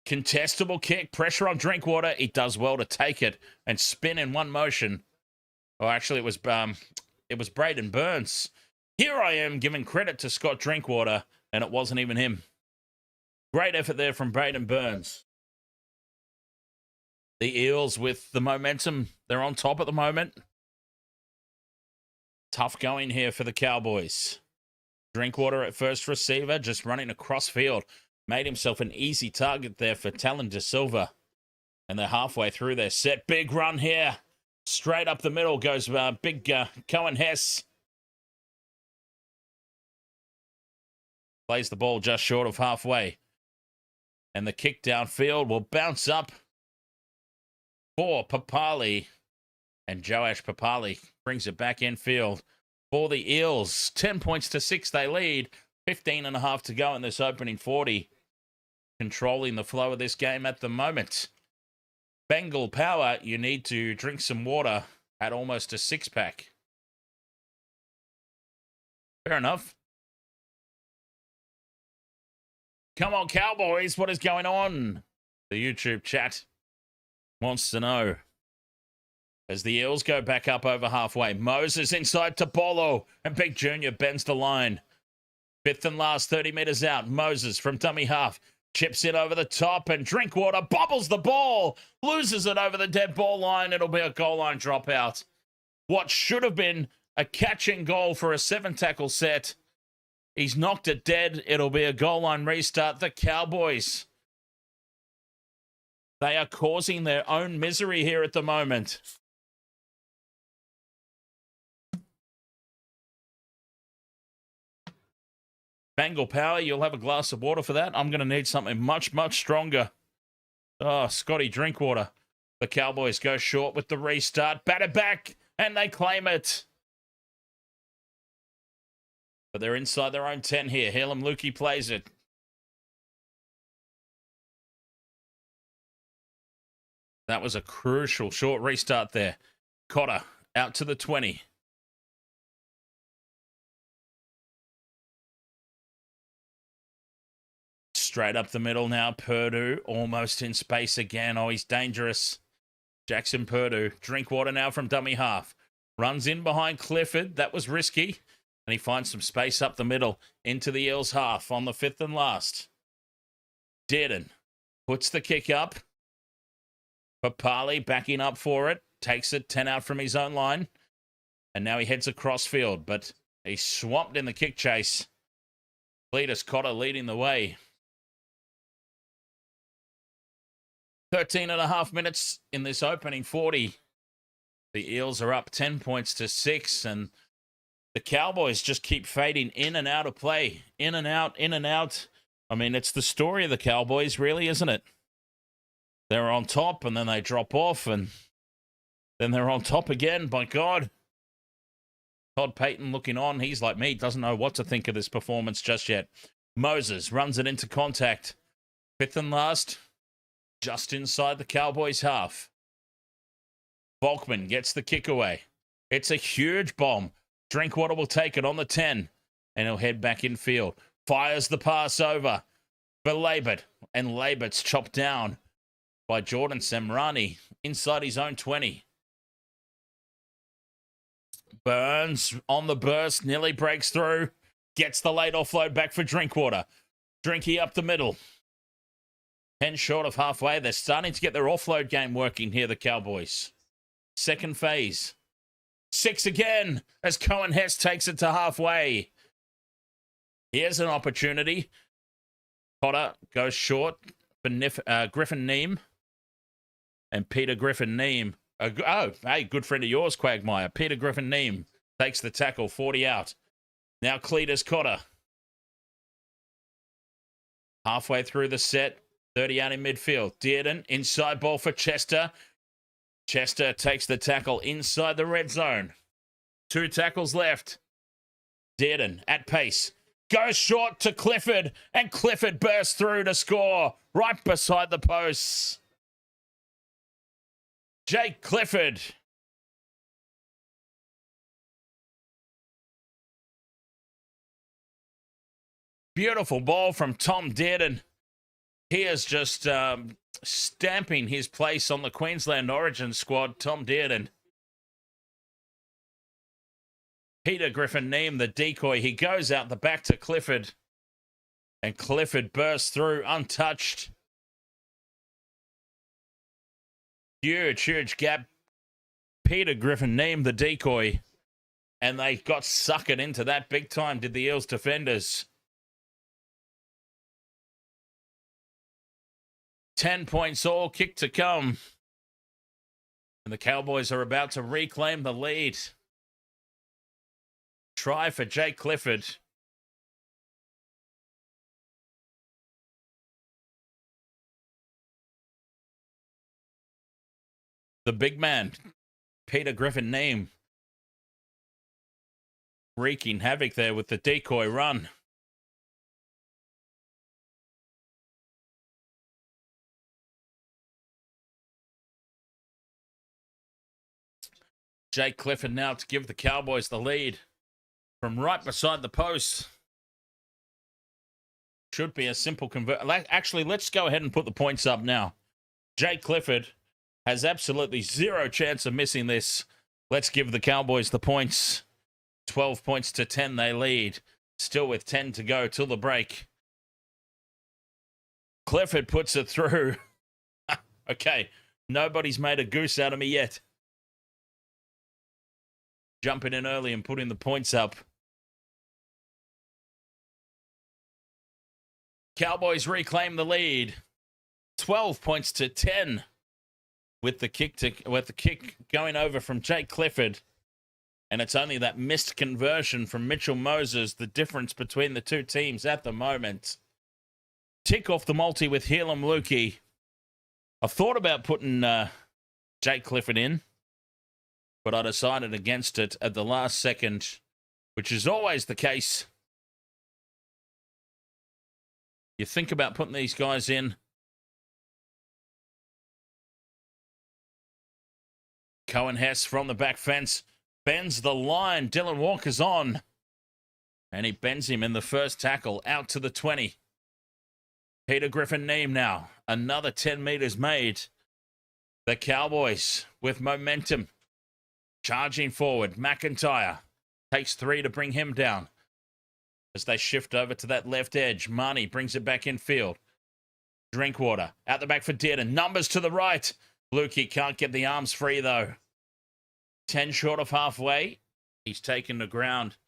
S2: Contestable kick, pressure on Drinkwater. He does well to take it and spin in one motion. Oh, actually, it was Braden Burns. Here I am giving credit to Scott Drinkwater, and it wasn't even him. Great effort there from Braden Burns. The Eels with the momentum. They're on top at the moment. Tough going here for the Cowboys. Drinkwater at first receiver, just running across field. Made himself an easy target there for Talon De Silva. And they're halfway through their set. Big run here. Straight up the middle goes big Cohen Hess. Plays the ball just short of halfway. And the kick downfield will bounce up for Papali. And Joash Papali brings it back infield for the Eels. 10 points to 6 they lead. 15 and a half to go in this opening 40. Controlling the flow of this game at the moment. Bengal Power, you need to drink some water at almost a 6-pack. Fair enough. Come on, Cowboys, what is going on? The YouTube chat wants to know. As the Eels go back up over halfway. Moses inside to Bolo, and Big Junior bends the line. Fifth and last, 30 meters out. Moses from dummy half. Chips in over the top, and Drinkwater bobbles the ball. Loses it over the dead ball line. It'll be a goal line dropout. What should have been a catching goal for a 7-tackle set. He's knocked it dead. It'll be a goal line restart. The Cowboys, they are causing their own misery here at the moment. Bengal Power, you'll have a glass of water for that. I'm going to need something much, much stronger. Oh, Scotty Drinkwater. The Cowboys go short with the restart. Batted back, and they claim it. But they're inside their own 10 here. Helam Lukey plays it. That was a crucial short restart there. Cotter out to the 20. Straight up the middle now. Purdue almost in space again. Oh, he's dangerous. Jackson Purdue. Drinkwater now from dummy half. Runs in behind Clifford. That was risky. And he finds some space up the middle into the Eels half on the 5th and last. Dearden puts the kick up. Papali backing up for it. Takes it 10 out from his own line. And now he heads across field. But he's swamped in the kick chase. Cletus Cotter leading the way. 13 and a half minutes in this opening 40. The Eels are up 10 points to 6, and the Cowboys just keep fading in and out of play. In and out, in and out. I mean, it's the story of the Cowboys, really, isn't it? They're on top, and then they drop off, and then they're on top again. By God. Todd Payton looking on. He's like me, doesn't know what to think of this performance just yet. Moses runs it into contact. 5th and last. Just inside the Cowboys half. Volkman gets the kick away. It's a huge bomb. Drinkwater will take it on the 10. And he'll head back in field. Fires the pass over for Labert. And Labert's chopped down by Jordan Semrani inside his own 20. Burns on the burst. Nearly breaks through. Gets the late offload back for Drinkwater. Drinky up the middle. 10 short of halfway. They're starting to get their offload game working here, the Cowboys. Second phase. 6 again as Cohen Hess takes it to halfway. Here's an opportunity. Cotter goes short for Griffin Neem. And Peter Griffin Neem. Hey, good friend of yours, Quagmire. Peter Griffin Neem takes the tackle, 40 out. Now Cletus Cotter. Halfway through the set. 30 out in midfield. Dearden, inside ball for Chester. Chester takes the tackle inside the red zone. 2 tackles left. Dearden at pace. Goes short to Clifford. And Clifford bursts through to score. Right beside the posts. Jake Clifford. Beautiful ball from Tom Dearden. He is just stamping his place on the Queensland Origin squad, Tom Dearden. Peter Griffin-Neame, the decoy. He goes out the back to Clifford. And Clifford bursts through untouched. Huge gap. Peter Griffin-Neame, the decoy. And they got suckered into that big time, did the Eels defenders. 10 points all, kick to come. And the Cowboys are about to reclaim the lead. Try for Jake Clifford. The big man, Peter Griffin-Neame, wreaking havoc there with the decoy run. Jake Clifford now to give the Cowboys the lead from right beside the post. Should be a simple convert. Actually, let's go ahead and put the points up now. Jake Clifford has absolutely zero chance of missing this. Let's give the Cowboys the points. 12 points to 10 they lead. Still with 10 to go till the break. Clifford puts it through. Okay, nobody's made a goose out of me yet. Jumping in early and putting the points up. Cowboys reclaim the lead. 12 points to 10 with the kick going over from Jake Clifford. And it's only that missed conversion from Mitchell Moses, the difference between the two teams at the moment. Tick off the multi with Helam Lukey. I thought about putting Jake Clifford in, but I decided against it at the last second, which is always the case. You think about putting these guys in. Cohen Hess from the back fence bends the line. Dylan Walker's on. And he bends him in the first tackle out to the 20. Peter Griffin-Neame now. Another 10 meters made. The Cowboys with momentum. Charging forward. McIntyre takes 3 to bring him down. As they shift over to that left edge, Marnie brings it back in field. Drinkwater out the back for Dearden. Numbers to the right. Lukey can't get the arms free though. 10 short of halfway. He's taken the ground.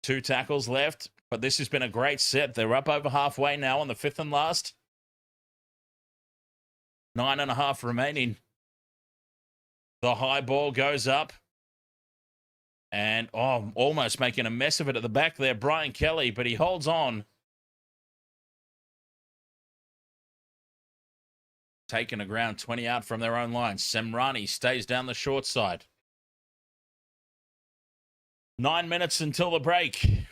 S2: 2 tackles left, but this has been a great set. They're up over halfway now on the 5th and last. 9.5 remaining. The high ball goes up. And, almost making a mess of it at the back there, Brian Kelly, but he holds on. Taking a ground 20 out from their own line. Semrani stays down the short side. 9 minutes until the break.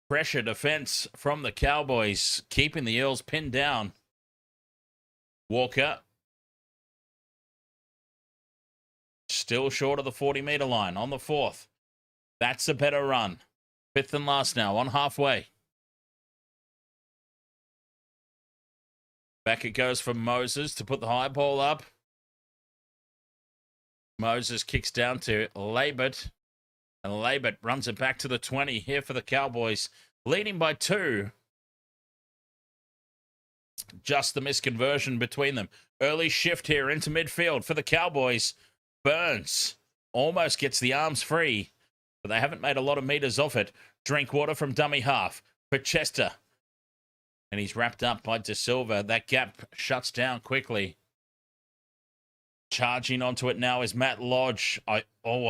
S2: Pressure defense from the Cowboys, keeping the Eels pinned down. Walker. Still short of the 40-meter line on the 4th. That's a better run. 5th and last now on halfway. Back it goes for Moses to put the high ball up. Moses kicks down to Labert. And Labert runs it back to the 20 here for the Cowboys. Leading by 2. Just the misconversion between them. Early shift here into midfield for the Cowboys. Burns almost gets the arms free, but they haven't made a lot of meters off it. Drinkwater from dummy half for Chester. And he's wrapped up by De Silva. That gap shuts down quickly. Charging onto it now is Matt Lodge. I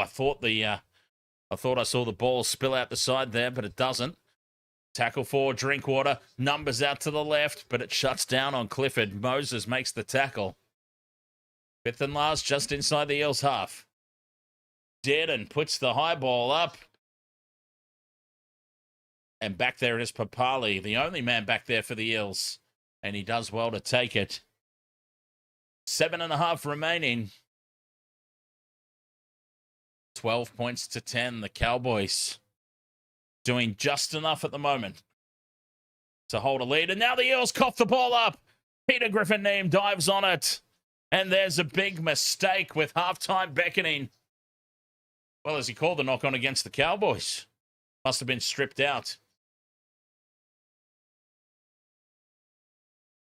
S2: thought I saw the ball spill out the side there, but it doesn't. Tackle for Drinkwater. Numbers out to the left, but it shuts down on Clifford. Moses makes the tackle. 5th and last, just inside the Eels half. Dearden puts the high ball up. And back there it is Papali, the only man back there for the Eels. And he does well to take it. 7.5 remaining. 12 points to 10. The Cowboys doing just enough at the moment. to hold a lead. And now the Eels cough the ball up. Peter Griffin-Neame dives on it. And there's a big mistake with halftime beckoning. Well, as he called the knock on against the Cowboys. Must have been stripped out.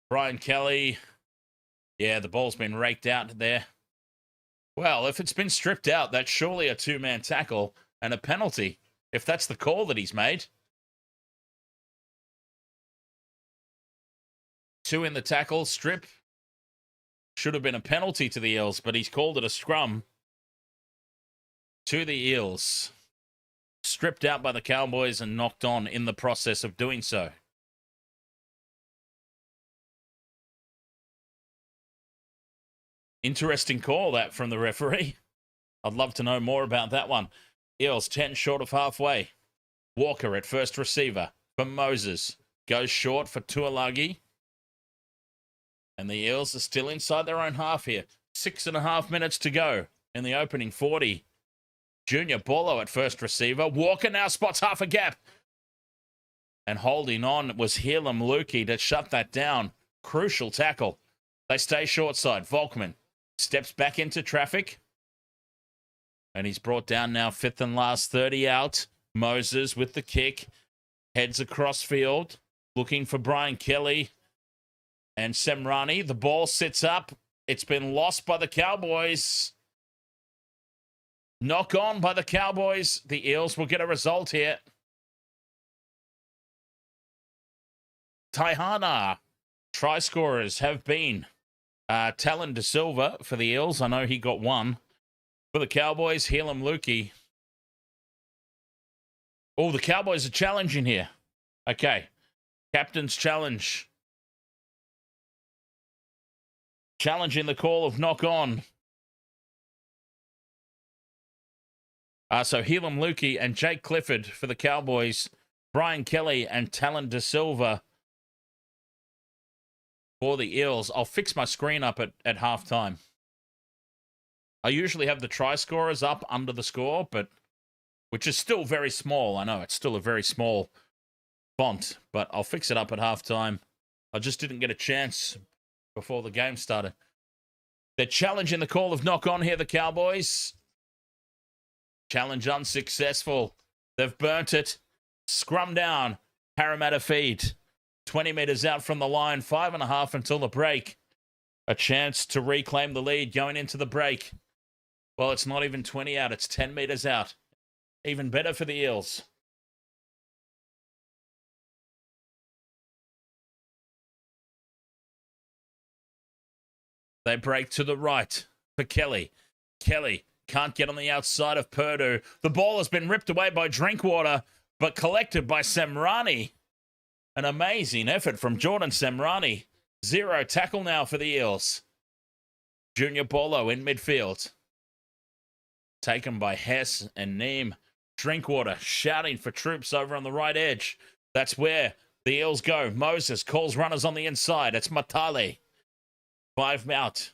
S2: Brian Kelly. Yeah, the ball's been raked out there. Well, if it's been stripped out, that's surely a two-man tackle and a penalty, if that's the call that he's made. 2 in the tackle, strip. Should have been a penalty to the Eels, but he's called it a scrum to the Eels. Stripped out by the Cowboys and knocked on in the process of doing so. Interesting call, that, from the referee. I'd love to know more about that one. Eels 10 short of halfway. Walker at first receiver for Moses. Goes short for Tuolagi. And the Eels are still inside their own half here. 6.5 minutes to go in the opening 40. Junior Borlo at first receiver. Walker now spots half a gap. And holding on was Helam Lukey to shut that down. Crucial tackle. They stay short side. Volkman steps back into traffic. And he's brought down now, 5th and last, 30 out. Moses with the kick. Heads across field. Looking for Brian Kelly and Semrani. The ball sits up. It's been lost by the Cowboys. Knock on by the Cowboys. The Eels will get a result here. Taihana. Try scorers have been Talon De Silva for the Eels. I know he got 1. For the Cowboys, Helam Lukey. Oh, the Cowboys are challenging here. Okay. Captain's challenge. Challenging the call of knock on. So Helam Lukey and Jake Clifford for the Cowboys. Brian Kelly and Talon De Silva for the Eels. I'll fix my screen up at halftime. I usually have the try scorers up under the score, but which is still very small. I know it's still a very small font, but I'll fix it up at halftime. I just didn't get a chance before the game started. They're challenging the call of knock on here, the Cowboys. Challenge unsuccessful. They've burnt it. Scrum down. Parramatta feed. 20 metres out from the line. 5.5 until the break. A chance to reclaim the lead going into the break. Well, it's not even 20 out. It's 10 metres out. Even better for the Eels. They break to the right for Kelly. Kelly can't get on the outside of Purdue. The ball has been ripped away by Drinkwater, but collected by Semrani. An amazing effort from Jordan Semrani. 0 tackle now for the Eels. Junior Borlo in midfield. Taken by Hess and Neame. Drinkwater shouting for troops over on the right edge. That's where the Eels go. Moses calls runners on the inside. It's Matale. 5 out.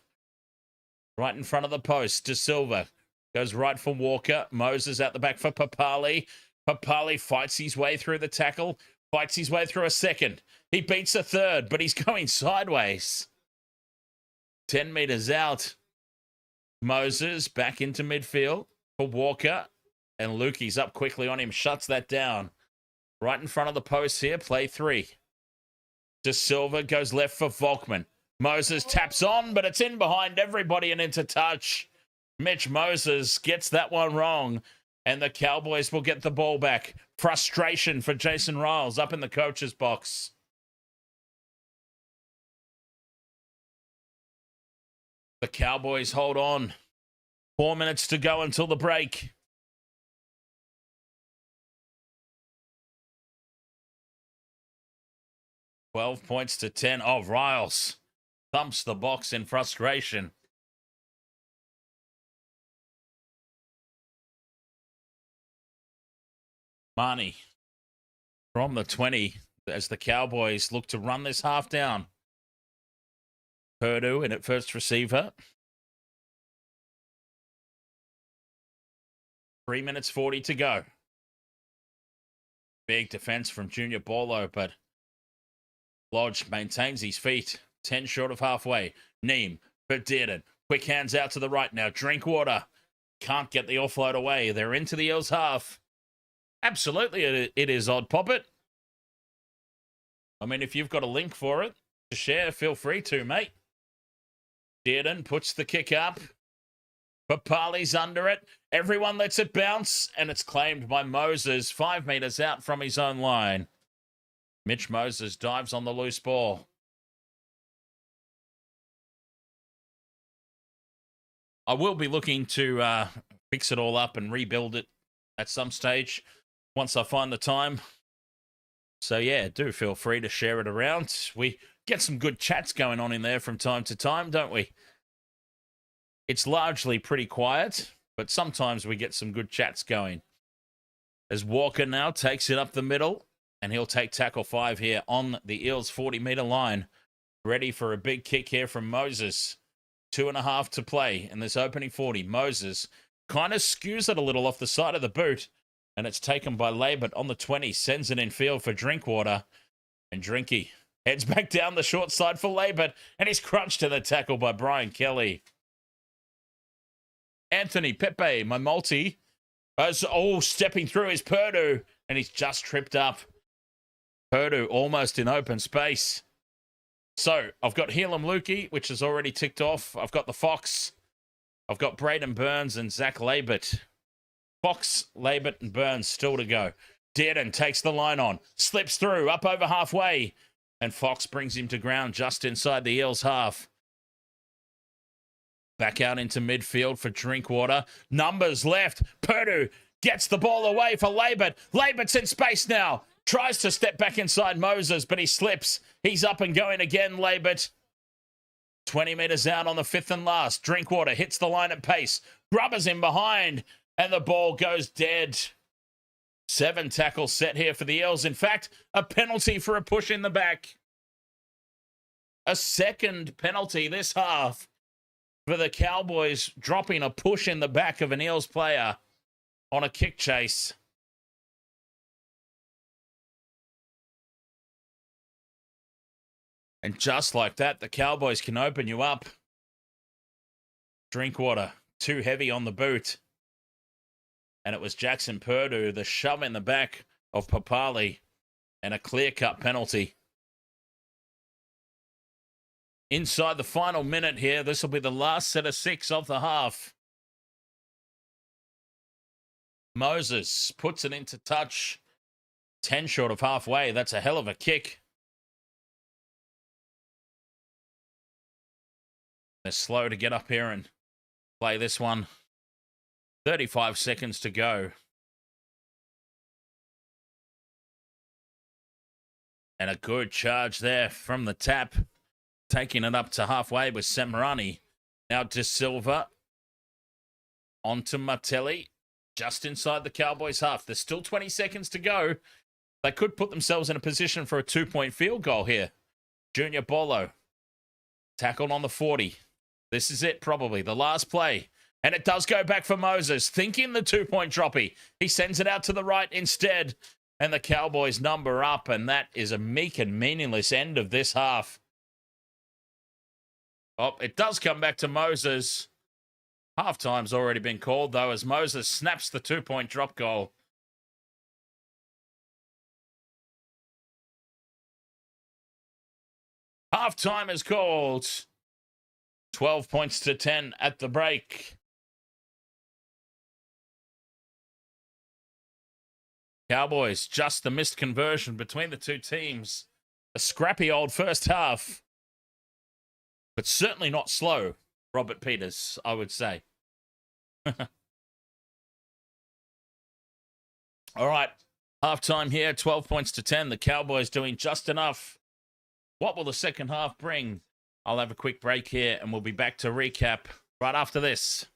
S2: Right in front of the post. De Silva goes right for Walker. Moses out the back for Papali. Papali fights his way through the tackle. Fights his way through a second. He beats a third, but he's going sideways. 10 metres out. Moses back into midfield for Walker. And Lukey's up quickly on him. Shuts that down. Right in front of the post here. Play 3. De Silva goes left for Volkman. Moses taps on, but it's in behind everybody and into touch. Mitch Moses gets that one wrong. And the Cowboys will get the ball back. Frustration for Jason Riles up in the coach's box. The Cowboys hold on. 4 minutes to go until the break. $12 points to 10. Oh, Riles thumps the box in frustration. Marnie from the 20 as the Cowboys look to run this half down. Purdue in at first receiver. 3 minutes 40 to go. Big defense from Junior Borlo, but Lodge maintains his feet. 10 short of halfway. Neem for Dearden. Quick hands out to the right now. Drinkwater. Can't get the offload away. They're into the Eels half. Absolutely, it is Odd Poppet. I mean, if you've got a link for it to share, feel free to, mate. Dearden puts the kick up. Papali's under it. Everyone lets it bounce, and it's claimed by Moses 5 meters out from his own line. Mitch Moses dives on the loose ball. I will be looking to fix it all up and rebuild it at some stage once I find the time. So, yeah, do feel free to share it around. We get some good chats going on in there from time to time, don't we? It's largely pretty quiet, but sometimes we get some good chats going. As Walker now takes it up the middle, and he'll take tackle 5 here on the Eels 40-meter line. Ready for a big kick here from Moses. 2.5 to play in this opening 40. Moses kind of skews it a little off the side of the boot, and it's taken by Labert on the 20. Sends it in field for Drinkwater, and Drinky heads back down the short side for Labert, and he's crunched to the tackle by Brian Kelly. Anthony Pepe, my multi, stepping through is Purdue, and he's just tripped up. Purdue almost in open space. So, I've got Helam Lukey, which is already ticked off. I've got the Fox. I've got Braden Burns and Zach Labert. Fox, Labert, and Burns still to go. Dearden takes the line on. Slips through, up over halfway. And Fox brings him to ground just inside the Eels half. Back out into midfield for Drinkwater. Numbers left. Purdue gets the ball away for Labert. Labert's in space now. Tries to step back inside Moses, but he slips. He's up and going again, Labert. 20 metres out on the 5th and last. Drinkwater hits the line at pace. Grubbers in behind, and the ball goes dead. 7 tackles set here for the Eels. In fact, a penalty for a push in the back. A second penalty this half for the Cowboys, dropping a push in the back of an Eels player on a kick chase. And just like that, the Cowboys can open you up. Drinkwater, too heavy on the boot. And it was Jackson Purdue, the shove in the back of Papali, and a clear-cut penalty. Inside the final minute here, this will be the last set of 6 of the half. Moses puts it into touch. 10 short of halfway. That's a hell of a kick. They're slow to get up here and play this one. 35 seconds to go. And a good charge there from the tap. Taking it up to halfway with Samarani. Now De Silva. Onto Martelli. Just inside the Cowboys half. There's still 20 seconds to go. They could put themselves in a position for a 2-point field goal here. Junior Bolo. Tackled on the 40. This is it, probably. The last play. And it does go back for Moses. Thinking the 2-point droppy. He sends it out to the right instead. And the Cowboys number up. And that is a meek and meaningless end of this half. Oh, it does come back to Moses. Halftime's already been called, though, as Moses snaps the 2-point drop goal. Halftime is called. 12 points to 10 at the break. Cowboys, just the missed conversion between the two teams. A scrappy old first half. But certainly not slow, Robert Peters, I would say. All right, halftime here, 12 points to 10. The Cowboys doing just enough. What will the second half bring? I'll have a quick break here, and we'll be back to recap right after this.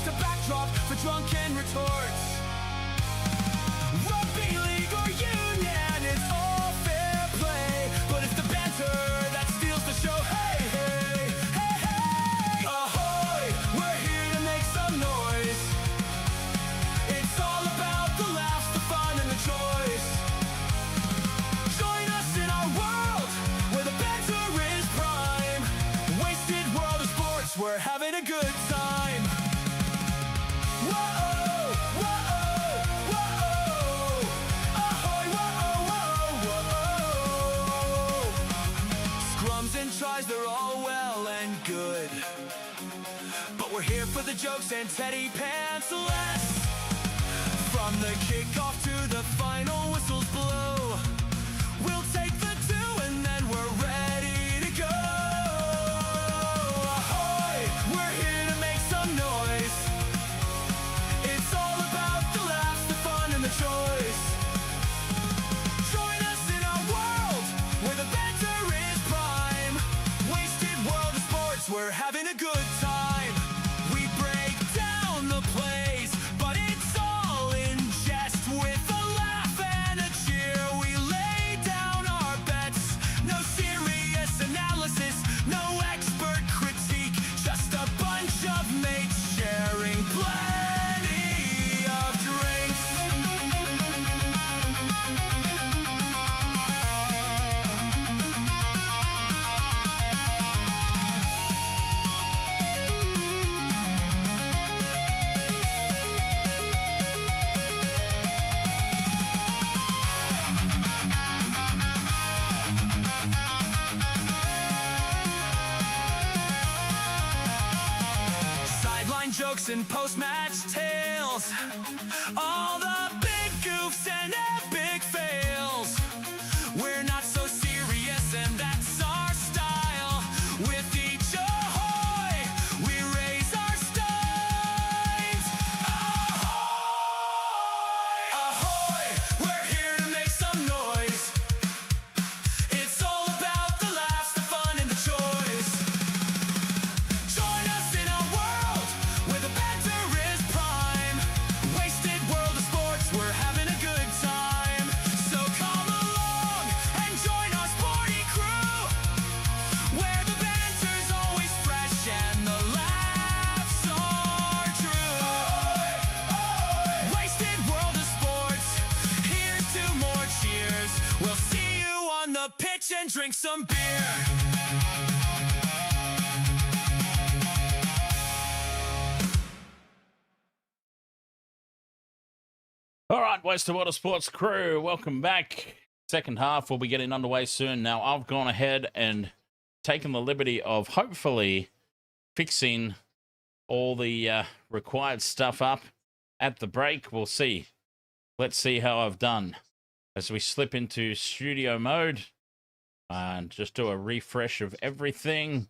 S1: just a backdrop for drunken retorts. Rugby league or union, it's all fair play. But it's the banter that steals the show. Hey, hey, hey, hey. Ahoy, we're here to make some noise. It's all about the laughs, the fun, and the choice. Join us in our world where the banter is prime. Wasted world of sports, we're having a good time. Whoa, whoa, whoa. Ahoy, whoa, whoa, whoa. Scrums and tries, they're all well and good. But we're here for the jokes and teddy pants less. From the kickoff to the final whistles blow, we'll take the two and then we're ready to go. Ahoy, we're here to make some noise. It's all about the laughs, the fun, and the choice. Join us in our world where the banter is prime. Wasted world of sports, we're having a good time. We break down the plays, but it's all in jest. With a laugh and a cheer, we lay down our bets. No serious analysis, no expert critique, just a bunch of mates sharing plenty of drinks. Sideline jokes and post-match tales, all the big goofs and epic fails. We're not so serious and that's our style. With each ahoy, we raise our steins. Ahoy, ahoy, we're here to make some noise. It's all about the laughs, the fun, and the choice. Join us in our world where the banter is prime. Wasted world of sports, we're having a good time. So come along and join our sporty crew, where the banter's always fresh and the laughs are true. Wasted world of sports, here's to more cheers. We'll see you on the pitch and drink some beer.
S2: All right, Western Water Sports crew, welcome back. Second half will be getting underway soon. Now, I've gone ahead and taken the liberty of hopefully fixing all the required stuff up at the break. We'll see. Let's see how I've done as we slip into studio mode and just do a refresh of everything.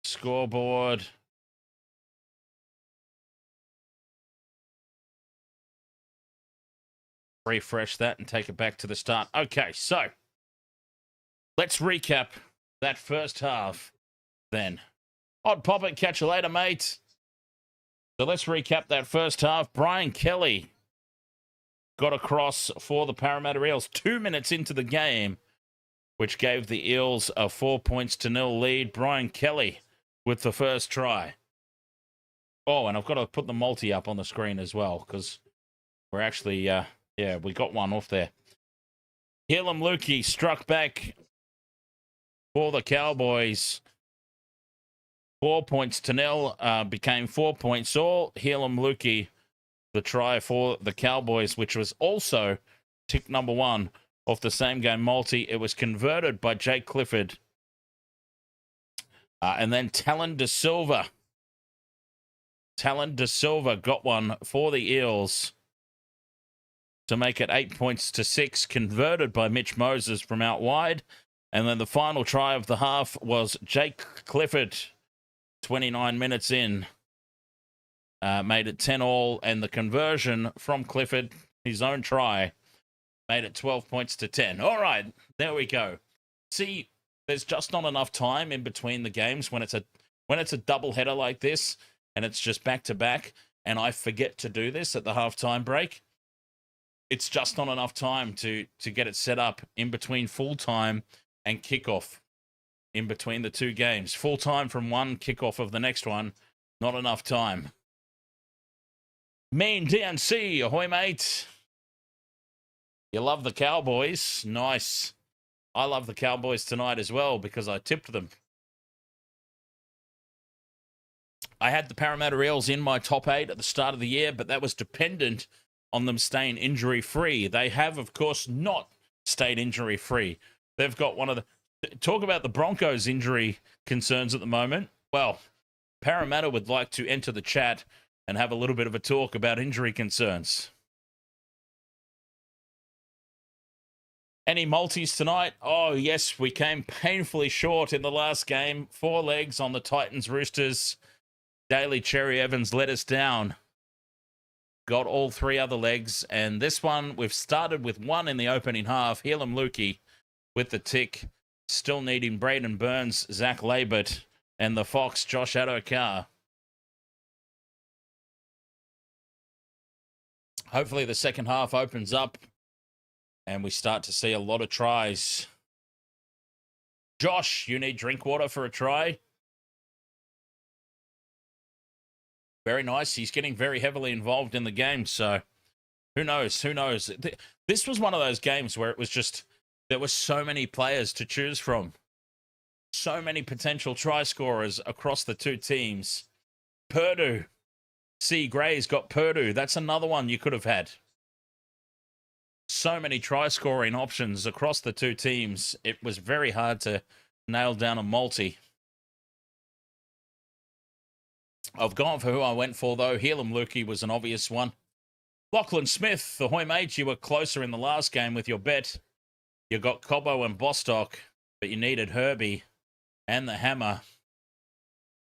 S2: Scoreboard. Refresh that and take it back to the start. Okay, so let's recap that first half then. Odd pop it, catch you later, mate. So let's recap that first half. Brian Kelly got across for the Parramatta Eels 2 minutes into the game, which gave the Eels a 4-0 lead. Brian Kelly with the first try. Oh, and I've got to put the multi up on the screen as well because we're actually, yeah, we got one off there. Helam Lukey struck back for the Cowboys. 4-0 became 4 points all. Helam Lukey, the try for the Cowboys, which was also tick number one off the same game multi. It was converted by Jake Clifford. And then Talon De Silva. Talon De Silva got one for the Eels to make it 8-6, converted by Mitch Moses from out wide. And then the final try of the half was Jake Clifford, 29 minutes in, made it 10-all, and the conversion from Clifford, his own try, made it 12-10. All right, there we go. See, there's just not enough time in between the games when it's a When it's a double header like this and it's just back to back and I forget to do this at the halftime break, it's just not enough time to get it set up in between full time and kickoff, in between the two games. Full time from one, kickoff of the next one, not enough time. Mean DNC, ahoy, mate. You love the Cowboys. Nice. I love the Cowboys tonight as well because I tipped them. I had the Parramatta Eels in my top 8 at the start of the year, but that was dependent on them staying injury-free. They have, of course, not stayed injury-free. They've got one of the... Talk about the Broncos' injury concerns at the moment. Well, Parramatta would like to enter the chat and have a little bit of a talk about injury concerns. Any multis tonight? Oh, yes, we came painfully short in the last game. 4 legs on the Titans Roosters. Daly Cherry Evans let us down. Got all 3 other legs. And this one, we've started with 1 in the opening half. Helam Lukey with the tick. Still needing Braden Burns, Zach Labert, and the Fox, Josh Adokar. Hopefully the second half opens up and we start to see a lot of tries. Josh, you need drink water for a try? Very nice. He's getting very heavily involved in the game, so who knows? Who knows? This was one of those games where it was just, there were so many players to choose from. So many potential try scorers across the two teams. Purdue. C. Gray's got Purdue. That's another one you could have had. So many try scoring options across the two teams. It was very hard to nail down a multi. I've gone for who I went for, though. Helam Lukey was an obvious one. Lachlan Smith, ahoy, mate. You were closer in the last game with your bet. You got Cobbo and Bostock, but you needed Herbie and the hammer.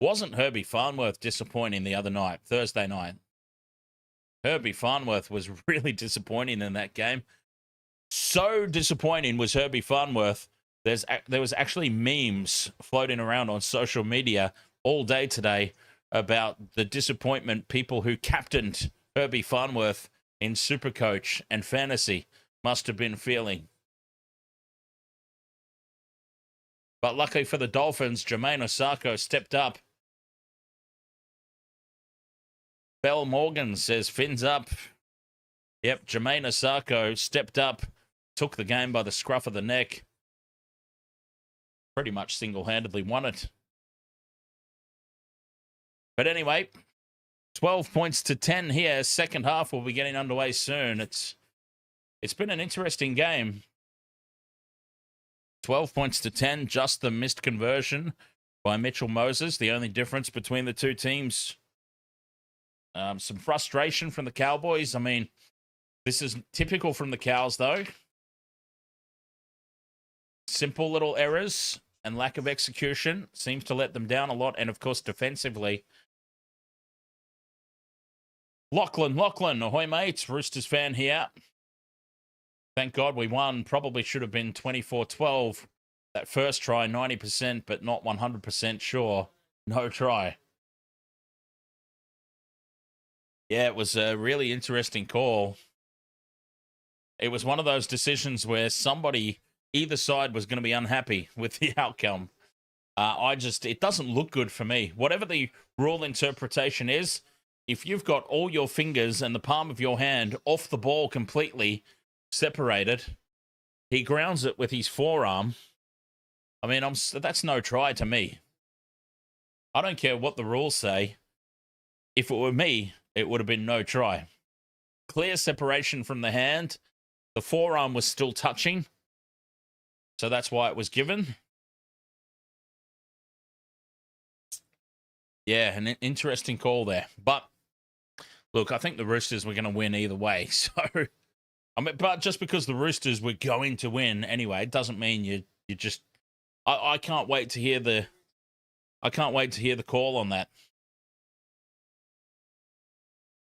S2: Wasn't Herbie Farnworth disappointing the other night, Thursday night? Herbie Farnworth was really disappointing in that game. So disappointing was Herbie Farnworth. There was actually memes floating around on social media all day today about the disappointment people who captained Herbie Farnworth in Supercoach and Fantasy must have been feeling. But luckily for the Dolphins, Jermaine Osako stepped up. Bell Morgan says, fins up. Yep, Jermaine Osako stepped up, took the game by the scruff of the neck. Pretty much single-handedly won it. But anyway, 12 points to 10 here. Second half will be getting underway soon. It's been an interesting game. 12 points to 10, just the missed conversion by Mitchell Moses. The only difference between the two teams. Some frustration from the Cowboys. I mean, this is typical from the Cows, though. Simple little errors and lack of execution seems to let them down a lot. And, of course, defensively. Lachlan, ahoy, mates. Roosters fan here. Thank God we won. Probably should have been 24-12. That first try, 90%, but not 100% sure. No try. Yeah, it was a really interesting call. It was one of those decisions where somebody, either side, was going to be unhappy with the outcome. It doesn't look good for me. Whatever the rule interpretation is, if you've got all your fingers and the palm of your hand off the ball completely separated, he grounds it with his forearm. I mean, that's no try to me. I don't care what the rules say. If it were me, it would have been no try. Clear separation from the hand. The forearm was still touching. So that's why it was given. Yeah, an interesting call there. But, look, I think the Roosters were going to win either way. So, I mean, but just because the Roosters were going to win anyway, it doesn't mean you just... I can't wait to hear the... I can't wait to hear the call on that.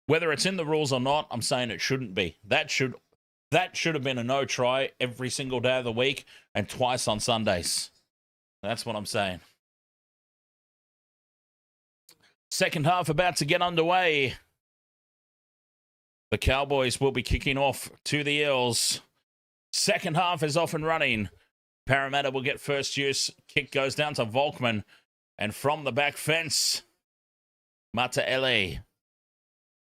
S2: Whether it's in the rules or not, I'm saying it shouldn't be. That should have been a no try every single day of the week and twice on Sundays. That's what I'm saying. Second half about to get underway. The Cowboys will be kicking off to the Eels. Second half is off and running. Parramatta will get first use. Kick goes down to Volkman. And from the back fence, Mataele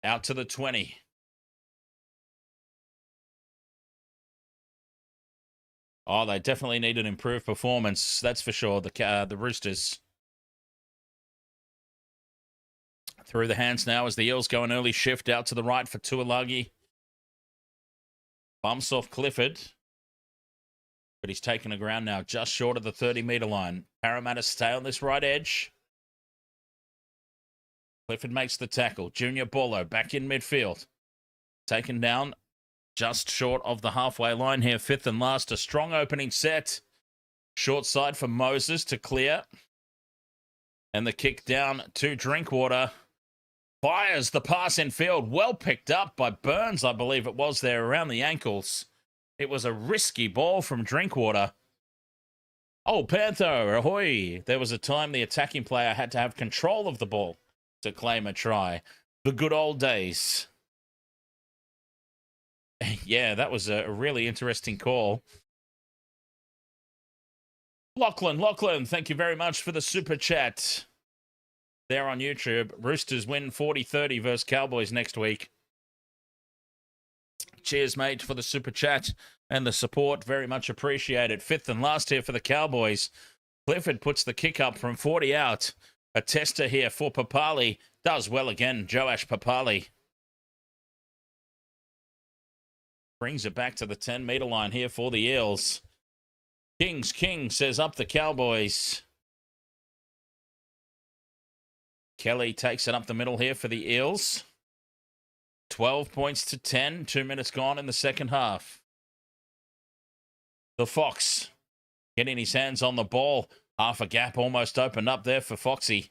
S2: out to the 20. Oh, they definitely need an improved performance. That's for sure. The Roosters. Through the hands now as the Eels go an early shift out to the right for Tuilagi. Bumps off Clifford. But he's taken the ground now just short of the 30-metre line. Parramatta stay on this right edge. Clifford makes the tackle. Junior Borlo back in midfield. Taken down just short of the halfway line here. Fifth and last. A strong opening set. Short side for Moses to clear. And the kick down to Drinkwater. Fires the pass in field. Well picked up by Burns, I believe it was there, around the ankles. It was a risky ball from Drinkwater. Oh, Panther, ahoy. There was a time the attacking player had to have control of the ball to claim a try. The good old days. Yeah, that was a really interesting call. Lachlan, thank you very much for the super chat. There on YouTube. Roosters win 40-30 versus Cowboys next week. Cheers, mate, for the super chat and the support. Very much appreciated. Fifth and last here for the Cowboys. Clifford puts the kick up from 40 out. A tester here for Papali. Does well again, Joash Papali. Brings it back to the 10-metre line here for the Eels. King says up the Cowboys. Kelly takes it up the middle here for the Eels. 12 points to 10. 2 minutes gone in the second half. The Fox getting his hands on the ball. Half a gap almost opened up there for Foxy.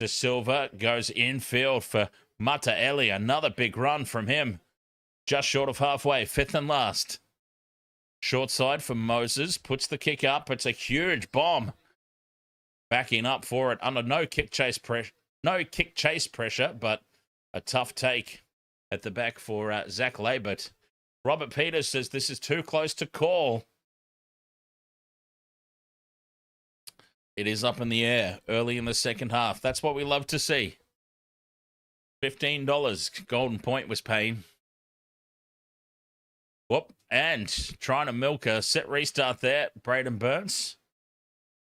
S2: De Silva goes infield for Mataele. Another big run from him. Just short of halfway. Fifth and last. Short side for Moses. Puts the kick up. It's a huge bomb. Backing up for it under no kick chase pressure, but a tough take at the back for Zach Labert. Robert Peters says this is too close to call. It is up in the air early in the second half. That's what we love to see. $15 Golden Point was paying. Whoop. And trying to milk a set restart there. Braden Burns.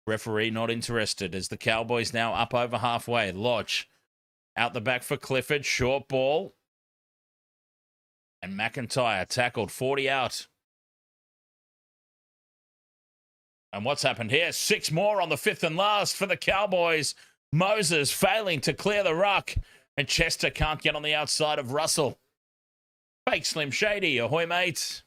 S2: Referee not interested as the Cowboys now up over halfway. Lodge out the back for Clifford. Short ball. And McIntyre tackled 40 out. And what's happened here? 6 more on the fifth and last for the Cowboys. Moses failing to clear the ruck. And Chester can't get on the outside of Russell. Fake Slim Shady. Ahoy, mate.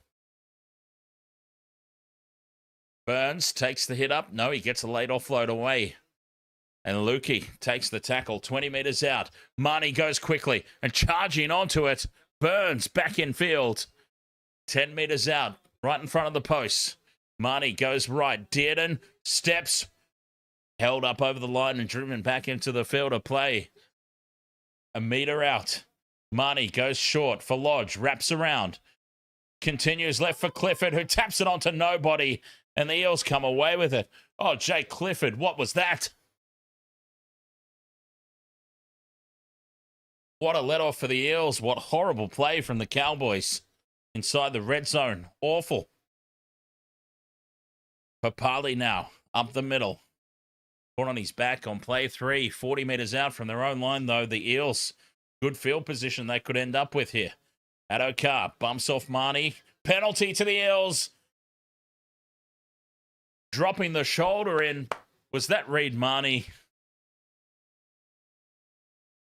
S2: Burns takes the hit up. No, he gets a late offload away. And Lukey takes the tackle 20 metres out. Marnie goes quickly and charging onto it. Burns back in field. 10 metres out, right in front of the post. Marnie goes right. Dearden steps. Held up over the line and driven back into the field of play. A metre out. Marnie goes short for Lodge. Wraps around. Continues left for Clifford, who taps it onto nobody. And the Eels come away with it. Oh, Jake Clifford, what was that? What a let-off for the Eels. What horrible play from the Cowboys inside the red zone. Awful. Papali now up the middle. Put on his back on play 3. 40 metres out from their own line, though. The Eels, good field position they could end up with here. Adokar bumps off Marnie. Penalty to the Eels. Dropping the shoulder in. Was that Reed Marnie?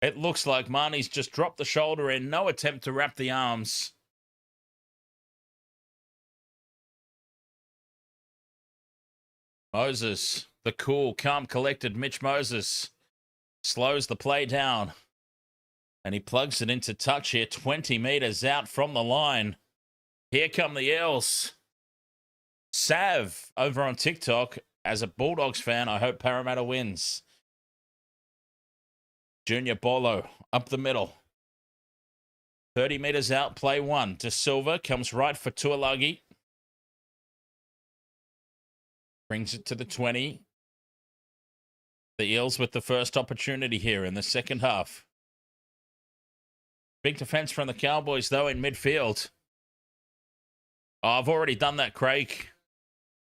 S2: It looks like Marnie's just dropped the shoulder in. No attempt to wrap the arms. Moses, the cool, calm, collected Mitch Moses, slows the play down. And he plugs it into touch here, 20 metres out from the line. Here come the Eels. Sav over on TikTok. As a Bulldogs fan, I hope Parramatta wins. Junior Bolo up the middle. 30 metres out, play one. De Silva comes right for Tuolagi. Brings it to the 20. The Eels with the first opportunity here in the second half. Big defence from the Cowboys, though, in midfield. Oh, I've already done that, Craig.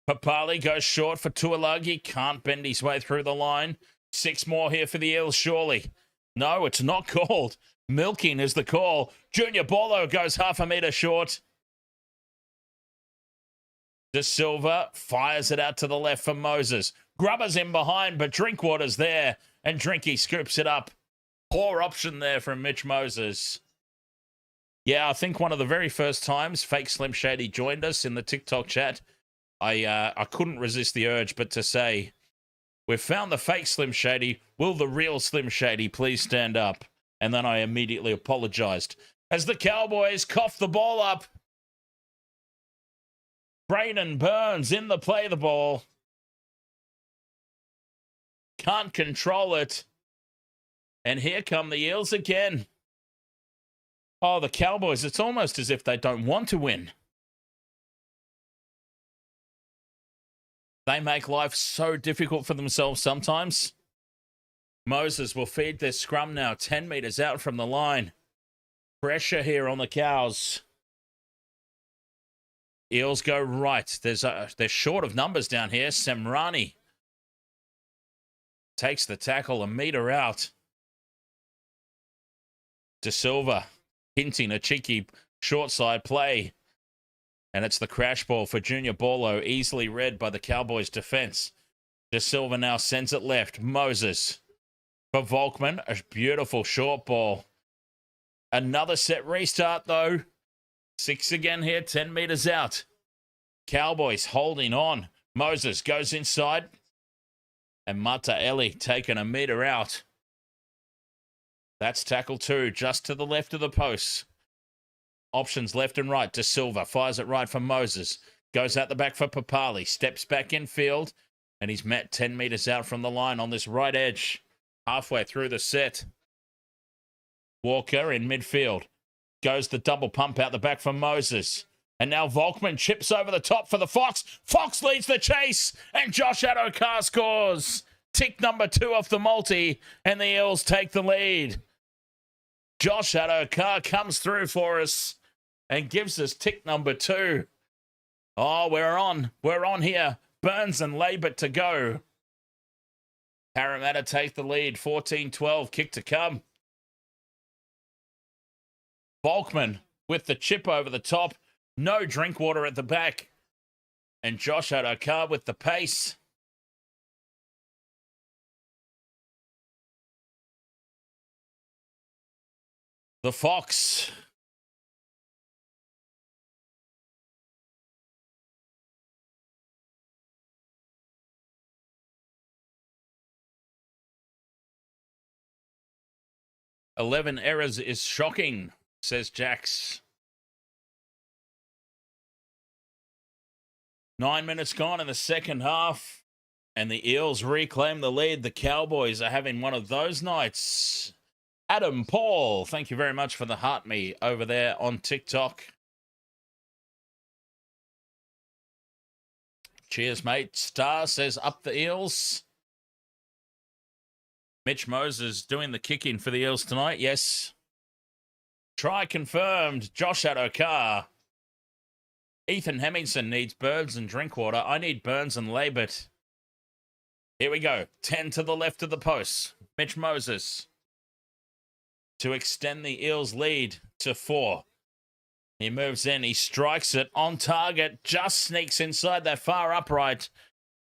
S2: Papali goes short for Tuolagi. Can't bend his way through the line. 6 more here for the Eels, surely. No, it's not called. Milking is the call. Junior Bolo goes half a metre short. De Silva fires it out to the left for Moses. Grubber's in behind, but Drinkwater's there. And Drinky scoops it up. Poor option there from Mitch Moses. Yeah, I think one of the very first times Fake Slim Shady joined us in the TikTok chat, I couldn't resist the urge but to say, we've found the fake Slim Shady. Will the real Slim Shady please stand up? And then I immediately apologized. As the Cowboys cough the ball up. Braden Burns in the play the ball. Can't control it. And here come the Eels again. Oh, the Cowboys, it's almost as if they don't want to win. They make life so difficult for themselves sometimes. Moses will feed their scrum now, 10 metres out from the line. Pressure here on the Cows. Eels go right. They're short of numbers down here. Semrani takes the tackle a metre out. De Silva hinting a cheeky short side play. And it's the crash ball for Junior Bolo, easily read by the Cowboys' defence. De Silva now sends it left. Moses for Volkman, a beautiful short ball. Another set restart, though. 6 again here, 10 metres out. Cowboys holding on. Moses goes inside. And Mata Eli taken a metre out. That's tackle 2, just to the left of the post. Options left and right. De Silva fires it right for Moses. Goes out the back for Papali. Steps back in field. And he's met 10 metres out from the line on this right edge. Halfway through the set. Walker in midfield. Goes the double pump out the back for Moses. And now Volkman chips over the top for the Fox. Fox leads the chase. And Josh Hannay scores. Tick number 2 off the multi. And the Eels take the lead. Josh Hannay comes through for us and gives us tick number 2. Oh, we're on. We're on here. Burns and Labert to go. Parramatta take the lead. 14-12. Kick to come. Volkman with the chip over the top. No Drinkwater at the back. And Josh Hannay with the pace. The Fox. "11 errors is shocking," says Jax. 9 minutes gone in the second half, and the Eels reclaim the lead. The Cowboys are having one of those nights. Adam Paul, thank you very much for the heart me over there on TikTok. Cheers, mate. Star says up the Eels. Mitch Moses doing the kicking for the Eels tonight. Yes. Try confirmed. Josh Hannay. Ethan Hemmingson needs Burns and Drinkwater. I need Burns and Labert. Here we go. 10 to the left of the post. Mitch Moses to extend the Eels' lead to 4. He moves in. He strikes it on target. Just sneaks inside that far upright.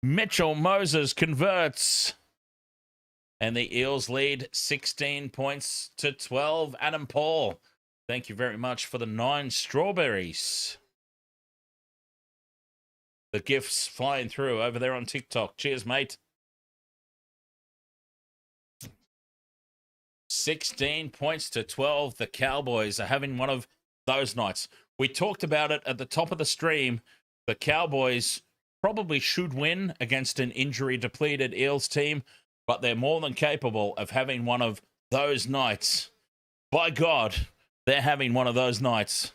S2: Mitchell Moses converts. And the Eels lead 16 points to 12. Adam Paul, thank you very much for the 9 strawberries. The gifts flying through over there on TikTok. Cheers, mate. 16 points to 12. The Cowboys are having one of those nights. We talked about it at the top of the stream. The Cowboys probably should win against an injury-depleted Eels team, but they're more than capable of having one of those nights. By God, they're having one of those nights.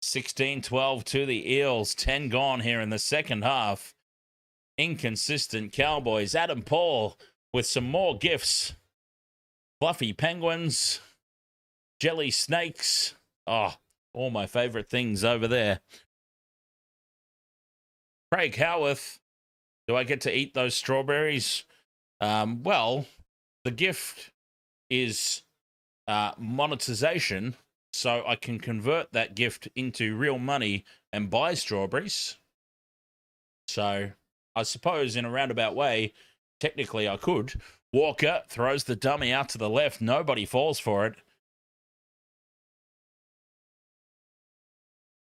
S2: 16-12 to the Eels. 10 gone here in the second half. Inconsistent Cowboys. Adam Paul with some more gifts. Fluffy penguins. Jelly snakes. Oh, all my favorite things over there. Craig Howarth. Do I get to eat those strawberries? Well, the gift is monetization, so I can convert that gift into real money and buy strawberries. So I suppose in a roundabout way, technically I could. Walker throws the dummy out to the left. Nobody falls for it.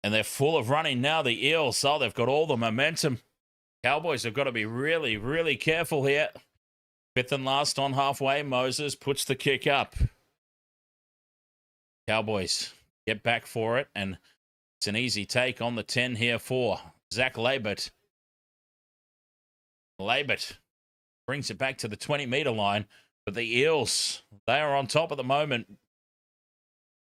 S2: And they're full of running now, the Eels. Oh, they've got all the momentum. Cowboys have got to be really, really careful here. Fifth and last on halfway. Moses puts the kick up. Cowboys get back for it, and it's an easy take on the 10 here for Zach Labert. Labert brings it back to the 20-meter line, but the Eels, they are on top at the moment.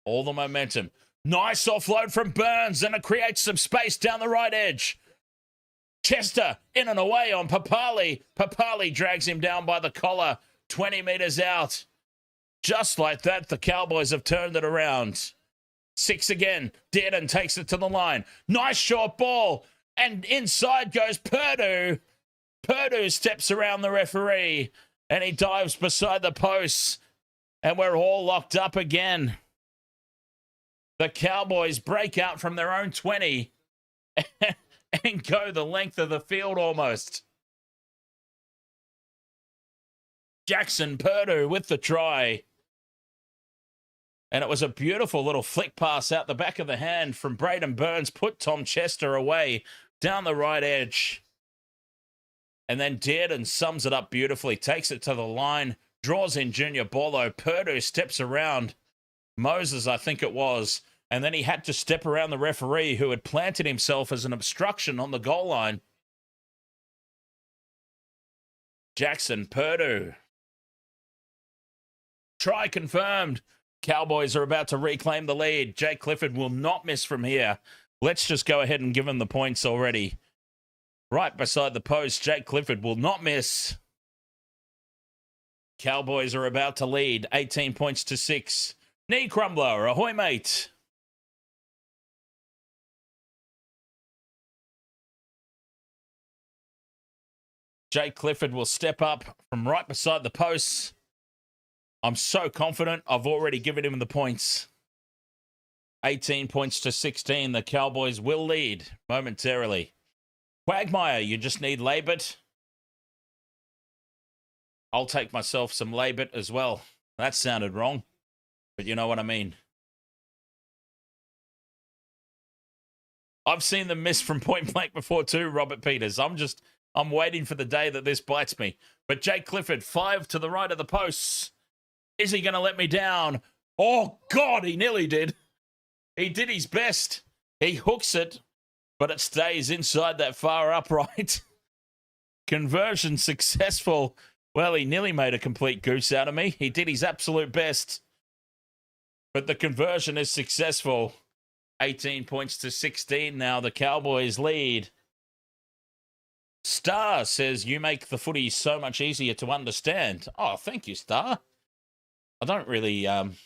S2: All the momentum. Nice offload from Burns, and it creates some space down the right edge. Chester in and away on Papali. Papali drags him down by the collar, 20 meters out. Just like that, the Cowboys have turned it around. 6 again. Dearden takes it to the line. Nice short ball. And inside goes Purdue. Purdue steps around the referee, and he dives beside the posts. And we're all locked up again. The Cowboys break out from their own 20 and go the length of the field almost. Jackson Purdue with the try. And it was a beautiful little flick pass out the back of the hand from Braden Burns. Put Tom Chester away down the right edge. And then Dearden sums it up beautifully. Takes it to the line. Draws in Junior Borlo. Purdue steps around Moses, I think it was. And then he had to step around the referee who had planted himself as an obstruction on the goal line. Jackson Purdue. Try confirmed. Cowboys are about to reclaim the lead. Jake Clifford will not miss from here. Let's just go ahead and give him the points already. Right beside the post, Jake Clifford will not miss. Cowboys are about to lead 18 points to 6. Knee crumbler, ahoy mate. Jake Clifford will step up from right beside the posts. I'm so confident I've already given him the points. 18 points to 16. The Cowboys will lead momentarily. Quagmire, you just need Labert. I'll take myself some Labert as well. That sounded wrong, but you know what I mean. I've seen them miss from point blank before too, Robert Peters. I'm waiting for the day that this bites me. But Jake Clifford, 5 to the right of the posts. Is he going to let me down? Oh, God, he nearly did. He did his best. He hooks it, but it stays inside that far upright. Conversion successful. Well, he nearly made a complete goose out of me. He did his absolute best. But the conversion is successful. 18 points to 16 now. The Cowboys lead. Star says, you make the footy so much easier to understand. Oh, thank you, Star. I don't really, I've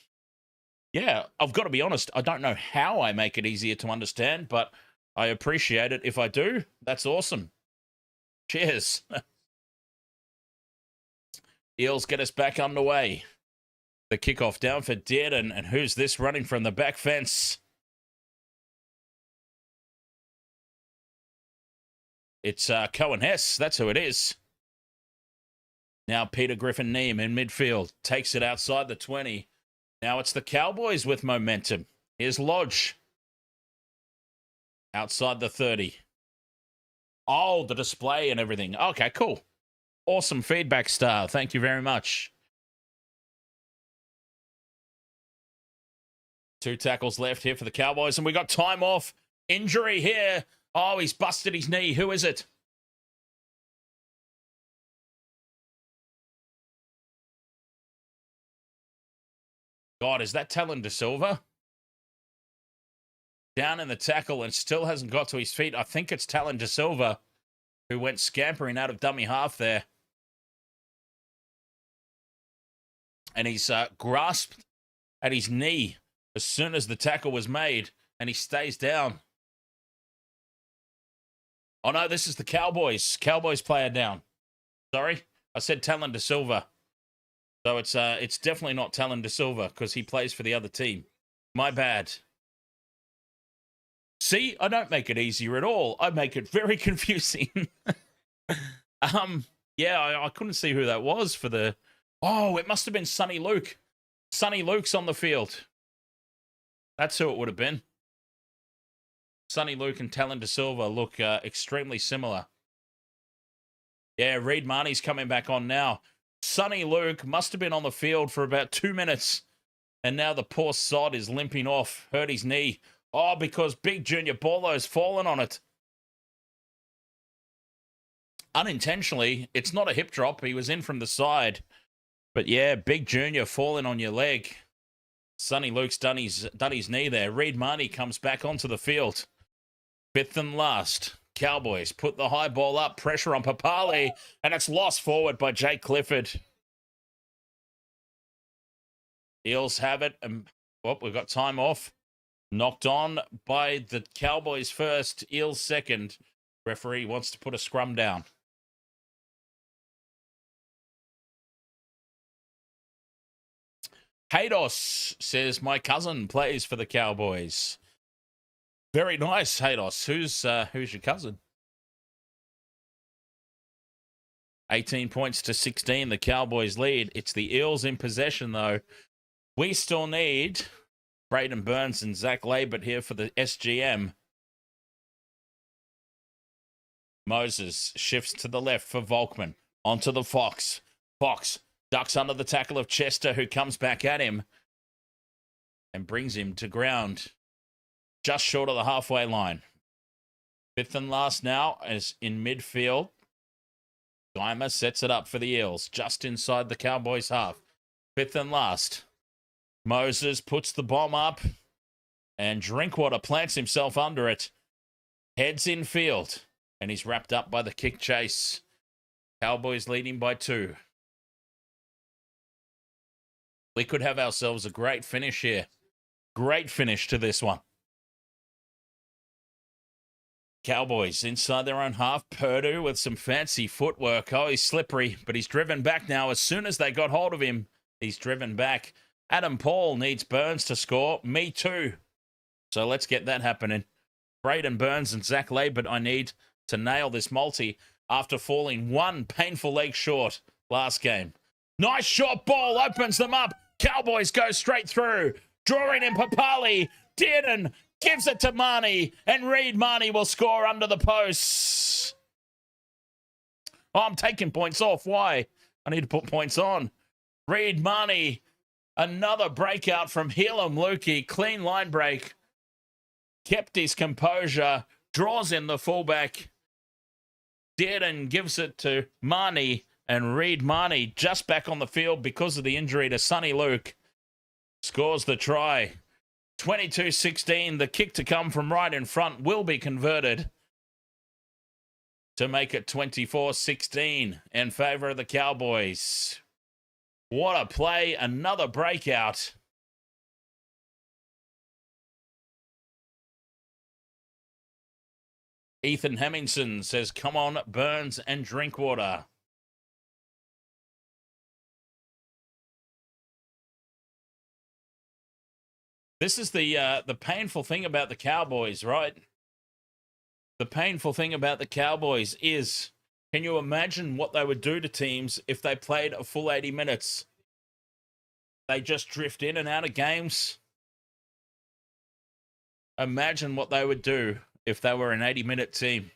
S2: got to be honest. I don't know how I make it easier to understand, but I appreciate it if I do. That's awesome. Cheers. Eels get us back underway. The kickoff down for Dearden, and who's this running from the back fence? It's Cohen Hess. That's who it is. Now Peter Griffin-Neame in midfield. Takes it outside the 20. Now it's the Cowboys with momentum. Here's Lodge. Outside the 30. Oh, the display and everything. Okay, cool. Awesome feedback, Star. Thank you very much. 2 tackles left here for the Cowboys, and we got time off. Injury here. Oh, he's busted his knee. Who is it? God, is that Talon De Silva? Down in the tackle and still hasn't got to his feet. I think it's Talon De Silva who went scampering out of dummy half there. And he's grasped at his knee as soon as the tackle was made, and he stays down. Oh, no, this is the Cowboys. Cowboys player down. Sorry, I said Talon De Silva. So it's definitely not Talon De Silva because he plays for the other team. My bad. See, I don't make it easier at all. I make it very confusing. Yeah, I couldn't see who that was for the... Oh, it must have been Sonny Luke. Sonny Luke's on the field. That's who it would have been. Sonny Luke and Talon De Silva look extremely similar. Yeah, Reed Marnie's coming back on now. Sonny Luke must have been on the field for about 2 minutes. And now the poor sod is limping off. Hurt his knee. Oh, because Big Junior Borlo's fallen on it. Unintentionally. It's not a hip drop. He was in from the side. But yeah, Big Junior falling on your leg. Sonny Luke's done his knee there. Reed Marnie comes back onto the field. Fifth and last. Cowboys put the high ball up. Pressure on Papali. And it's lost forward by Jake Clifford. Eels have it. Well, we've got time off. Knocked on by the Cowboys first. Eels second. Referee wants to put a scrum down. Haydos says, my cousin plays for the Cowboys. Very nice, Haydos. Who's your cousin? 18 points to 16, the Cowboys lead. It's the Eels in possession, though. We still need Braden Burns and Zach Labert here for the SGM. Moses shifts to the left for Volkman. Onto the Fox. Fox ducks under the tackle of Chester, who comes back at him and brings him to ground just short of the halfway line. Fifth and last now is in midfield. Geimer sets it up for the Eels just inside the Cowboys half. Fifth and last. Moses puts the bomb up and Drinkwater plants himself under it. Heads in field and he's wrapped up by the kick chase. Cowboys leading by 2. We could have ourselves a great finish here. Great finish to this one. Cowboys inside their own half. Purdue with some fancy footwork. Oh, he's slippery, but he's driven back now. As soon as they got hold of him, he's driven back. Adam Paul needs Burns to score. Me too. So let's get that happening. Braden Burns and Zach Labert, I need to nail this multi after falling one painful leg short last game. Nice short ball, opens them up. Cowboys go straight through. Drawing in Papali. Dearden gives it to Marnie. And Reed Marnie will score under the posts. Oh, I'm taking points off. Why? I need to put points on. Reed Marnie. Another breakout from Helam Lukey. Clean line break. Kept his composure. Draws in the fullback. Dearden gives it to Marnie. And Reed Marnie just back on the field because of the injury to Sonny Luke. Scores the try. 22-16. The kick to come from right in front will be converted to make it 24-16 in favor of the Cowboys. What a play. Another breakout. Ethan Hemmingson says, come on, Burns and Drinkwater. This is the painful thing about the Cowboys, right? The painful thing about the Cowboys is, can you imagine what they would do to teams if they played a full 80 minutes? They just drift in and out of games. Imagine what they would do if they were an 80-minute team.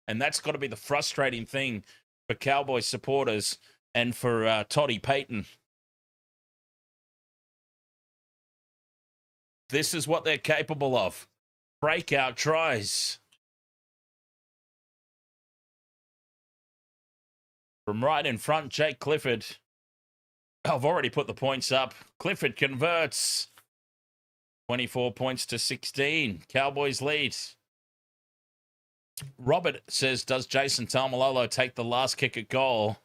S2: And that's got to be the frustrating thing for Cowboys supporters and for Toddy Payton. This is what they're capable of. Breakout tries. From right in front, Jake Clifford. I've already put the points up. Clifford converts. 24 points to 16. Cowboys lead. Robert says, does Jason Taumoepeau take the last kick at goal?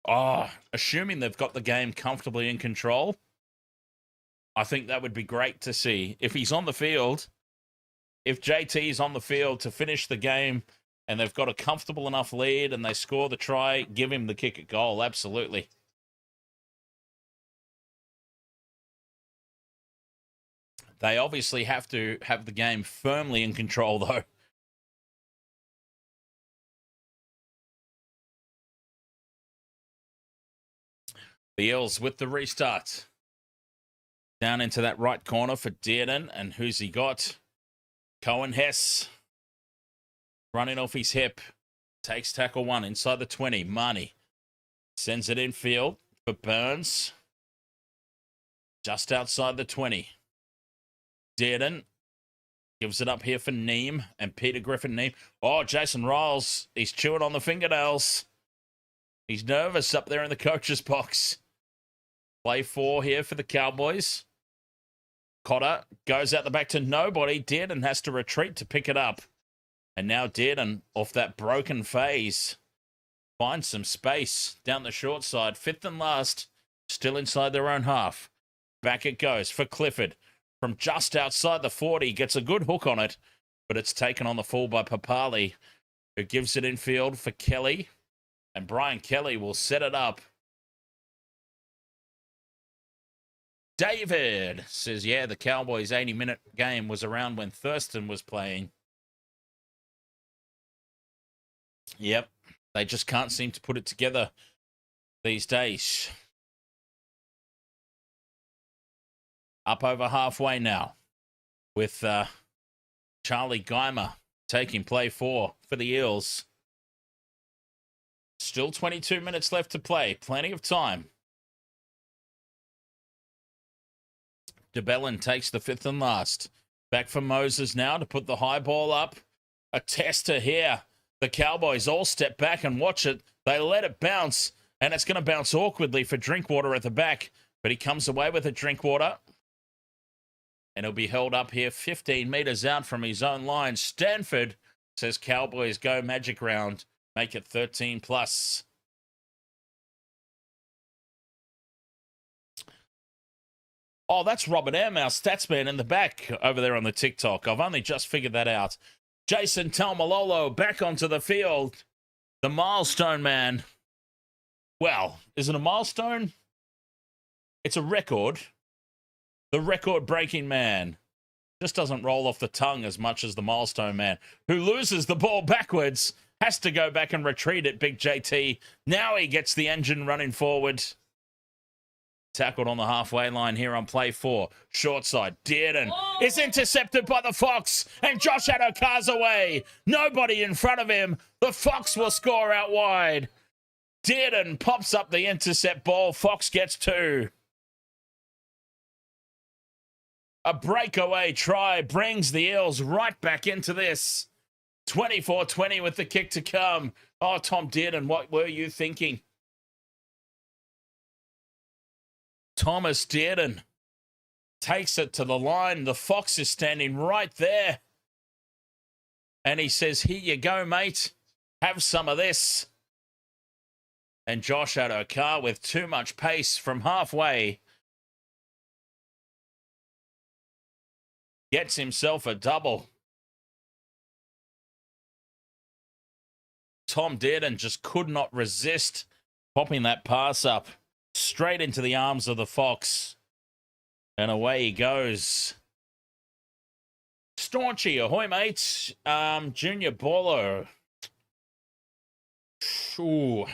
S2: Oh, assuming they've got the game comfortably in control, I think that would be great to see. If he's on the field, if JT is on the field to finish the game and they've got a comfortable enough lead and they score the try, give him the kick at goal. Absolutely. They obviously have to have the game firmly in control, though. The Eels with the restart. Down into that right corner for Dearden. And who's he got? Cohen Hess. Running off his hip. Takes tackle one inside the 20. Marnie sends it infield for Burns. Just outside the 20. Dearden gives it up here for Neem and Peter Griffin Neem. Oh, Jason Riles, he's chewing on the fingernails. He's nervous up there in the coach's box. Play 4 here for the Cowboys. Cotter goes out the back to nobody. Dearden has to retreat to pick it up. And now Dearden, off that broken phase, finds some space down the short side. 5th and last, still inside their own half. Back it goes for Clifford. From just outside the 40, gets a good hook on it, but it's taken on the full by Papali, who gives it infield for Kelly. And Brian Kelly will set it up. David says, yeah, the Cowboys' 80-minute game was around when Thurston was playing. Yep, they just can't seem to put it together these days. Up over halfway now with Charlie Geimer taking play 4 for the Eels. Still 22 minutes left to play. Plenty of time. DeBellin takes the 5th and last. Back for Moses now to put the high ball up. A tester here. The Cowboys all step back and watch it. They let it bounce, and it's going to bounce awkwardly for Drinkwater at the back, but he comes away with a Drinkwater. And he'll be held up here 15 meters out from his own line. Stanford says Cowboys go magic round. Make it 13 plus. Oh, that's Robert M, our statsman in the back over there on the TikTok. I've only just figured that out. Jason Taumoepeau back onto the field. The milestone man. Well, is it a milestone? It's a record. The record-breaking man. Just doesn't roll off the tongue as much as the milestone man, who loses the ball backwards, has to go back and retreat it, Big JT. Now he gets the engine running forward. Tackled on the halfway line here on play 4. Short side. Dearden is intercepted by the Fox, and Josh Hannay's away. Nobody in front of him. The Fox will score out wide. Dearden pops up the intercept ball. Fox gets 2. A breakaway try brings the Eels right back into this. 24-20 with the kick to come. Oh, Tom Dearden, what were you thinking? Thomas Dearden takes it to the line. The Fox is standing right there. And he says, here you go, mate. Have some of this. And Josh Hannay with too much pace from halfway gets himself a double. Tom Dearden just could not resist popping that pass up straight into the arms of the Fox. And away he goes. Staunchy, ahoy, mates. Junior Baller. Ooh.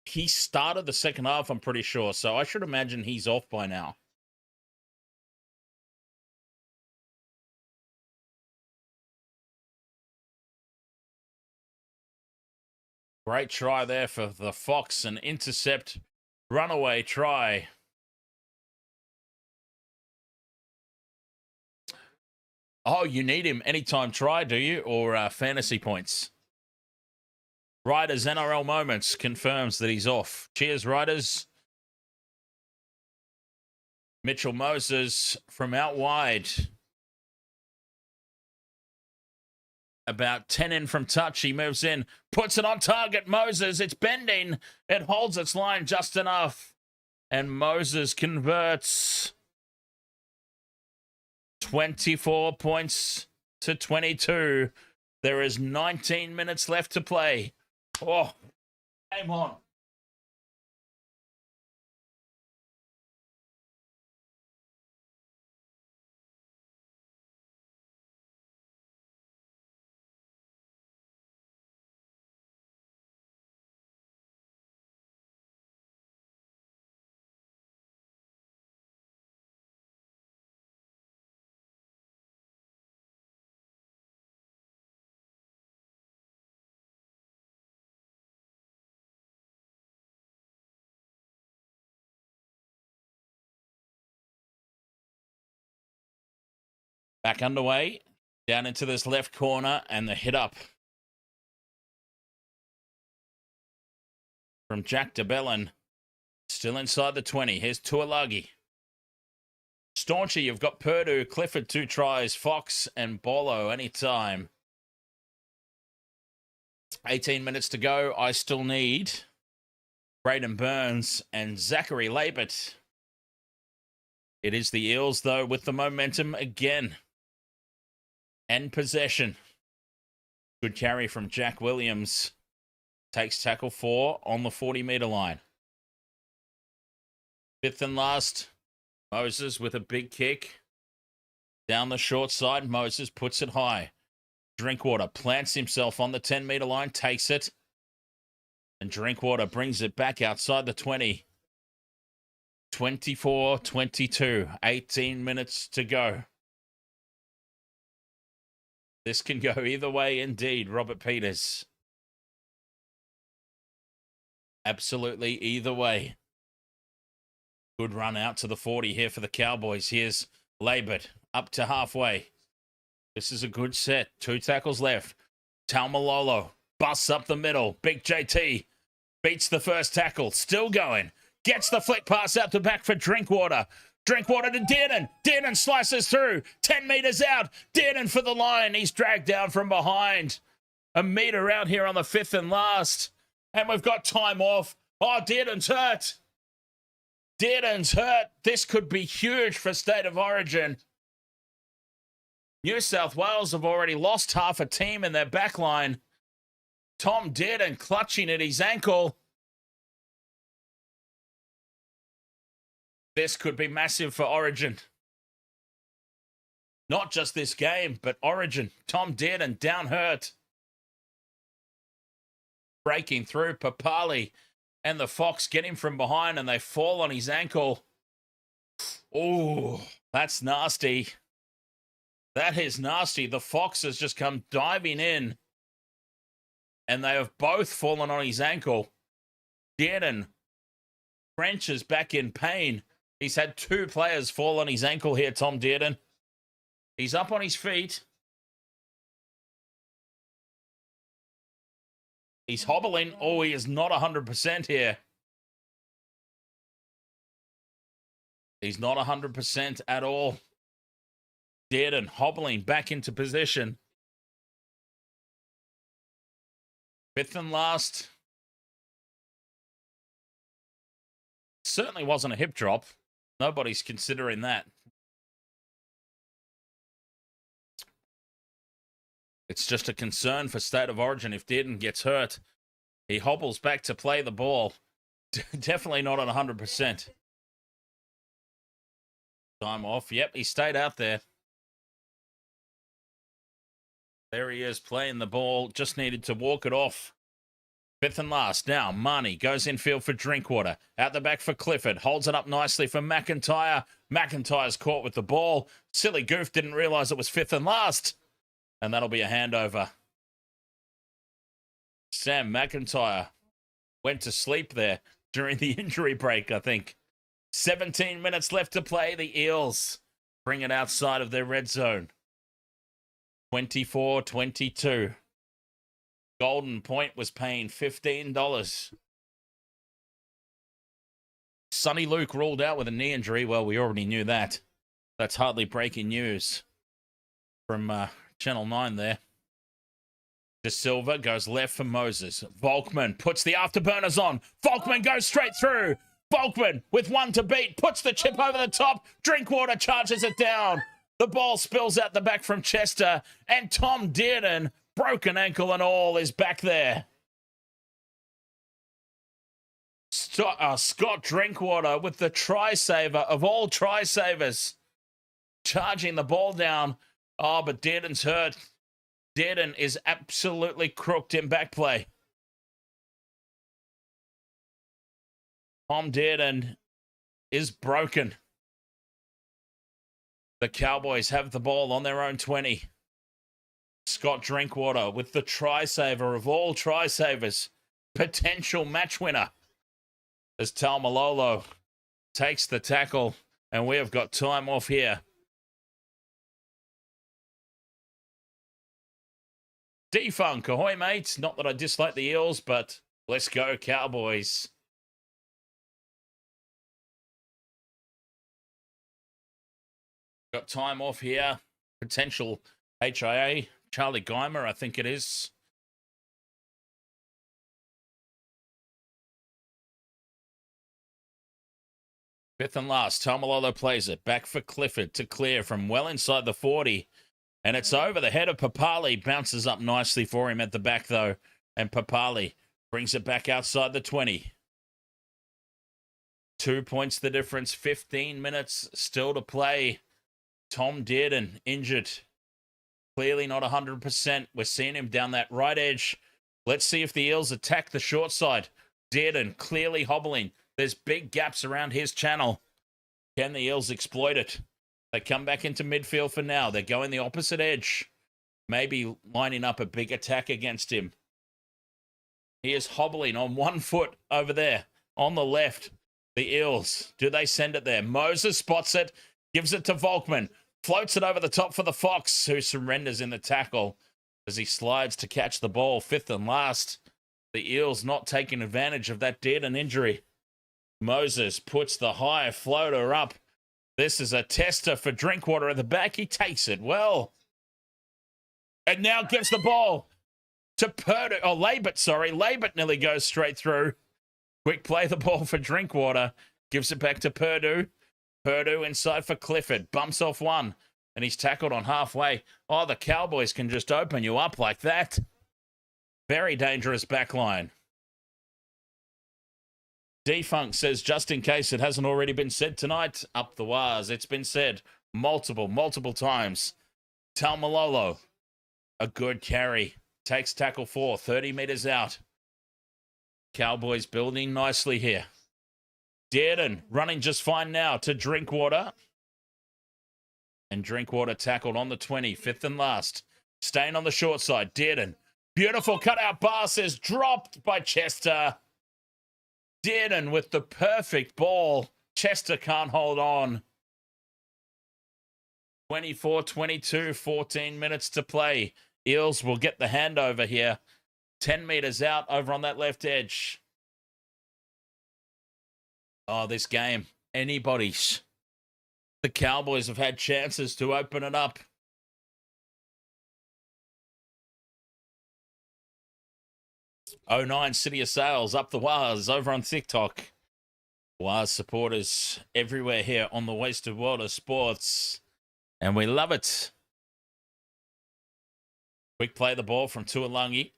S2: He started the second half, I'm pretty sure, so I should imagine he's off by now. Great try there for the Fox, an intercept, runaway try. Oh, you need him anytime try, do you? Or fantasy points? Riders NRL Moments confirms that he's off. Cheers, Riders. Mitchell Moses from out wide. About 10 in from touch. He moves in, puts it on target. Moses, it's bending. It holds its line just enough. And Moses converts 24 points to 22. There is 19 minutes left to play. Oh, game on. Back underway, down into this left corner, and the hit up from Jack DeBellin. Still inside the 20. Here's Tuolagi. Staunchy, you've got Purdue, Clifford, 2 tries, Fox, and Bolo anytime. 18 minutes to go. I still need Braden Burns and Zachary Labert. It is the Eels, though, with the momentum again. And possession. Good carry from Jack Williams. Takes tackle 4 on the 40-metre line. 5th and last. Moses with a big kick. Down the short side. Moses puts it high. Drinkwater plants himself on the 10-metre line. Takes it. And Drinkwater brings it back outside the 20. 24-22. 18 minutes to go. This can go either way indeed, Robert Peters. Absolutely either way. Good run out to the 40 here for the Cowboys. Here's Labert up to halfway. This is a good set. 2 tackles left. Taumalolo busts up the middle. Big JT beats the first tackle. Still going. Gets the flick pass out the back for Drinkwater. Drinkwater to Dearden. Dearden slices through. 10 metres out. Dearden for the line. He's dragged down from behind. A metre out here on the 5th and last. And we've got time off. Oh, Dearden's hurt. Dearden's hurt. This could be huge for State of Origin. New South Wales have already lost half a team in their back line. Tom Dearden clutching at his ankle. This could be massive for Origin. Not just this game, but Origin. Tom Dearden down hurt. Breaking through. Papali and the Fox get him from behind and they fall on his ankle. Oh, that's nasty. That is nasty. The Fox has just come diving in and they have both fallen on his ankle. Dearden wrenches back in pain. He's had 2 players fall on his ankle here, Tom Dearden. He's up on his feet. He's hobbling. Oh, he is not 100% here. He's not 100% at all. Dearden hobbling back into position. 5th and last. Certainly wasn't a hip drop. Nobody's considering that. It's just a concern for State of Origin if Dearden gets hurt. He hobbles back to play the ball. Definitely not at 100%. Time off. Yep, he stayed out there. There he is playing the ball. Just needed to walk it off. 5th and last. Now, Marnie goes infield for Drinkwater. Out the back for Clifford. Holds it up nicely for McIntyre. McIntyre's caught with the ball. Silly goof didn't realise it was 5th and last. And that'll be a handover. Sam McIntyre went to sleep there during the injury break, I think. 17 minutes left to play. The Eels bring it outside of their red zone. 24-22. Golden Point was paying $15. Sonny Luke ruled out with a knee injury. Well, we already knew that. That's hardly breaking news from Channel 9 there. De Silva goes left for Moses. Volkman puts the afterburners on. Volkman goes straight through. Volkman with one to beat. Puts the chip over the top. Drinkwater charges it down. The ball spills out the back from Chester. And Tom Dearden, broken ankle and all, is back there. Scott Drinkwater with the try-saver of all try-savers. Charging the ball down. Oh, but Dearden's hurt. Dearden is absolutely crooked in back play. Tom Dearden is broken. The Cowboys have the ball on their own 20. Scott Drinkwater with the try-saver of all try-savers. Potential match winner. As Taumoepeau takes the tackle, and we have got time off here. Defunk, ahoy, mate. Not that I dislike the Eels, but let's go, Cowboys. Got time off here. Potential HIA. Charlie Geimer, I think it is. Fifth and last. Taumoepeau plays it. Back for Clifford to clear from well inside the 40. And it's over the head of Papali. Bounces up nicely for him at the back, though. And Papali brings it back outside the 20. 2 points the difference. 15 minutes still to play. Tom Dearden injured. Clearly not 100%. We're seeing him down that right edge. Let's see if the Eels attack the short side. Dearden clearly hobbling. There's big gaps around his channel. Can the Eels exploit it? They come back into midfield for now. They're going the opposite edge. Maybe lining up a big attack against him. He is hobbling on 1 foot over there. On the left, the Eels. Do they send it there? Moses spots it. Gives it to Volkman. Floats it over the top for the Fox, who surrenders in the tackle as he slides to catch the ball. Fifth and last. The Eels not taking advantage of that Dearden injury. Moses puts the high floater up. This is a tester for Drinkwater at the back. He takes it well. And now gives the ball to Purdue. Oh, Labert, sorry. Labert nearly goes straight through. Quick play the ball for Drinkwater. Gives it back to Purdue. Purdue inside for Clifford. Bumps off one. And he's tackled on halfway. Oh, the Cowboys can just open you up like that. Very dangerous back line. Defunk says, just in case it hasn't already been said tonight, up the wires. It's been said multiple times. Taumoepeau, a good carry. Takes tackle 4, 30 meters out. Cowboys building nicely here. Dearden running just fine now to Drinkwater. And Drinkwater tackled on the 20, fifth and last. Staying on the short side, Dearden. Beautiful cutout pass is dropped by Chester. Dearden with the perfect ball. Chester can't hold on. 24-22, 14 minutes to play. Eels will get the handover here. 10 meters out over on that left edge. Oh, this game, anybody's. The Cowboys have had chances to open it up. '09 City of Sales up the wires over on TikTok. Wires supporters everywhere here on the Wasted World of Sports. And we love it. Quick play the ball from Tuolangi.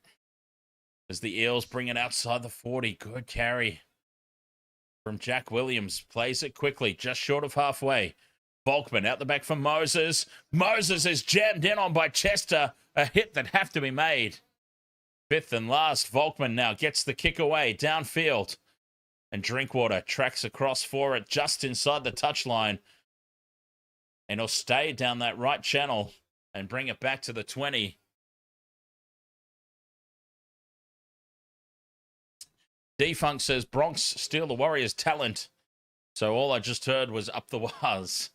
S2: As the Eels bring it outside the 40. Good carry from Jack Williams. Plays it quickly, just short of halfway. Volkman out the back for Moses. Moses is jammed in on by Chester. A hit that have to be made. Fifth and last. Volkman now gets the kick away downfield. And Drinkwater tracks across for it just inside the touchline. And he'll stay down that right channel and bring it back to the 20. Defunk says Bronx steal the Warriors' talent. So all I just heard was up the wires.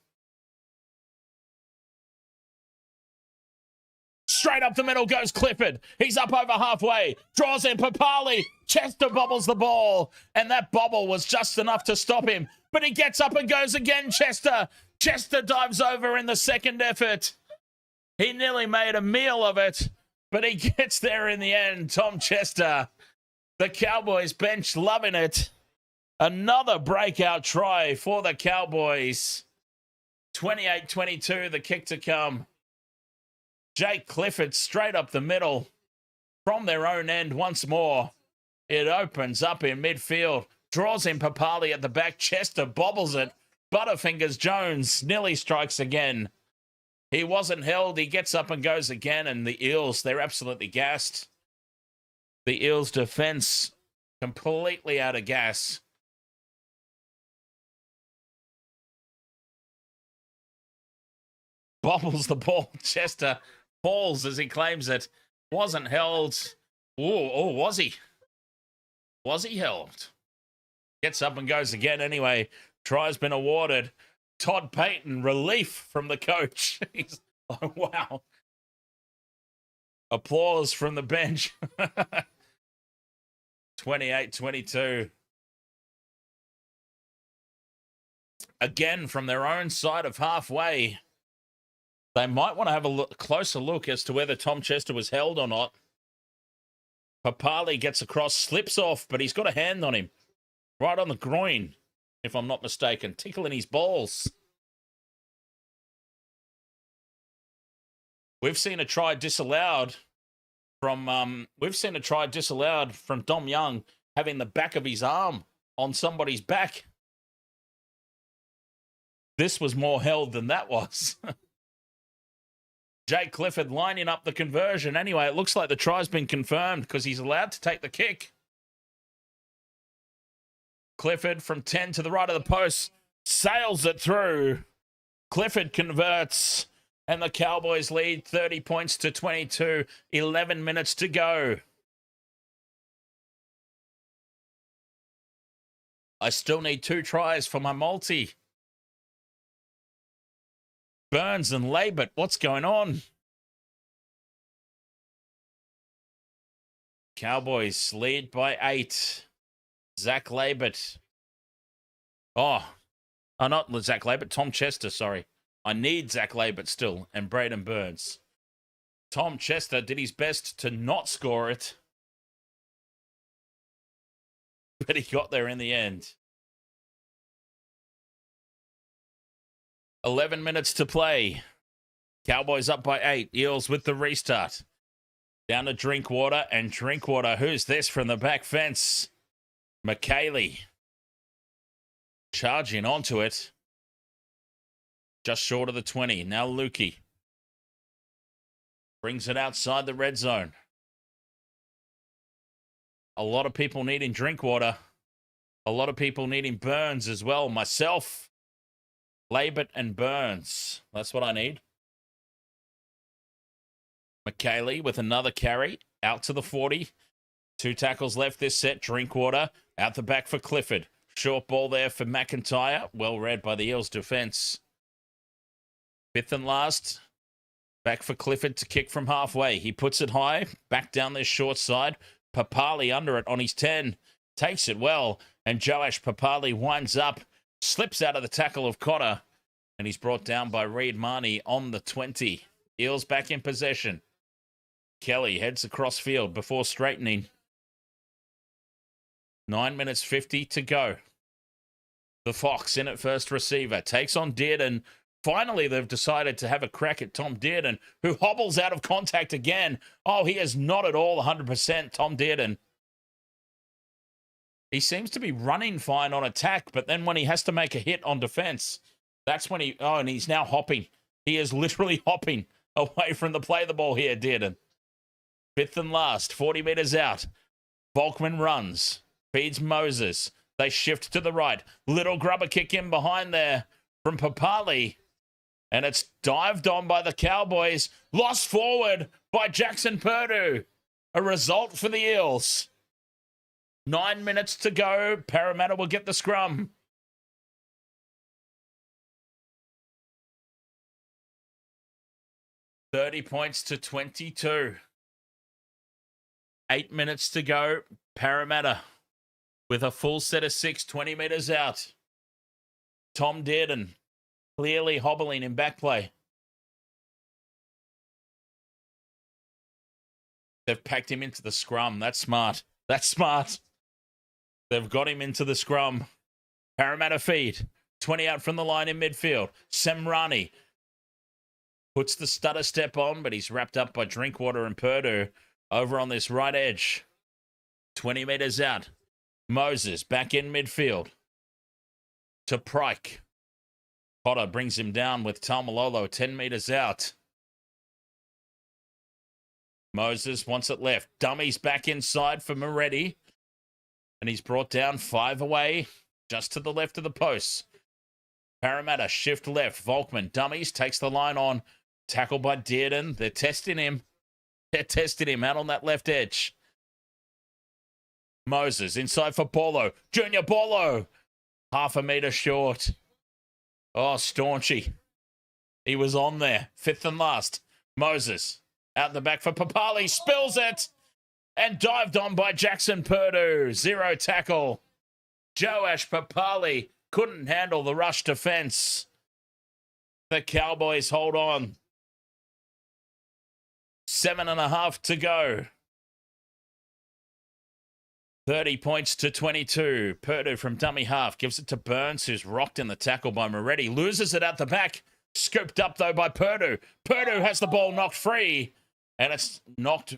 S2: Straight up the middle goes Clifford. He's up over halfway. Draws in Papali. Chester bobbles the ball. And that bobble was just enough to stop him. But he gets up and goes again, Chester. Chester dives over in the second effort. He nearly made a meal of it. But he gets there in the end. Tom Chester. The Cowboys bench loving it. Another breakout try for the Cowboys. 28-22, the kick to come. Jake Clifford straight up the middle from their own end once more. It opens up in midfield. Draws in Papali at the back. Chester bobbles it. Butterfingers Jones nearly strikes again. He wasn't held. He gets up and goes again. And the Eels, they're absolutely gassed. The Eels defense completely out of gas. Bobbles the ball. Chester falls as he claims it. Wasn't held. Oh, was he? Was he held? Gets up and goes again anyway. Try's been awarded. Todd Payton, relief from the coach. He's, oh, wow. Applause from the bench. 28-22. Again, from their own side of halfway. They might want to have a closer look as to whether Tom Chester was held or not. Papali gets across, slips off, but he's got a hand on him. Right on the groin, if I'm not mistaken. Tickling his balls. We've seen a try disallowed from Dom Young having the back of his arm on somebody's back. This was more held than that was. Jake Clifford lining up the conversion. Anyway, it looks like the try's been confirmed because he's allowed to take the kick. Clifford from 10 to the right of the post. Sails it through. Clifford converts. And the Cowboys lead 30 points to 22. 11 minutes to go. I still need 2 tries for my multi. Burns and Labert, what's going on? Cowboys lead by 8. Zach Labert. Not Zach Labert, Tom Chester, sorry. I need Zach Labert still, and Braden Burns. Tom Chester did his best to not score it. But he got there in the end. 11 minutes to play. Cowboys up by 8. Eels with the restart. Down to Drinkwater, and Drinkwater, who's this from the back fence? McKaylee. Charging onto it. Just short of the 20. Now Lukey. Brings it outside the red zone. A lot of people needing Drinkwater. A lot of people needing Burns as well. Myself. Labert and Burns. That's what I need. McKaylee with another carry. Out to the 40. 2 tackles left this set. Drinkwater out the back for Clifford. Short ball there for McIntyre. Well read by the Eels defense. 5th and last. Back for Clifford to kick from halfway. He puts it high. Back down this short side. Papali under it on his 10. Takes it well. And Joash Papali winds up. Slips out of the tackle of Cotter. And he's brought down by Reed Marnie on the 20. Eels back in possession. Kelly heads across field before straightening. 9 minutes 50 to go. The Fox in at first receiver. Takes on Dearden. Finally, they've decided to have a crack at Tom Dearden, who hobbles out of contact again. Oh, he is not at all 100%, Tom Dearden. He seems to be running fine on attack, but then when he has to make a hit on defense, that's when he... Oh, and he's now hopping. He is literally hopping away from the play the ball here, Dearden. 5th and last, 40 meters out. Volkman runs, feeds Moses. They shift to the right. Little grubber kick in behind there from Papali. And it's dived on by the Cowboys. Lost forward by Jackson Purdue. A result for the Eels. 9 minutes to go. Parramatta will get the scrum. 30 points to 22. 8 minutes to go. Parramatta with a full set of 6, 20 metres out. Tom Dearden clearly hobbling in back play. They've packed him into the scrum. That's smart. That's smart. They've got him into the scrum. Parramatta feed. 20 out from the line in midfield. Semrani puts the stutter step on, but he's wrapped up by Drinkwater and Purdue over on this right edge. 20 metres out. Moses back in midfield to Pryke. Potter brings him down with Taumoepeau 10 metres out. Moses wants it left. Dummies back inside for Moretti. And he's brought down 5 away, just to the left of the posts. Parramatta shift left. Volkman dummies, takes the line on. Tackled by Dearden. They're testing him. They're testing him out on that left edge. Moses inside for Paulo. Junior Paulo. Half a metre short. Oh, Staunchy. He was on there. 5th and last. Moses out in the back for Papali. Spills it. And dived on by Jackson Purdue. 0 tackle. Joash Papali couldn't handle the rush defence. The Cowboys hold on. 7.5 to go. 30 points to 22. Purdue from dummy half gives it to Burns, who's rocked in the tackle by Moretti. Loses it out the back. Scooped up, though, by Purdue. Purdue has the ball knocked free. And it's knocked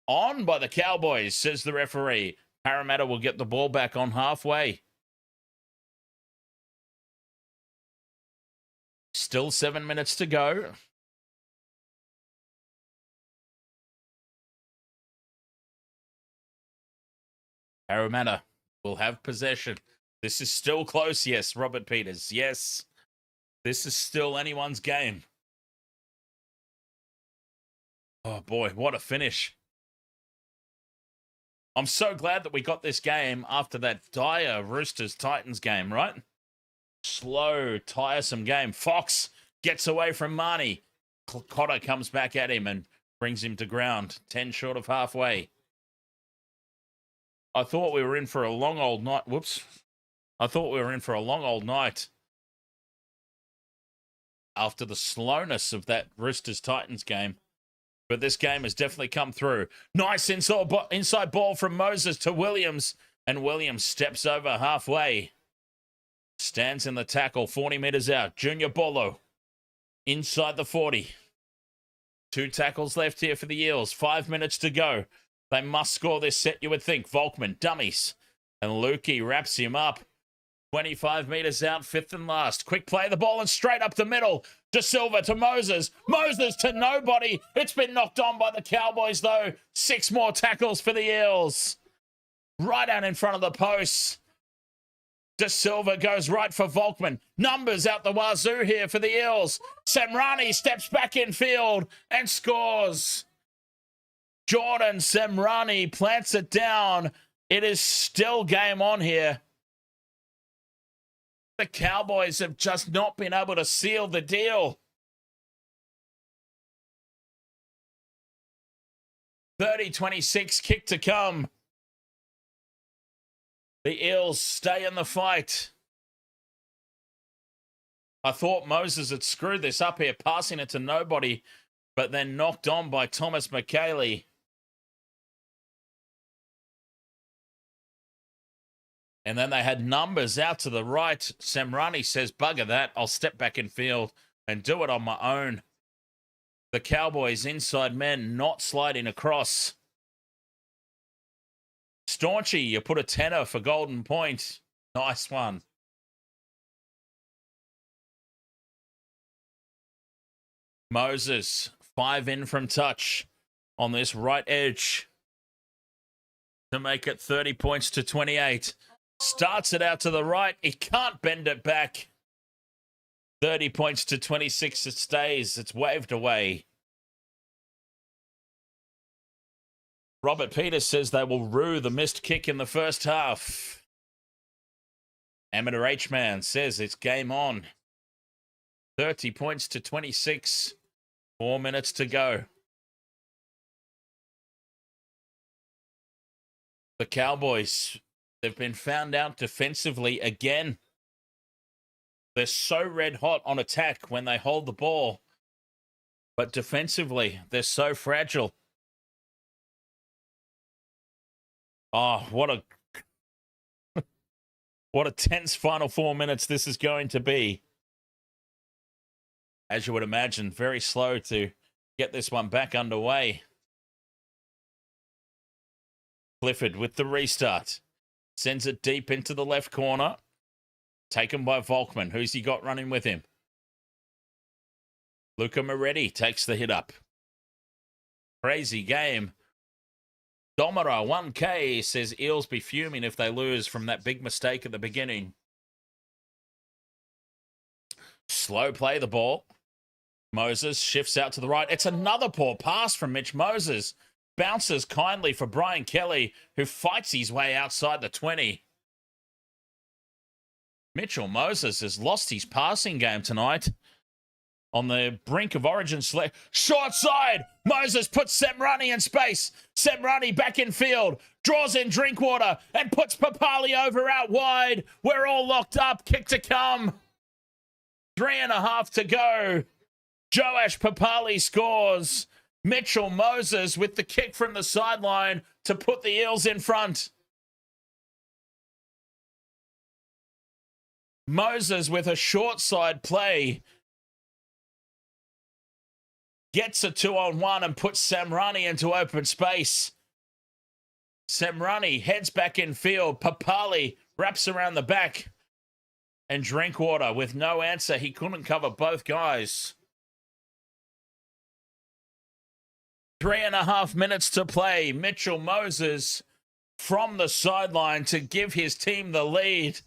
S2: on by the Cowboys, says the referee. Parramatta will get the ball back on halfway. Still 7 minutes to go. Parramatta will have possession. This is still close, yes, Robert Peters. Yes, this is still anyone's game. Oh, boy, what a finish. I'm so glad that we got this game after that dire Roosters-Titans game, right? Slow, tiresome game. Fox gets away from Marnie. Cotter comes back at him and brings him to ground. 10 short of halfway. I thought we were in for a long old night. Whoops. I thought we were in for a long old night after the slowness of that Roosters-Titans game. But this game has definitely come through. Nice inside ball from Moses to Williams. And Williams steps over halfway. Stands in the tackle, 40 metres out. Junior Bolo inside the 40. 2 tackles left here for the Eels. 5 minutes to go. They must score this set, you would think. Volkman, dummies. And Lukey wraps him up. 25 metres out, 5th and last. Quick play, the ball and straight up the middle. De Silva to Moses. Moses to nobody. It's been knocked on by the Cowboys, though. 6 more tackles for the Eels. Right out in front of the posts. De Silva goes right for Volkman. Numbers out the wazoo here for the Eels. Semrani steps back in field and scores. Jordan Semrani plants it down. It is still game on here. The Cowboys have just not been able to seal the deal. 30-26, kick to come. The Eels stay in the fight. I thought Moses had screwed this up here, passing it to nobody, but then knocked on by Thomas McKaylee. And then they had numbers out to the right. Semrani says, bugger that. I'll step back in field and do it on my own. The Cowboys inside men not sliding across. Staunchy, you put a tenner for golden point. Nice one. Moses, 5 in from touch on this right edge to make it 30 points to 28. Starts it out to the right. He can't bend it back. 30 points to 26. It stays. It's waved away. Robert Peters says they will rue the missed kick in the first half. Amateur H-Man says it's game on. 30 points to 26. 4 minutes to go. The Cowboys, they've been found out defensively again. They're so red hot on attack when they hold the ball. But defensively, they're so fragile. Oh, what a tense final 4 minutes this is going to be. As you would imagine, very slow to get this one back underway. Clifford with the restart. Sends it deep into the left corner. Taken by Volkman. Who's he got running with him? Luca Moretti takes the hit up. Crazy game. Domara 1K says Eels be fuming if they lose from that big mistake at the beginning. Slow play the ball. Moses shifts out to the right. It's another poor pass from Mitch Moses. Bounces kindly for Brian Kelly, who fights his way outside the 20. Mitchell Moses has lost his passing game tonight. On the brink of origin select. Short side. Moses puts Semrani in space. Semrani back in field. Draws in Drinkwater and puts Papali over out wide. We're all locked up. Kick to come. 3.5 to go. Joash Papali scores. Mitchell Moses with the kick from the sideline to put the Eels in front. Moses with a short side play gets a 2-on-1 and puts Semrani into open space. Semrani heads back in field. Papali wraps around the back. And Drinkwater with no answer. He couldn't cover both guys. 3.5 minutes to play. Mitchell Moses from the sideline to give his team the lead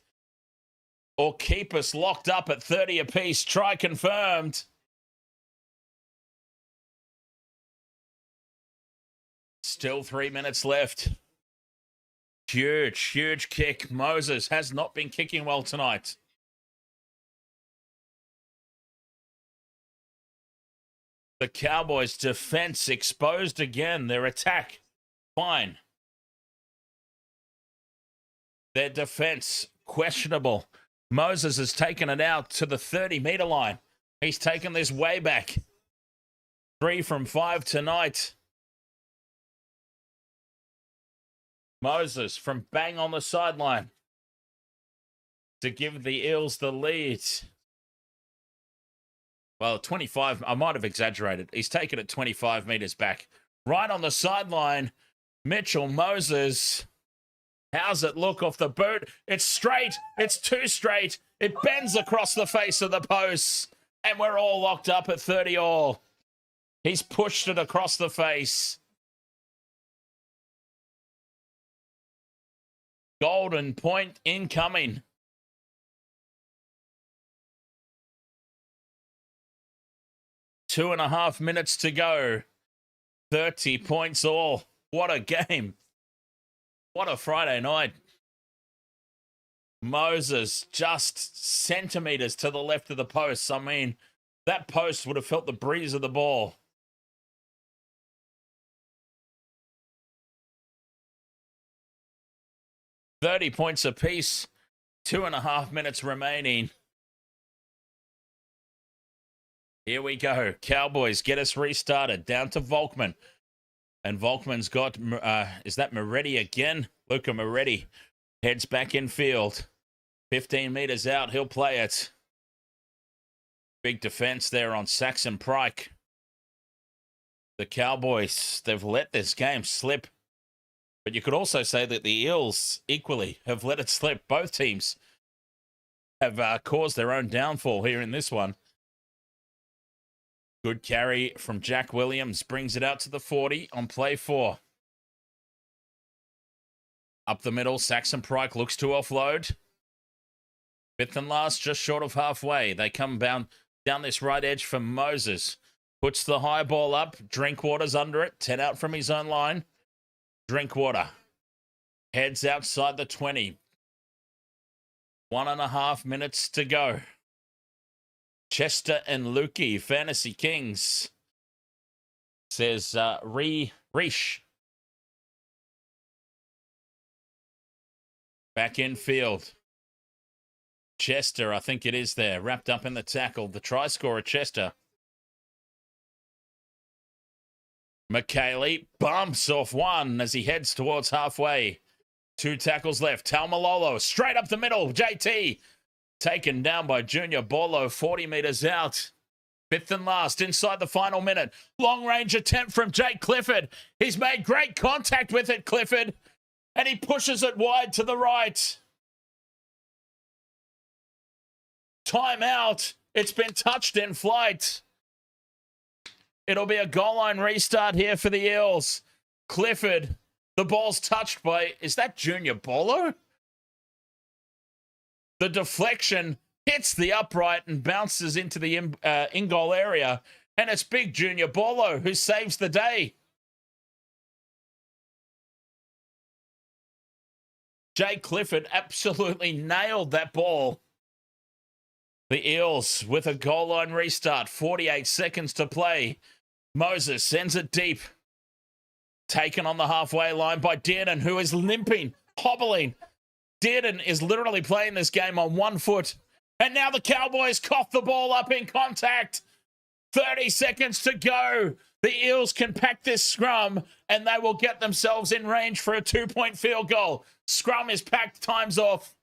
S2: or keep us locked up at 30 apiece. Try confirmed. Still 3 minutes left. Huge kick. Moses has not been kicking well tonight. The Cowboys' defense exposed again. Their attack, fine. Their defense, questionable. Moses has taken it out to the 30-meter line. He's taken this way back. 3 from 5 tonight. Moses from bang on the sideline to give the Eels the lead. Well, 25, I might have exaggerated. He's taken it 25 meters back. Right on the sideline, Mitchell Moses. How's it look off the boot? It's straight. It's too straight. It bends across the face of the post. And we're all locked up at 30 all. He's pushed it across the face. Golden point incoming. Two and a half minutes to go. 30 points all. What a game. What a Friday night. Moses just centimeters to the left of the post. I mean, that post would have felt the breeze of the ball. $30 points apiece. 2.5 minutes remaining. Here we go. Cowboys get us restarted. Down to Volkman. And Volkman's got, is that Moretti again? Luca Moretti heads back in field. 15 meters out. He'll play it. Big defense there on Saxon Pryke. The Cowboys, they've let this game slip. But you could also say that the Eels equally have let it slip. Both teams have caused their own downfall here in this one. Good carry from Jack Williams. Brings it out to the 40 on play 4. Up the middle, Saxon Pryke looks to offload. Fifth and last, just short of halfway. They come down this right edge for Moses. Puts the high ball up. Drinkwater's under it. 10 out from his own line. Drinkwater heads outside the 20. 1.5 minutes to go. Chester and Lukey, Fantasy Kings. says Reesh. Back in field. Chester, I think it is there, wrapped up in the tackle. The try scorer, Chester. McKaylee bumps off one as he heads towards halfway. 2 tackles left. Taumoepeau straight up the middle. JT taken down by Junior Bolo, 40 metres out. 5th and last inside the final minute. Long range attempt from Jake Clifford. He's made great contact with it, Clifford. And he pushes it wide to the right. Timeout. It's been touched in flight. It'll be a goal line restart here for the Eels. Clifford, the ball's touched by, is that Junior Bolo? The deflection hits the upright and bounces into the in-goal area. And it's big Junior Bolo who saves the day. Jay Clifford absolutely nailed that ball. The Eels with a goal line restart. 48 seconds to play. Moses sends it deep. Taken on the halfway line by Dearden, who is limping, hobbling. Dearden is literally playing this game on 1 foot. And now the Cowboys cough the ball up in contact. 30 seconds to go. The Eels can pack this scrum and they will get themselves in range for a 2-point field goal. Scrum is packed, time's off.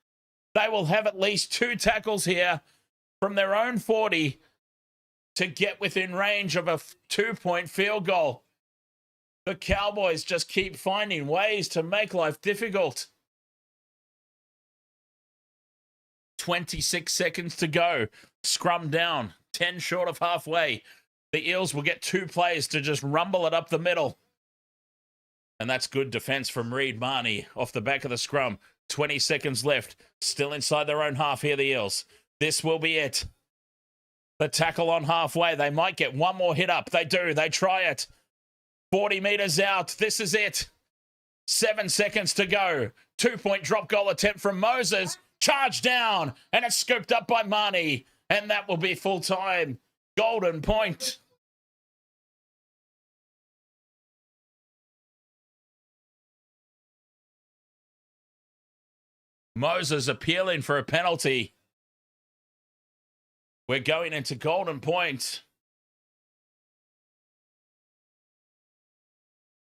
S2: They will have at least 2 tackles here from their own 40 to get within range of a 2-point field goal. The Cowboys just keep finding ways to make life difficult. 26 seconds to go. Scrum down. 10 short of halfway. The Eels will get 2 players to just rumble it up the middle. And that's good defense from Reed Marnie off the back of the scrum. 20 seconds left. Still inside their own half here, the Eels. This will be it. The tackle on halfway. They might get one more hit up. They do. They try it. 40 metres out. This is it. 7 seconds to go. 2-point drop goal attempt from Moses. Charge down. And it's scooped up by Marnie. And that will be full time. Golden point. Moses appealing for a penalty. We're going into golden point.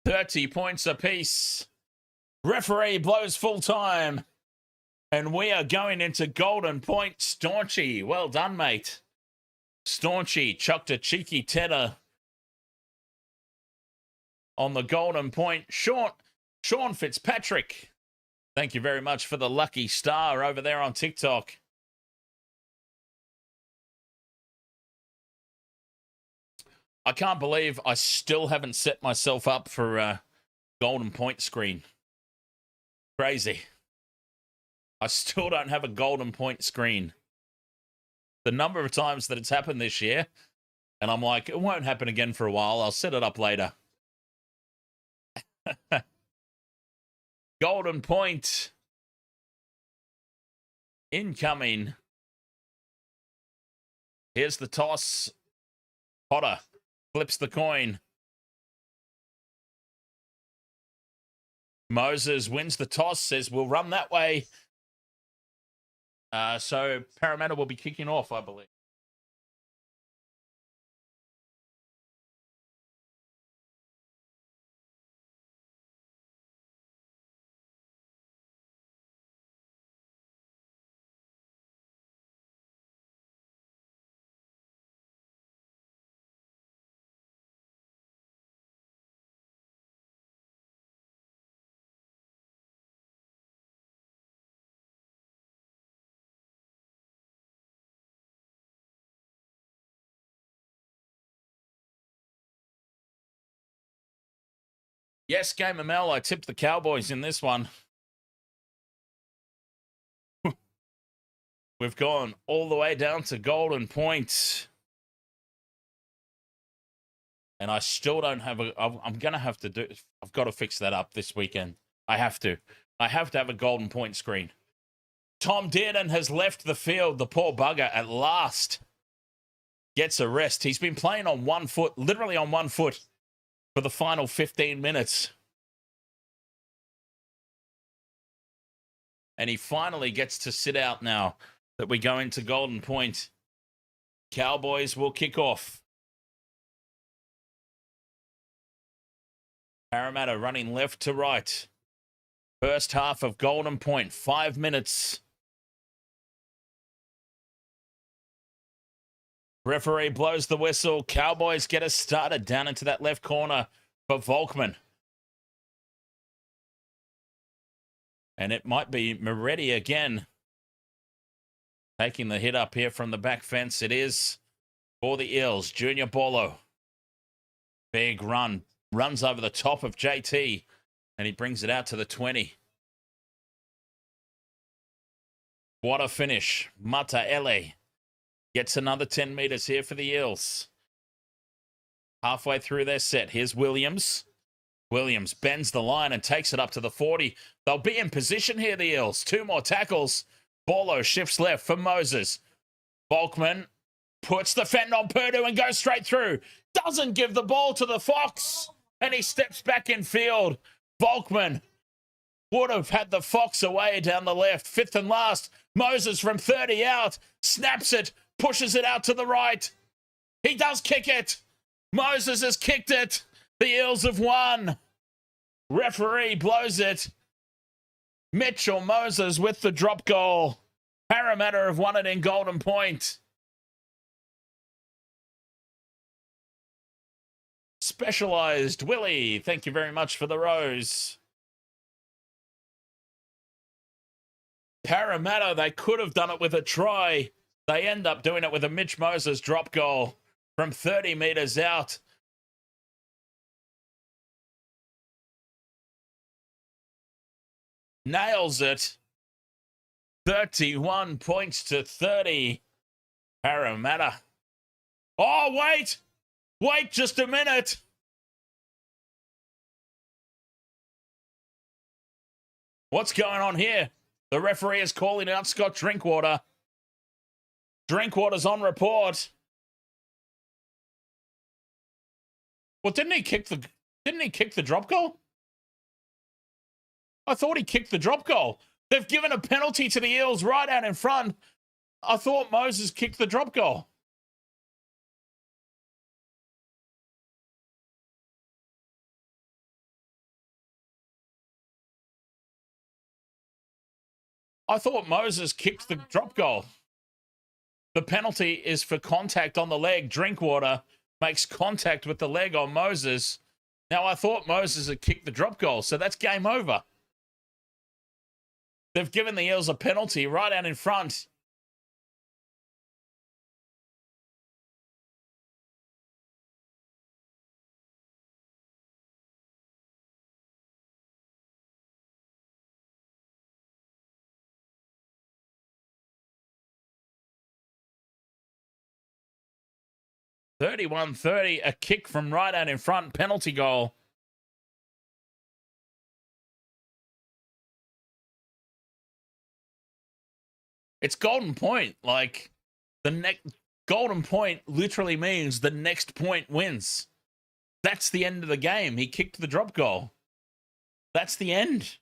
S2: 30 points apiece. Referee blows full time. And we are going into golden point. Staunchy. Well done, mate. Staunchy chucked a cheeky tedder on the golden point. Sean Fitzpatrick. Thank you very much for the lucky star over there on TikTok. I can't believe I still haven't set myself up for a golden point screen. Crazy. I still don't have a golden point screen. The number of times that it's happened this year, and I'm like, it won't happen again for a while. I'll set it up later. Golden point. Incoming. Here's the toss. Potter flips the coin. Moses wins the toss, says we'll run that way. So Parramatta will be kicking off, I believe. Yes, Game ML, I tipped the Cowboys in this one. We've gone all the way down to golden points. And I still don't have I'm going to have to I've got to fix that up this weekend. I have to have a golden point screen. Tom Dearden has left the field, the poor bugger, at last. Gets a rest. He's been playing on 1 foot, literally on 1 foot. for the final 15 minutes. And he finally gets to sit out now that we go into Golden Point. Cowboys will kick off. Parramatta running left to right. First half of Golden Point, 5 minutes. Referee blows the whistle. Cowboys get us started down into that left corner for Volkman. And it might be Moretti again. Taking the hit up here from the back fence. It is for the Eels. Junior Bolo. Big run. Runs over the top of JT. And he brings it out to the 20. What a finish. Mata Ele gets another 10 metres here for the Eels. Halfway through their set. Here's Williams. Williams bends the line and takes it up to the 40. They'll be in position here, the Eels. 2 more tackles. Bolo shifts left for Moses. Volkman puts the fend on Purdue and goes straight through. Doesn't give the ball to the Fox. And he steps back in field. Volkman would have had the Fox away down the left. 5th and last. Moses from 30 out. Snaps it. Pushes it out to the right. He does kick it. Moses has kicked it. The Eels have won. Referee blows it. Mitchell Moses with the drop goal. Parramatta have won it in Golden Point. Specialised Willie, thank you very much for the rose. Parramatta, they could have done it with a try. They end up doing it with a Mitch Moses drop goal from 30 metres out. Nails it. 31 points to 30. Parramatta. Oh, wait. Wait just a minute. What's going on here? The referee is calling out Scott Drinkwater. Drinkwater's on report. Well, didn't he kick the drop goal? I thought he kicked the drop goal. They've given a penalty to the Eels right out in front. I thought Moses kicked the drop goal. I thought Moses kicked the drop goal. The penalty is for contact on the leg. Drinkwater makes contact with the leg on Moses. Now, I thought Moses had kicked the drop goal, so that's game over. They've given the Eels a penalty right out in front. (31-30), a kick from right out in front, penalty goal. It's Golden Point. Like, Golden Point literally means the next point wins. That's the end of the game. He kicked the drop goal. That's the end.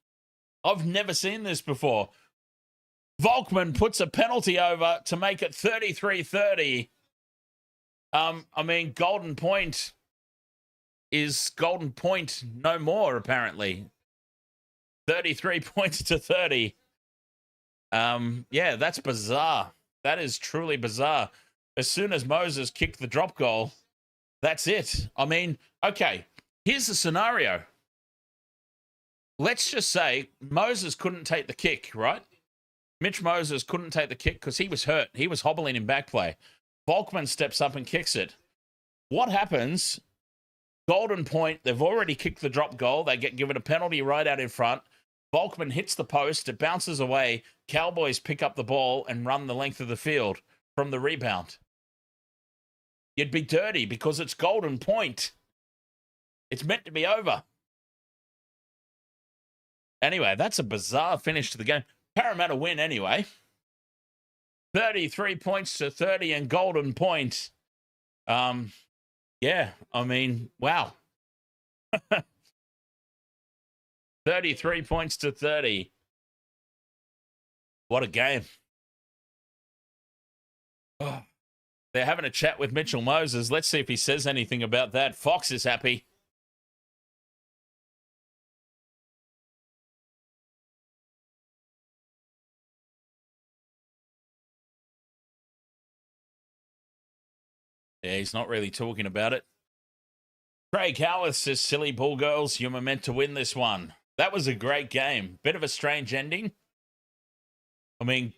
S2: I've never seen this before. Volkman puts a penalty over to make it 33-30. I mean, Golden Point is Golden Point no more, apparently. 33 points to 30. Yeah, that's bizarre. That is truly bizarre. As soon as Moses kicked the drop goal, that's it. I mean, okay, here's the scenario. Let's just say Moses couldn't take the kick, right? Mitch Moses couldn't take the kick because he was hurt. He was hobbling in back play. Volkman steps up and kicks it. What happens? Golden Point, they've already kicked the drop goal. They get given a penalty right out in front. Volkman hits the post. It bounces away. Cowboys pick up the ball and run the length of the field from the rebound. You'd be dirty because it's Golden Point. It's meant to be over. Anyway, that's a bizarre finish to the game. Parramatta win anyway. 33 points to 30 and Golden Point. Yeah, I mean, wow. 33 points to 30. What a game. Oh, they're having a chat with Mitchell Moses. Let's see if he says anything about that. Fox is happy. Yeah, he's not really talking about it. Craig Howarth says, silly ball girls, you were meant to win this one. That was a great game. Bit of a strange ending. I mean,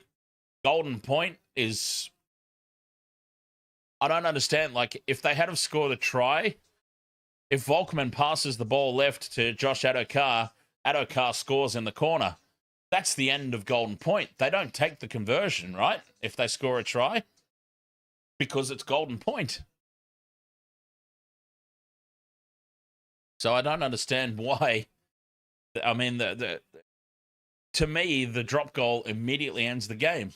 S2: Golden Point is... I don't understand. Like, if they had have scored a try, if Volkman passes the ball left to Josh Adokar scores in the corner. That's the end of Golden Point. They don't take the conversion, right? If they score a try. Because it's Golden Point. So I don't understand why. I mean, to me, the drop goal immediately ends the game.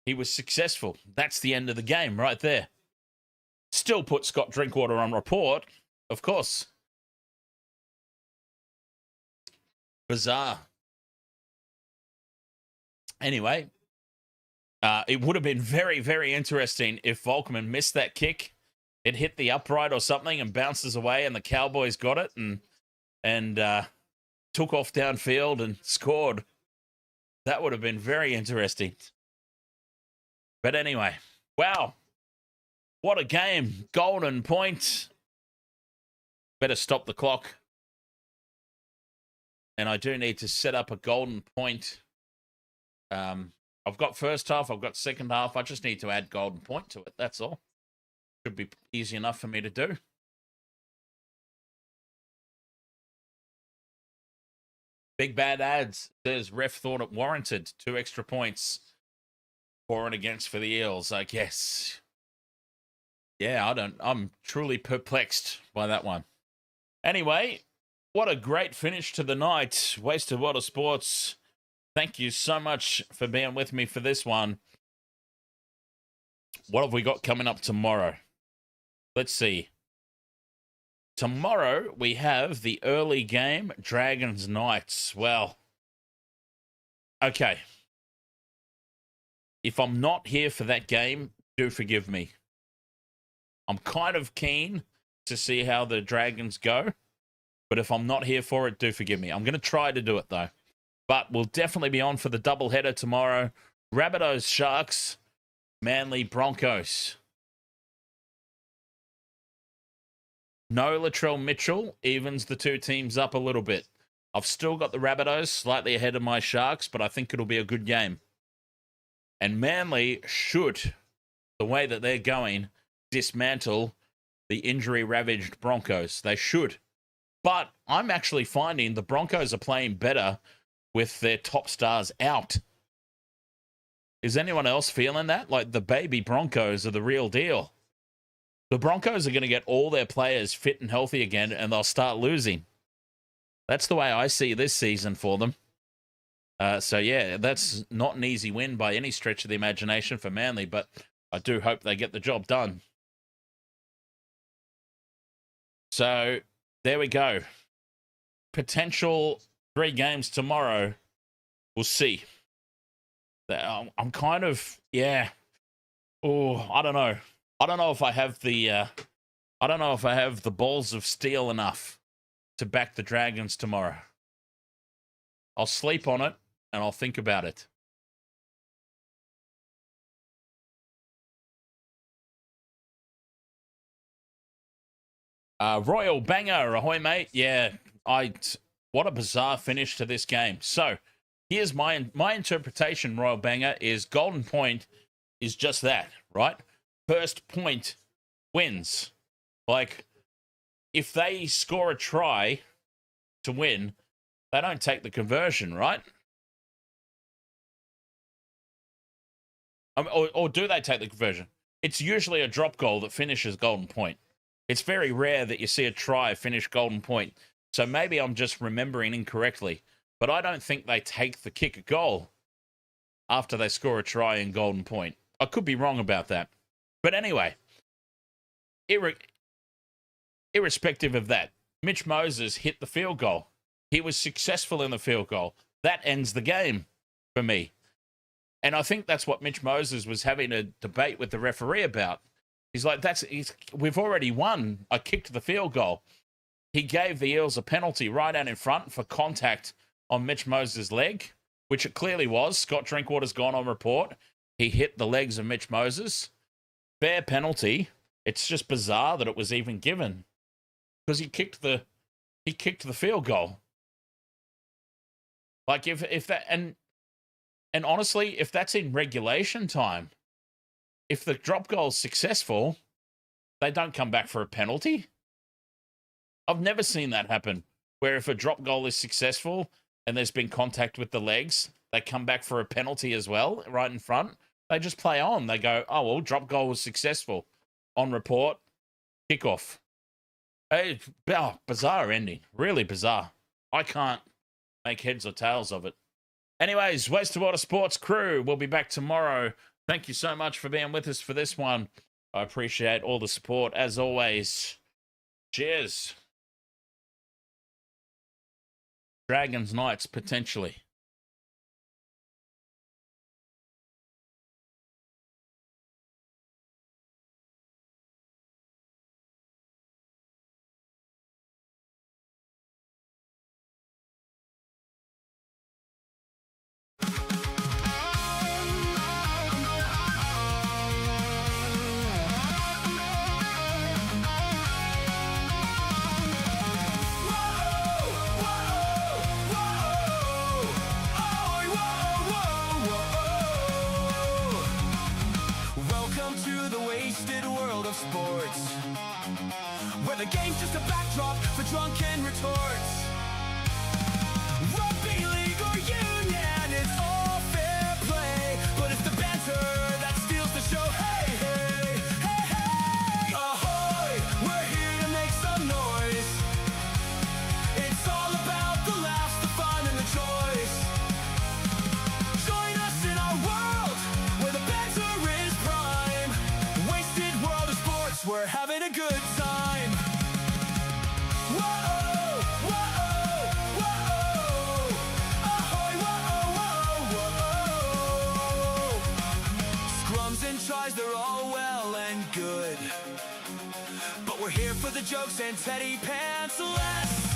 S2: He was successful. That's the end of the game right there. Still put Scott Drinkwater on report, of course. Bizarre. Anyway, it would have been very, very interesting if Volkman missed that kick. It hit the upright or something and bounces away, and the Cowboys got it and took off downfield and scored. That would have been very interesting. But anyway, wow. What a game. Golden Point. Better stop the clock. And I do need to set up a Golden Point. I've got first half, I've got second half. I just need to add Golden Point to it. That's all. Should be easy enough for me to do. Big Bad Ads says ref thought it warranted 2 extra points for and against for the Eels, I guess. Yeah, I'm truly perplexed by that one. Anyway, what a great finish to the night. Wasted Water Sports. Thank you so much for being with me for this one. What have we got coming up tomorrow? Let's see. Tomorrow we have the early game, Dragons Knights. Well, okay. If I'm not here for that game, do forgive me. I'm kind of keen to see how the Dragons go. But if I'm not here for it, do forgive me. I'm going to try to do it, though. But we'll definitely be on for the doubleheader tomorrow. Rabbitohs, Sharks, Manly, Broncos. No Latrell Mitchell evens the two teams up a little bit. I've still got the Rabbitohs slightly ahead of my Sharks, but I think it'll be a good game. And Manly should, the way that they're going, dismantle the injury-ravaged Broncos. They should. But I'm actually finding the Broncos are playing better with their top stars out. Is anyone else feeling that? Like, the baby Broncos are the real deal. The Broncos are going to get all their players fit and healthy again, and they'll start losing. That's the way I see this season for them. So, yeah, that's not an easy win by any stretch of the imagination for Manly, but I do hope they get the job done. So, there we go. Potential 3 games tomorrow. We'll see. I'm kind of, yeah. Oh, I don't know. I don't know if I have the balls of steel enough to back the Dragons tomorrow. I'll sleep on it and I'll think about it. Royal Banger, ahoy mate. Yeah, what a bizarre finish to this game. So, here's my interpretation, Royal Banger, is Golden Point is just that, right? First point wins. Like, if they score a try to win, they don't take the conversion, right? Or do they take the conversion? It's usually a drop goal that finishes Golden Point. It's very rare that you see a try finish Golden Point. So maybe I'm just remembering incorrectly. But I don't think they take the kick a goal after they score a try in Golden Point. I could be wrong about that. But anyway, irrespective of that, Mitch Moses hit the field goal. He was successful in the field goal. That ends the game for me. And I think that's what Mitch Moses was having a debate with the referee about. He's like, we've already won. I kicked the field goal. He gave the Eels a penalty right out in front for contact on Mitch Moses' leg, which it clearly was. Scott Drinkwater's gone on report. He hit the legs of Mitch Moses. Fair penalty. It's just bizarre that it was even given because he kicked the field goal. Like if that and honestly, if that's in regulation time, if the drop goal is successful, they don't come back for a penalty. I've never seen that happen, where if a drop goal is successful and there's been contact with the legs, they come back for a penalty as well, right in front. They just play on. They go, oh, well, drop goal was successful. On report, kickoff. Hey, bizarre ending. Really bizarre. I can't make heads or tails of it. Anyways, Waste to Water Sports crew, we'll be back tomorrow. Thank you so much for being with us for this one. I appreciate all the support, as always. Cheers. Dragons Knights, potentially.
S1: Sports, where the game's just a backdrop for drunken retorts. Rugby league or union, it's all fair play, but it's the banter that steals the show. Hey, hey, hey, hey, ahoy, we're here to make some noise. It's all about the laughs, the fun, and the choice. Join us in our world where the banter is prime. Wasted world of sports, we're having a good time. Whoa, whoa, whoa, ahoy, whoa, whoa, whoa. Scrums and tries, they're all well and good, but we're here for the jokes and teddy pants less.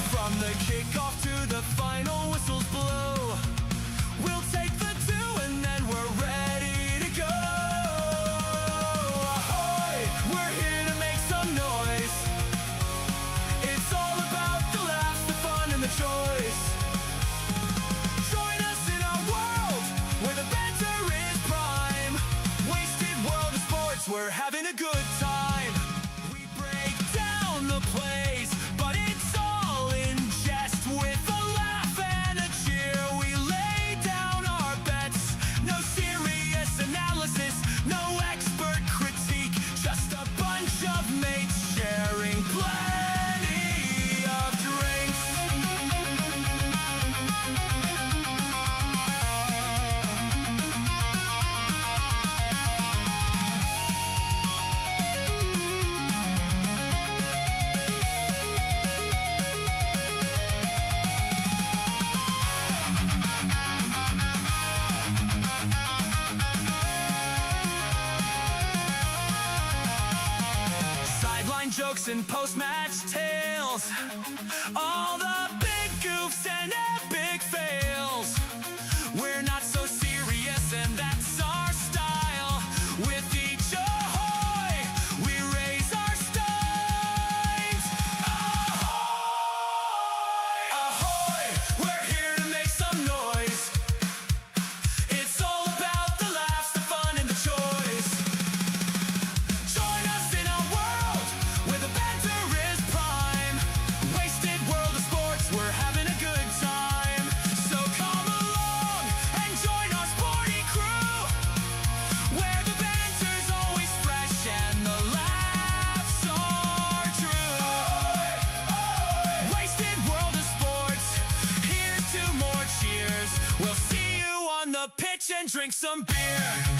S1: From the kickoff to the final whistles blow, we'll take the two and then we're ready to go. Ahoy, we're here to make some noise. It's all about the laughs, the fun, and the choice. Join us in our world where the banter is prime. Wasted world of sports, we're having a good time. We break down the plays, but it's all in jest with a laugh and a cheer. We lay down our bets, no serious analysis, no expert critique, just a bunch of mates sharing plenty of drinks. Sideline jokes and post-match tales, all the big goofs and epic fails. We're not so serious and that's our style. With each ahoy, we raise our steins. Ahoy, ahoy, we're here to make some noise. It's all about the laughs, the fun, and the choice. Join us in our world where the banter is prime. Wasted world of sports, we're having a good time. So come along and join our sporty crew, where the banter's always fresh and the laughs are true. Wasted world of sports, here's to more cheers. We'll see you on the pitch and drink some beer.